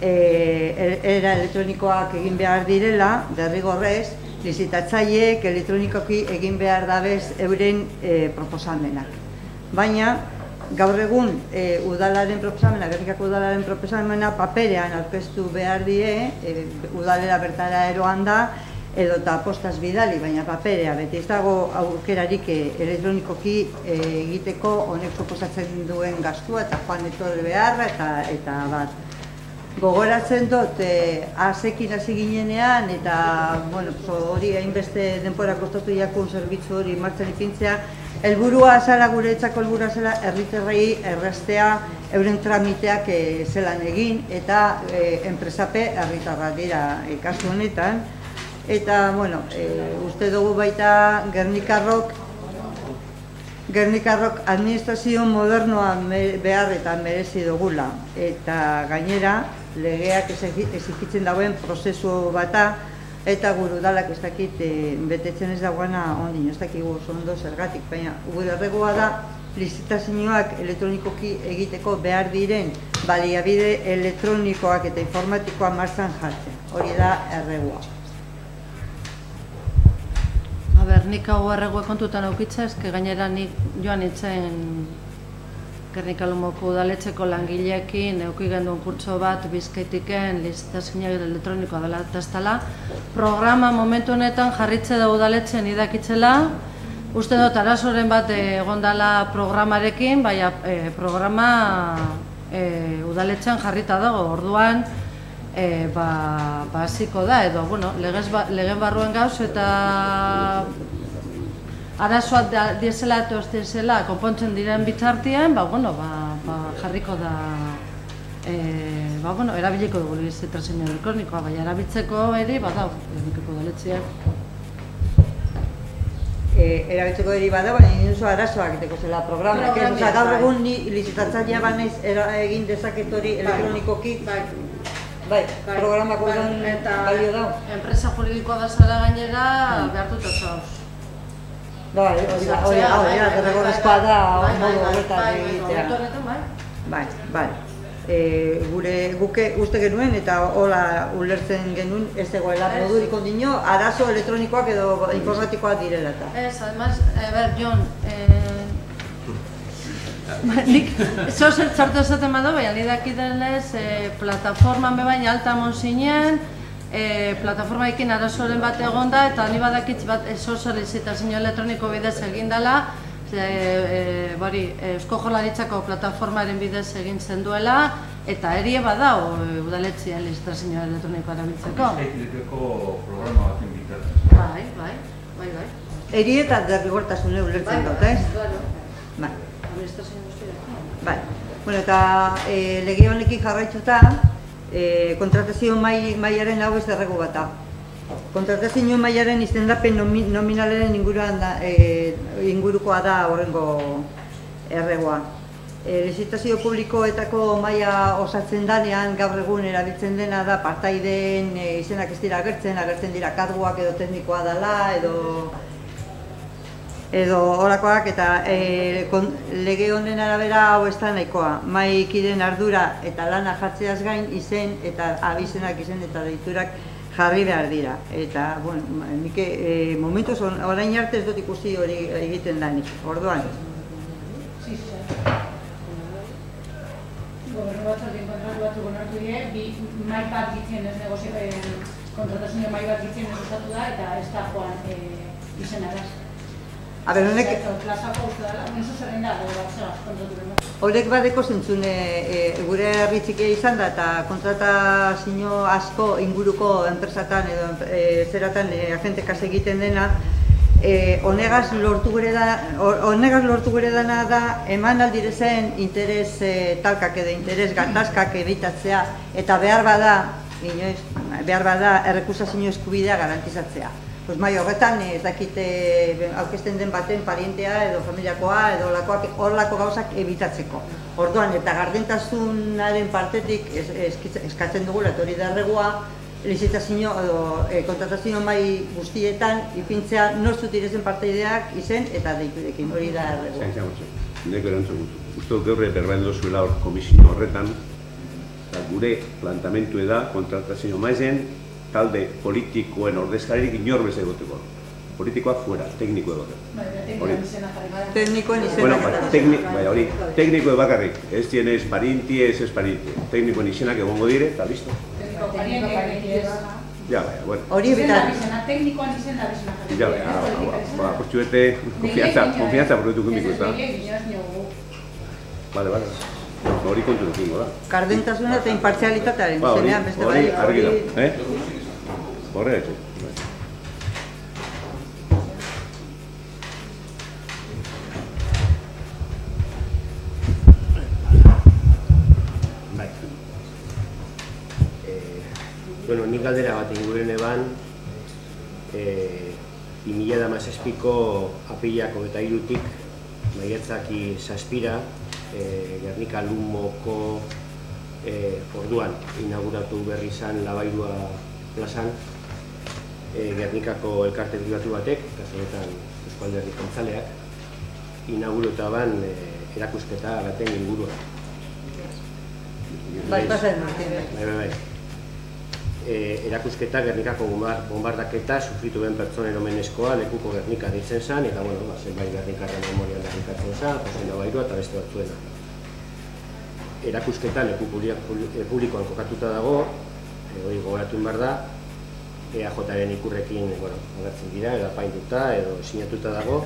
era elektronikoak egin behar direla, derrigorrez, lizitatzaileek elektronikoki egin behar dabez euren proposamenak. Baina, gaur egun udalaren proposamena, Gernikako udalaren proposamena paperean aurkeztu behar die, udalera bertara eroan da, edo eta postaz bidali, baina paperea, beti ez dago aukerarik elektronikoki egiteko honek proposatzen duen gastua eta joan etorri beharra eta bat. gogoratzen dut asekin hasi ginenean eta hori hainbeste denbora kostatu jakun zerbitzu hori martxan ipintzea, helburua zela guretzako helburua zela herritarrei erraztea euren tramiteak zelan egin eta enpresape herritarrak dira kasu honetan. Eta, uste dugu baita Gernikarrok administrazio modernoa behar eta merezi dugula. Eta gainera, legeak exigitzen dagoen prozesu bata, eta gure udalak ez dakit betetzen ez dagoena ondin, ez dakigu oso ondo zergatik, baina gure erregoa da lizitazioak elektronikoki egiteko behar diren baliabide elektronikoak eta informatikoa martxan jartzen. Hori da erregoa. Nik hau erregoa kontutan aukitza, gainera nik joan nintzen Gernika-Lumoko udaletxeko langileekin euki genduen kurtso bat Bizkaitiken lizitazioa elektronikoa dela eta ez dela. Programa momentu honetan jarritze da udaletxen idakitzela. Uste dut arazoren bat egondala programarekin, baina programa udaletxen jarrita dago, orduan hasiko da, edo legen barruen gauz eta arazoak diesela eta ez diesela konpontzen diren bitartean, jarriko da, erabiliko dugu lizitazio elektronikoa, baina erabiltzeko ere, badau, Gernikako udaletxeak. Erabiltzeko eri bada, baina nire oso arazoak egiteko zela programak. Gaur egun ni lizitatzailea banaiz egin dezaket hori elektronikoki. Bai, programako egon balio dau. Enpresa juridikoa da zara gainera behar dut osauz. Bai, hori da, derregorrezkoa da modu horretan egitea. Bai. Guke uste genuen eta hola ulertzen genuen ez egoela modurik ondino arazo elektronikoak edo informatikoak direla eta. Ez, además, Jon, nik zozer txartu esaten badu, baina nidaki denez plataforman bebain alta monzinen, plataformaekin arazoren bat egonda eta ni badakitz bat zozer lizitazio elektroniko bidez egindala, Eusko Jaurlaritzako plataformaren bidez egin zen duela eta erie badao udaletxean lizitazio elektronikoa erabiltzeko. Bizkaitikeko programa baten bitartez. Bai. Eri eta derrigortasune ulertzen dut, ez? Bai. Bai. Eta lege honekin jarraitzuta kontratazio mailaren hau ez derrego bat da. Kontratazio mailaren izendapen nominalaren ingurukoa da horrengo erregoa. Lizitazio publikoetako maila osatzen danean gaur egun erabiltzen dena da partaideen izenak ez dira agertzen dira karguak edo teknikoa dela edo horakoak eta lege honen arabera hau ez da nahikoa. Mahaikideen ardura eta lana jartzeaz gain izen eta abizenak izen eta deiturak jarri behar dira. Eta, nik momentuz orain arte ez dut ikusi hori egiten danik, orduan. Gobernu batzordien kontratu batzuk onartu die, bi mahai bat gitzen ez kontratazio mahai bat gitzen ez osatu da eta ez da joan izenaraz. Horrek badeko zentzune gure herri txikia izan da eta kontratazio asko inguruko enpresatan edo zeratan agentekaz egiten dena honegaz lortu gure dana da eman aldirezen interes talkak edo interes gatazkak ebitatzea eta behar bada errekusazio eskubidea garantizatzea. Mai horretan ez dakite aurkezten den baten parientea edo familiakoa edo horrelako gauzak ebitatzeko. Orduan eta gardentasunaren partetik eskatzen dugula eta hori da erregoa lizitazio edo kontratazio mahai guztietan ipintzea nortzuk direzen parteideak izen eta deiturekin, hori da erregoa. Neko erantzun gutu. Uste dut gaur berbain dozuela komisio horretan gure plantamentu da kontratazio maizen talde politikoen ordezkaririk inor bez egoteko. Politikoak fuera, tekniko egote. Teknikoen izena. Hori, tekniko bakarrik. Ez tienez parinti, ez parinti. Teknikoen izenak egongo dire, eta listo. Hori ebitan. Teknikoan izena bizena. Ja, portxuete, konfianza proiektu kimiko eta. Vale. Hori kontu dukingo da. Gardentasuna eta impartzialitatearen Hori izenean beste bai. argi da. Horregatik. Bueno, nik galdera bat inguren eban, 2017ko apilako eta irutik, maiatzaki zazpira, Gernika Lumoko orduan inauguratu berri izan Labairua plazan, Gernikako elkarte pribatu batek, kasu honetan Eusko Alderdi Jeltzaleak, inaugurataban erakusketa baten inguruan. Bai, pasen, Martín. Bai. Erakusketa Gernikako bombardaketa sufritu ben pertsonen omenezkoa lekuko Gernika deitzen zen, eta bueno, zenbait Gernikarren memorian darrikatzen zen, Jose Labairua eta beste batzuena. Erakusketa leku publikoan kokatuta dago, hori gogoratu behar da, EAJaren ikurrekin agertzen dira, edo apainduta, edo sinatuta dago.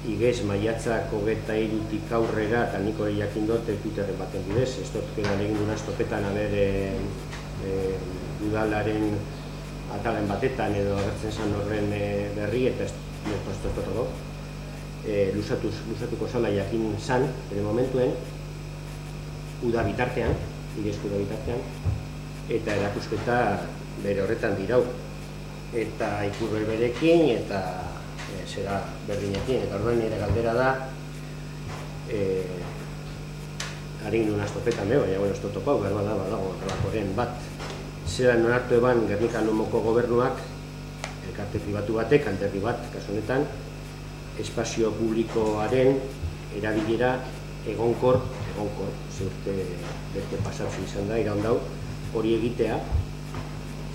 Igez maiatzak 23tik aurrera, eta nik hori jakin dut Twitterren baten bidez, ez dut geran egin duna estopetan haber udalaren atalen batetan edo agertzen zen horren berri, eta ez dut lusatuko zala jakin zan, bere momentuen, uda bitartean, igezko uda bitartean, eta erakusketa bere horretan dirau. Eta ikurre berekin, eta zera berdinekin, eta orduan nire galdera da, harin duen astopetan, baina ez dut topau, behar badago horrelakoren bat. Zeran onartu eban Gernika Lumoko gobernuak, elkarte pribatu batek, alderdi bat, kasu honetan, espazio publikoaren erabilera egonkor, ze urte bete pasatzen izan da, iraundau, hori egitea,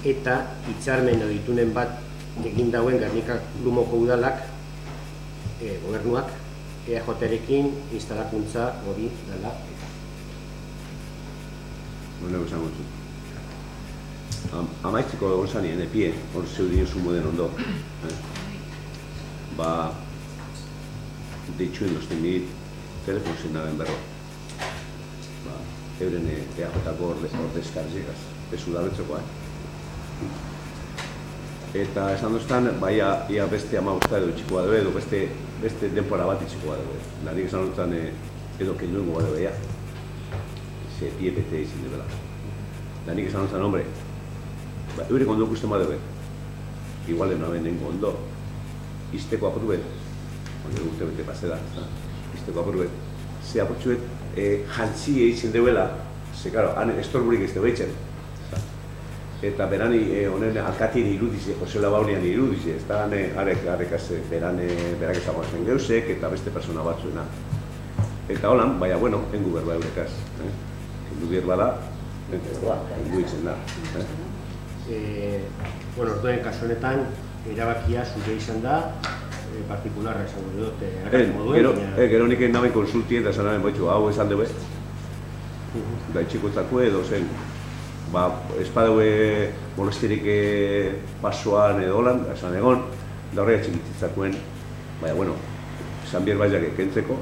eta hitzarmen edo itunen bat egin dauen Gernika Lumoko udalak, gobernuak, EAJarekin instalakuntza hori dela. Bueno, esan gutxu. Amaitziko egon zanien, epie, hor zeu diozu moden ondo. Deitxuen dozten dit, telefon zen naben berro. Euren EAJako ordezkarzegaz, ez udabetzoko, Eta esan duztan, ia beste 15 edo txikoa dugu, edo beste denpora bat txikoa dugu. Narik esan duztan, edo kenduengo bat dugu, ea. Ze piepete izin debela. Narik esan duztan, hombre, eurek ondo ikusten bat dugu. Igualen naben nengo ondo. Izteko apurruet, hori urte bete pase da, izteko apurruet. Ze apurtzuet, jantzi izin debela, ze, karo, han estorburik ez dugu eitzen. Eta berani honen alkatien irudize, Jose Labaurian irudize, ez da arekaz berak ezaguazen geusek eta beste persona batzuena. Eta holan, baina, bueno, engu berba eurekaz. Engu berba da, engu itzen da. Bueno, orduen kasu honetan, erabakia zure izan da, partikularra esango dut, Gero nik naben konsultien eta esan naben boitxu, hau esan dugu, gaitxikotzako edo zen, espadaue molestirik pasoan edo holan, esan egon, da horrega txikitzitzakoen, baina, bueno, Sanbier Baiak ekentzeko,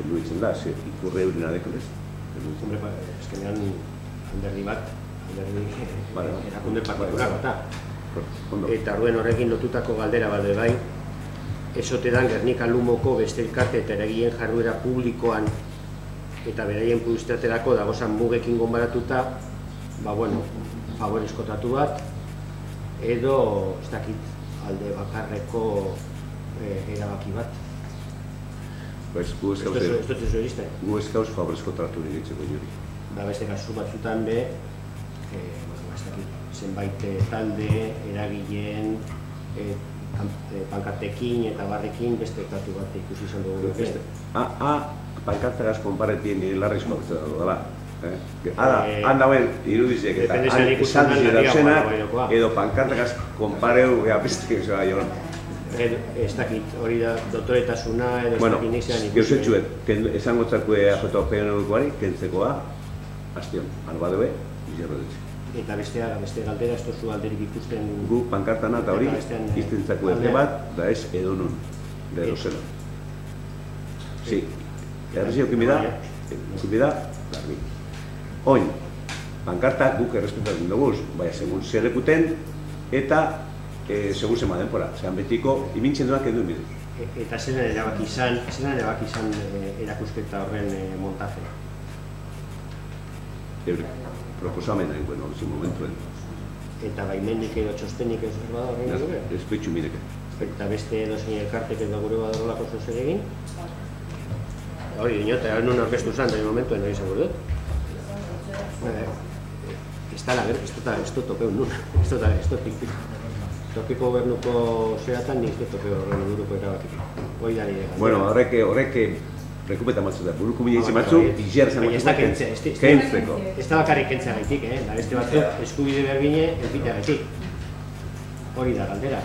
heldu itzen da, ikurre eurina dekolez. Hombre, eskenean alderdi bat, erakunde partikular bat. Eta orduen horrekin lotutako galdera bat bai, esote dan Gernika Lumoko beste elkarte eta eragileen jarduera publikoan eta beraien publizitaterako dagozan mugekin gonbaratuta, favorezko tratu bat, edo, ez dakit, alde bakarreko erabaki bat. Gu ez gauz favorezko tratu digitzeko juri. Beste kasu batzutan be, ez dakit, zenbait talde, eragileen, pankartekin eta barrekin beste tratu bat ikusi izan dugu. Pankartegaz konparetien nire larrizko abertzen dago dela. Han dauen irudizek eta han esan duzi dauzena, edo pankartegaz konpareu beste zera joan. Ez dakit, hori da doktoretasuna edo ez dakit nizan ikusi. Geuzetxuet, esan gotzakue AJPNUkoari, kentzekoa, hastion, alba dube, izerro dutxe. Eta beste galdera, ez tozu alderik ikusten... Gu pankartana eta hori, iztentzako erte bat, da ez edonun, de erosela. Si, errezi eukin bida, Zipe da, garbi. Oin, pankartak guk errespetatzen dugu, baina segun zelekuten eta segun zema denpora. Zeran betiko, imintzen duak edu bidez. Eta zelan erabaki izan erakusketa horren montajea? Proposamena inguen hori momentuen. Eta baimenik edo txostenik ez bada horren gure? Ez petxu mireke. Eta beste edo zein elkartek edo gure badorolako zozer egin? Hori, dinota, nun orkestu zan, da momentuen hori izango dut. Ez dut topeu nun, ez dut tiktik. Tokiko gobernuko zeratan nik ez topeu horren buruko erabakik. Hori da nire. Bueno, horrek rekupeta matzu da, buruko bila izan matzu, izar zen matzu da kentzeko. Ez da bakarrik kentzea gaitik, da beste batzuk eskubide berbine elpitea gaitik. Hori da galdera.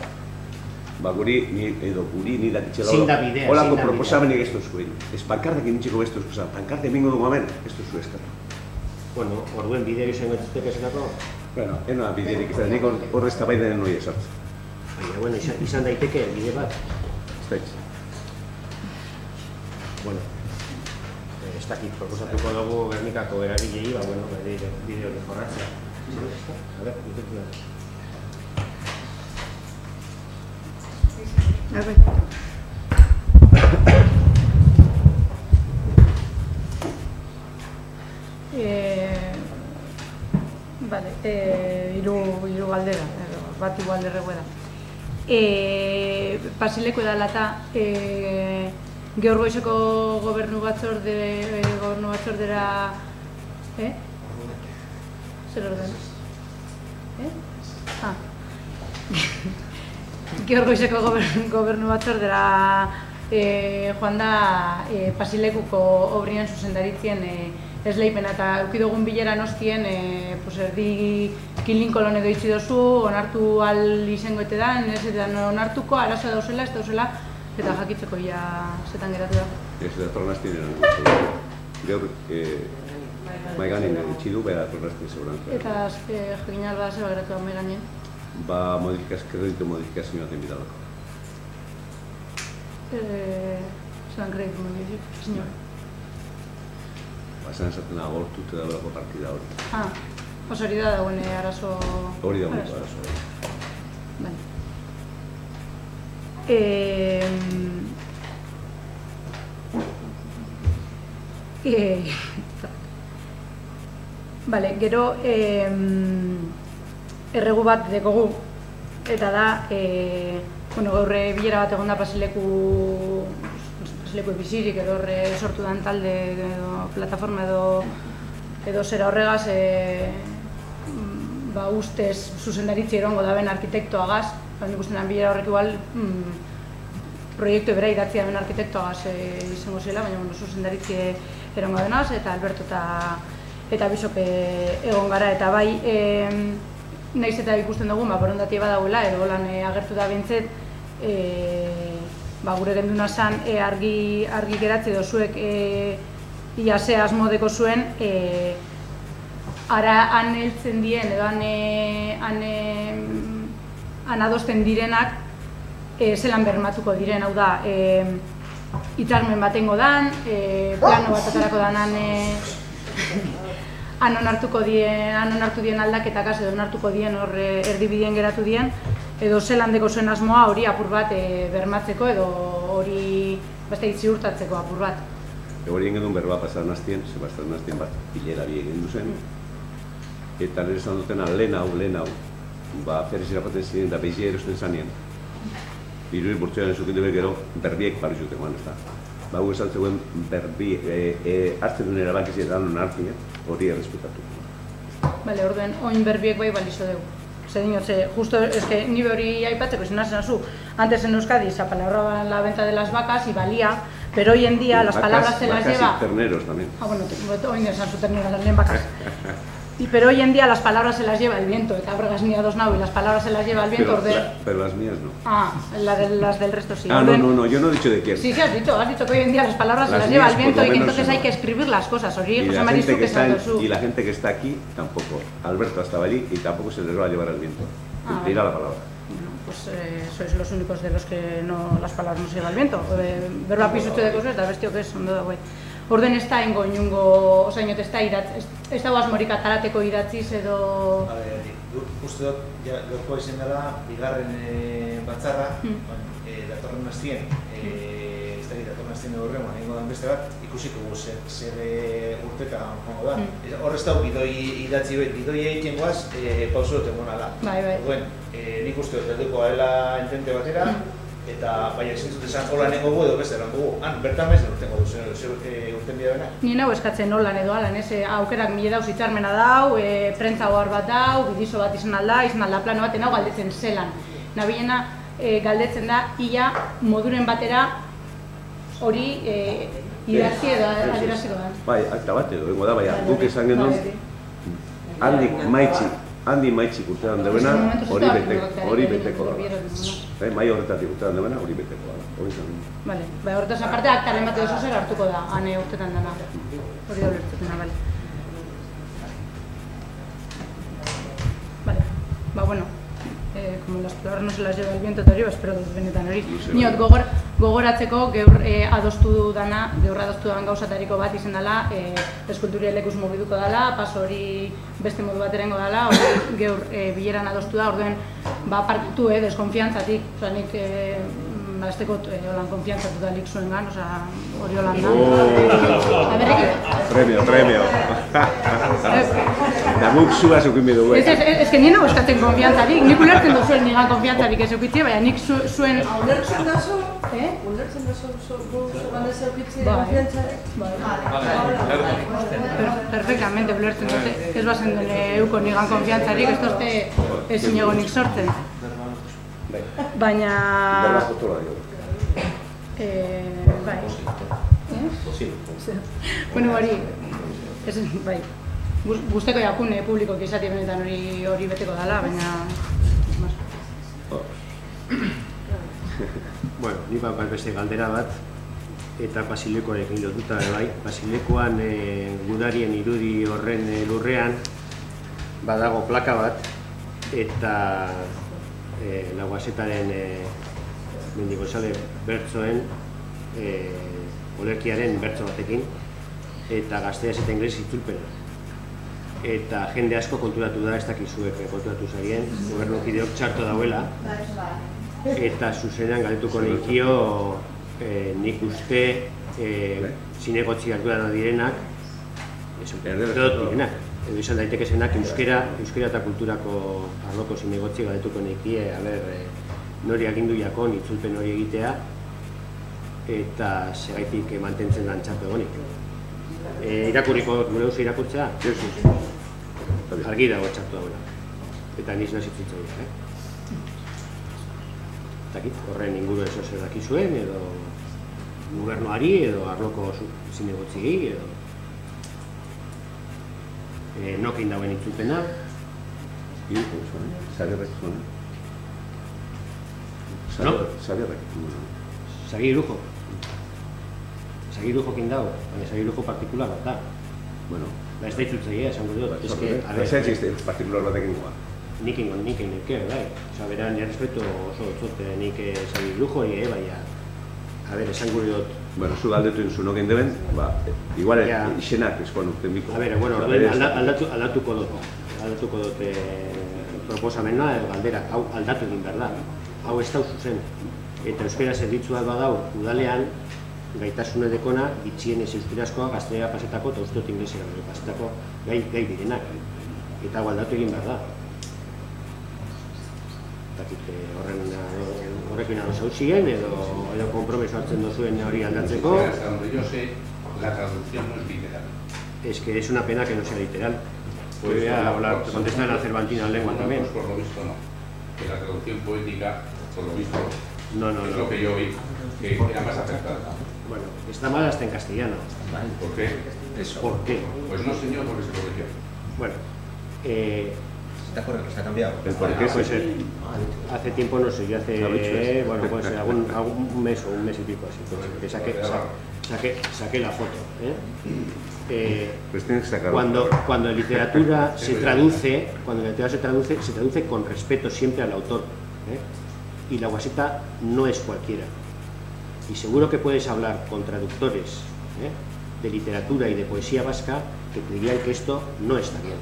Ba, guri ni dakitxela holako proposamenik ez duzuen. Ez pankartak initxeko ez duzuen, pankarte emingo dugu hemen, ez duzuen eskatu. Bueno, orduen bideo izango etzutek ezelako? Bueno, enoa biderik izan, nik horre ez tabaidenen hori esartzen. Baina, bueno, izan daiteke bide bat? Ez daitz. Bueno, ez dakit, proposatuko dugu Gernikako eragilei, ba, bueno, bide hori jorratzea. A ver, ditutu da. Vale, hiru galdera, bat igual errego da. Pasileko edala eta gaur goizeko gobernu batzordera zer orden? Gaur goizeko gobernu batzordera joan da Pasilekuko obrien zuzendaritzien esleipena eta eukidogun bilera nostien erdi kilinkolon edo itxi dozu, onartu al izango ete da, ez eta onartuko, arazoa dauzela, ez dauzela, eta jakitzeko ja zetan geratu da. Ez da tornaztien gaur maiganen itxi du, behar tornaztien seguranza. Eta jakin alba zeba geratu da maiganen? Ba, kreditu modifikazioa den bidalako. Zeran kreditu modifikazioa? Ba, esan esaten agortut edabelako partida hori. Oso hori da dagoen arazo... Hori dagoen arazo. Bale, gero erregu bat dekogu eta da gaur bilera bat egon da Pasileku bizirik edo horre sortu dan talde edo plataforma edo zera horregaz ustez zuzendaritzi erongo daben arkitektoagaz, nik uste den bilera horrek igual proiektu ebera idatzia den arkitektoagaz izango zela, baina zuzendaritzi erongo denaz eta Alberto eta Bisop egon gara eta bai nahiz eta ikusten dugu borondatia badagoela edo lan agertu da bintzet gure genduna zan argi geratze dozuek ia ze asmodeko zuen ara han heltzen dien edo han adosten direnak zelan bermatuko diren, hau da hitzarmen batengo dan, plano bat aterako dan han onartu dien aldaketak edo onartuko dien hor erdibideen geratu dien edo zelandeko zuen asmoa hori apur bat bermatzeko edo hori ziurtatzeko apur bat. Hori egin duen berba pasaren hastien, Sebastian hastien bat bilera bi egin duzen eta nire esan dutena lehen hau Ferez irapaten ziren eta beizia erosten zanien Iruri bortzoaren zukin dube gero berbiek parizute eman, ez da. Gu esan zegoen berbi hartzen duen erabakizi eta non hartzen hori errespetatu. Bale, orduen, oin berbiek bai balizo dugu. Justo, ni hori aipatzeko izan nazen azu, antes en Euskadi esa palabra la venta de las vacas y valía, pero hoy en día las palabras se las lleva... Vacas y terneros también. Bueno, hoy esan zu terneros, las leen vacas. Pero hoy en día las palabras se las lleva el viento, eta abragas ni a dos nau y las palabras se las lleva el viento. Pero las mías no. Las del resto sí. No, yo no he dicho de quién. Sí, has dicho que hoy en día las palabras se las lleva el viento y que entonces hay que escribir las cosas. Y la gente que está aquí tampoco. Alberto estaba allí y tampoco se les va a llevar el viento. Dirá la palabra. Pues sois los únicos de los que las palabras no se lleva el viento. Berba pisutxo de cosas, eta bestio que es, ondo da guai. Orden ez da ingo inungo, osainot ez da asmorik atarateko idatziz edo... Uste dut, gaurkoa izan dela, bigarren batzarra, datorren aztien, datorren aztien horrean, egingo den beste bat, ikusiko gu zer urteka jongo da. Hor ez da bidoi idatzi bet, bidoi egiten guaz, pauso duten gona da. Orduen, nik uste dut, helduko garela entente batera, eta baina ezin dut esan hola nengo gu edo beste lan dugu. Bertan bez urtengo du, zer urten bida bena? Ni nago eskatzen holan edo alan, aukerak mile dauz hitzarmena dau, prentza ohar bat dau, bidizo bat izan alda plano baten hau galdetzen zelan. Nabilena galdetzen da, ia moduren batera hori idatzi edo adieraziko da. Bai, akta bat edo, bengo da, baina guk esan genuen, handi maitxik urtean debena, hori beteko da. Mai horretatik urtean debena, hori beteko da. Hori zen. Bale, bai, horretaz aparte aktaren bat edo zer hartuko da, ane urtetan dena. Hori da ulertzutena, bale. Vale, ba, bueno, como las palabras no se las lleva el viento eta hori, espero dut benetan hori. Niot, gogoratzeko geur adostu dan gauzatariko bat izan dela, eskulturia lekuz mugiduko dela, paso hori beste modu bat erengo dela, hori geur bileran adostu da, orduen partitu deskonfiantzatik, nik estekot holan konfiantzatu da lik zuen gan, hori holan da. Premio. Da guk zua zukin bidu guet. Ez que nien hau eskatzen konfiantzarik, nik ulertzen du zuen nigan konfiantzarik ez eukitzie, baina nik zuen... Ulertzen da zu? Ulertzen da zu gane zeukitzie konfiantzarik? Perfectamente, ulertzen dute. Ez bazen duen euko nigan konfiantzarik, ez dozte ezin egonik sortzen. Baina... Berba fotoa dio. Bai. Bueno, bai. Guzteko jakune publikoki izati benetan hori beteko dela, baina... Bueno, ni bat beste galdera bat, eta Basilekoarekin lotuta bai. Basilekoan gudarien irudi horren lurrean badago plaka bat, eta Lauazetaren Mendigozale bertsoen olerkiaren bertso batekin, eta gazteaz eta inglés itzulpena. Eta jende asko konturatu da, ez dakizuek konturatu zarien, gobernukideok txarto dauela, eta zuzenean galdetuko nikio nik uste zinegotzi ardura direnak, edo izan daiteke zenak euskera eta kulturako arloko zinegotzi galdetuko nikie, nori agindu jakon itzulpen hori egitea, eta segaitik mantentzen dan txarto egonik. Irakurriko gure duzu irakurtzea? Argi dago txartu dauela. Eta niz nazitzutza dut, Dakit, horren inguru eso zer dakizuen, edo gobernuari, edo arloko zinegotziei, edo nokin dauen itzulpena. Zagirrek zuen. Zagirrek. Zagirujo. Zagirujo kin dago, baina zagirujo partikular bat da. Bueno. Ez da itzultzaia, esango dut. Ez existe partikular batekin goa. Nik bai. Bera, nire respeto oso txote nik zagirujo, baina, esango dut. Bueno, zu galdetu inzu noken deben, igual izenak eskoan urten biko. Aldatuko dut proposamena, galdera, hau aldatu egin behar da. Hau ez da zuzen. Eta euskera zerbitzua badau udalean, gaitasune dekona, itxien ez euskarazkoa gaztelera pasetako eta uste dut inglesera pasetako gai direnak. Eta hau aldatu egin behar da. Horrekin ados hau ziren, edo kompromiso hartzen duzuen hori aldatzeko. Hasta donde yo sé, la traducción no es literal. Es que es una pena que no sea literal. Podría contestar a la Cervantina en lengua también. Por lo visto no. Que la traducción poética, por lo visto, no. Es lo que yo vi, que era más acertada. Bueno, está mal hasta en castellano. ¿Por qué? ¿Por qué? Pues no, señor, porque se corrigió. Bueno, está correcto, está cambiado. ¿El por qué? Pues hace tiempo, no sé, yo bueno, pues algún mes o un mes y pico así, pues, que saqué la foto. Pues tienes que sacar cuando la literatura se traduce, se traduce con respeto siempre al autor. Y la Guaseta no es cualquiera. Y seguro que puedes hablar con traductores de literatura y de poesía vasca que te dirían que esto no está bien.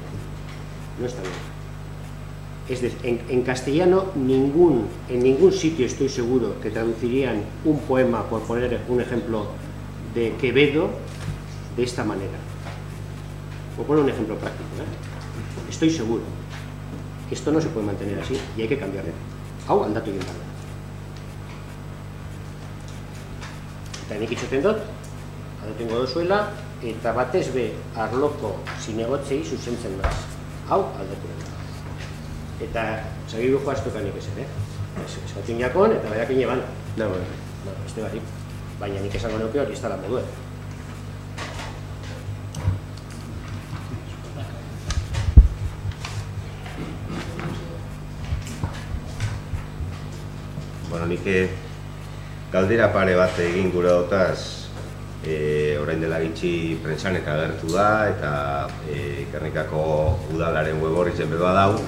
No está bien. Es decir, en castellano en ningún sitio estoy seguro que traducirían un poema, por poner un ejemplo, de Quevedo de esta manera. Voy a poner un ejemplo práctico, ¿eh? Estoy seguro que esto no se puede mantener así y hay que cambiarlo. Hau aldatu egin behar da. Eta nik itxoten dut, adotengo duzuela, eta batez be arloko zinegotzei zuzentzen naiz. Hau aldatu egin behar da. Eta segiru joaztukanik ezer, eskatin jakon eta baiakin eban. Beste barik, baina nik esango neuke hori ez dela moduen. Bueno, nik galdera pare bat egin gure dotaz, orain dela gitxi prentsan eta agertu da, eta Gernikako udalaren web horri zen badau.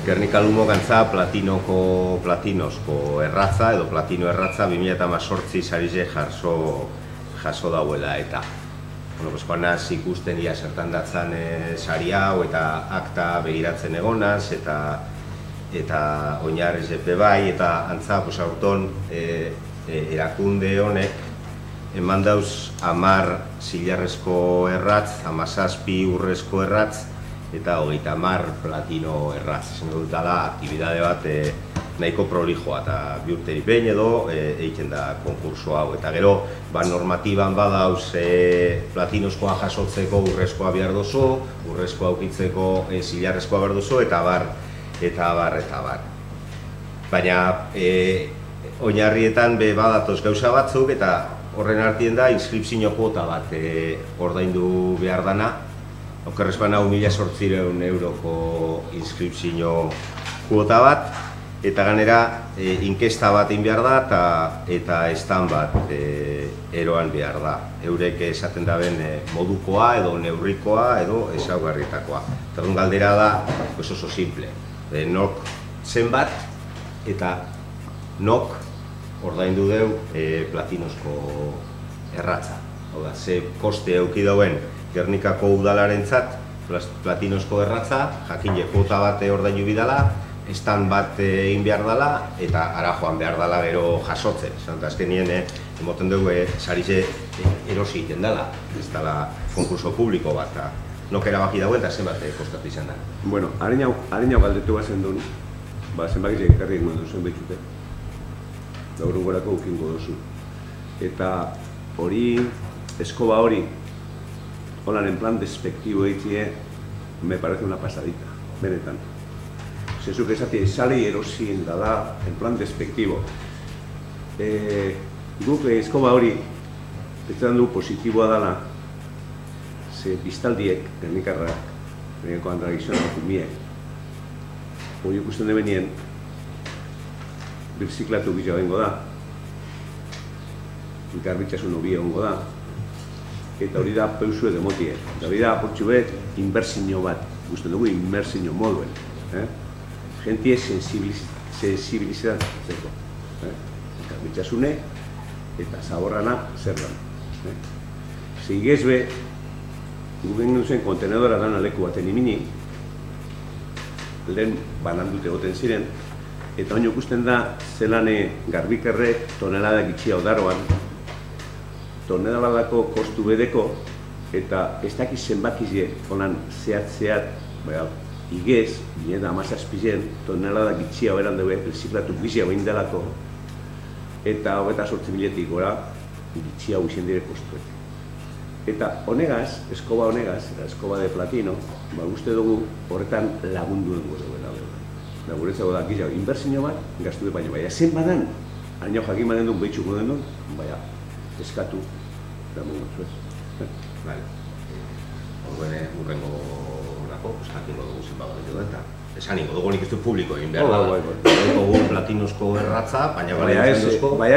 Gernika Lumo gantza platinozko erratza, edo platino erratza 2018 sarize jaso dauela, eta joan naz ikusten ia zertan datzan sari hau, eta akta begiratzen egonaz, eta oinarriz epe bai, eta antza, aurton erakunde honek eman dauz 10 zilarrezko erratz, 17 urrezko erratz, eta 30 platino erratz. Esan dut da, aktibidade bat nahiko prolijoa, eta bi urteri behin edo egiten da konkurso hau. Eta gero, normatiban badauz platinozkoa jasotzeko urrezkoa behar dozu, urrezkoa aukitzeko zilarrezkoa behar dozu, eta bar. Baina oinarrietan badatoz gauza batzuk, eta horren artien da inskripzio kuota bat ordaindu behar dana. Okerrez bana 1.800 euroko inskripzio kuota bat, eta ganera inkesta bat egin behar da, eta estan bat eroan behar da. Eurek esaten daben modukoa, edo neurrikoa, edo ezaugarrietakoa. Eta galdera da oso simple. Nok zenbat eta nok ordaindu deu platinozko erratza. Hau da, ze koste euki dauen Gernikako udalarentzat platinozko erratza, jakine kuota bat ordaindu bidala, estan bat egin behar dela, eta ara joan behar dela gero jasotzen. Azkenien, emoten dugu sarize erosi egiten dela, ez dela konkurso publiko bat. Nok erabaki dauen eta zenbat kostatu izan da. Bueno, harin hau galdetu bazen duen, zenbak izan ekarri egun duzen betxute. Gaur gorako ukingo duzu. Eta hori, eskoba hori, holan en plan despectivo eitie, me parece una pasadita, benetan. Zezuk esati, salei erosien da, en plan despectivo. Guk eskoba hori, betxetan du positiboa dela, ze biztaldiek, Gernikarrak, Gernikako andragizionak umiek, hori ikusten debenien, birziklatu bila bengo da, garbitxasun hobia ongo da, eta hori da peusu edo motie. Eta hori da, portxu bet, inbertsio bat, ikusten dugu, inbertsio moduen. Gentie sensibilizatzeko. Garbitxasune eta zaborrana zer dan. Zeigez be, gugen duzen kontenedora dana leku baten imini, lehen banandute goten ziren, eta oin ikusten da zelane garbikerrek tonelada gitxia odaroan, toneladako kostu bedeko, eta ez dakiz zenbakizie honan zehat, igez, bineta amazazpizen, tonelada gitxia beran dugu, birziklatu gizia behin delako, eta 28.000 gora gitxia huizien dire kostuek. Eta honegaz, eskoba honegaz, eta eskoba de platino, uste dugu horretan lagundu dugu duela. Da guretzago da, gizia, inbertsio bat, gaztu baino, baina zen badan, haino jakin baden duen, behitxuko den duen, baina, eskatu, da mundu zuez. Bale. Horren urrengo lako, jakingo dugu zen bago ditu eta esan ingo dugu nik ez du publiko egin behar da. Dugu platinozko erratza, baina baina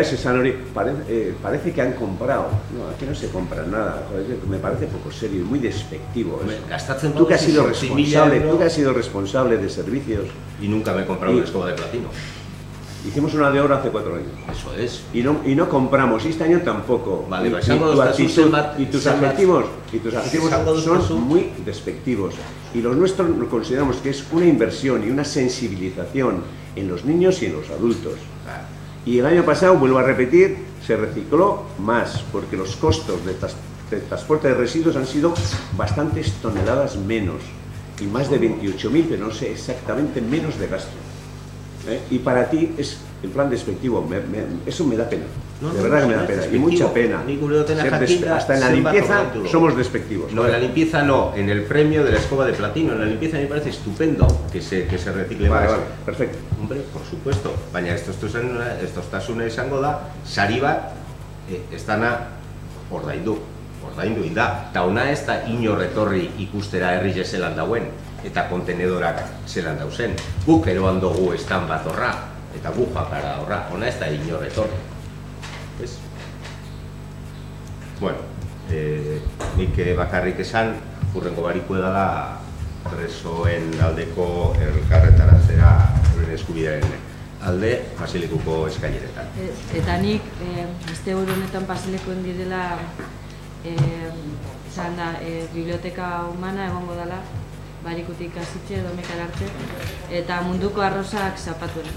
ez esan hori, parece que han comprado. No, aquí no se compra nada. Me parece poco serio, muy despectivo. Tú que has sido responsable de servicios. Y nunca me he comprado una escoba de platino. Hicimos una de obra hace 4 años. Eso es. Y no compramos, y este año tampoco. Vale, Y tus adjetivos son muy despectivos. Y los nuestros consideramos que es una inversión y una sensibilización en los niños y en los adultos. Y el año pasado, vuelvo a repetir, se recicló más, porque los costos de transporte de residuos han sido bastantes toneladas menos. Y más de 28.000, pero no sé exactamente, menos de gasto. Y para ti es en plan despectivo, eso me da pena, de verdad que me da pena, y mucha pena. Hasta en la limpieza somos despectivos. No, en la limpieza no, en el premio de la escoba de platino, en la limpieza me parece estupendo que se recicle más. Vale, perfecto. Hombre, por supuesto, baina estostasunez izango da, sari bat, estana ordaindu da, eta ona ez da inor etorri ikustera herri zelan dauen, eta kontenedorak zelan dauzen. Guk eroan dugu estan bat horra, eta gu joakara horra, ona ez da inor etorri. Bueno, nik bakarrik esan, hurrengo bariko edala presoen aldeko elkarretaratzea euren eskubidearen alde Basilikuko eskaileretan. Eta nik, beste honetan Basilikoen direla, izan da, biblioteka humana egongo dela, barikutik hasitxe, domekar arte, eta munduko arrosak zapatuen.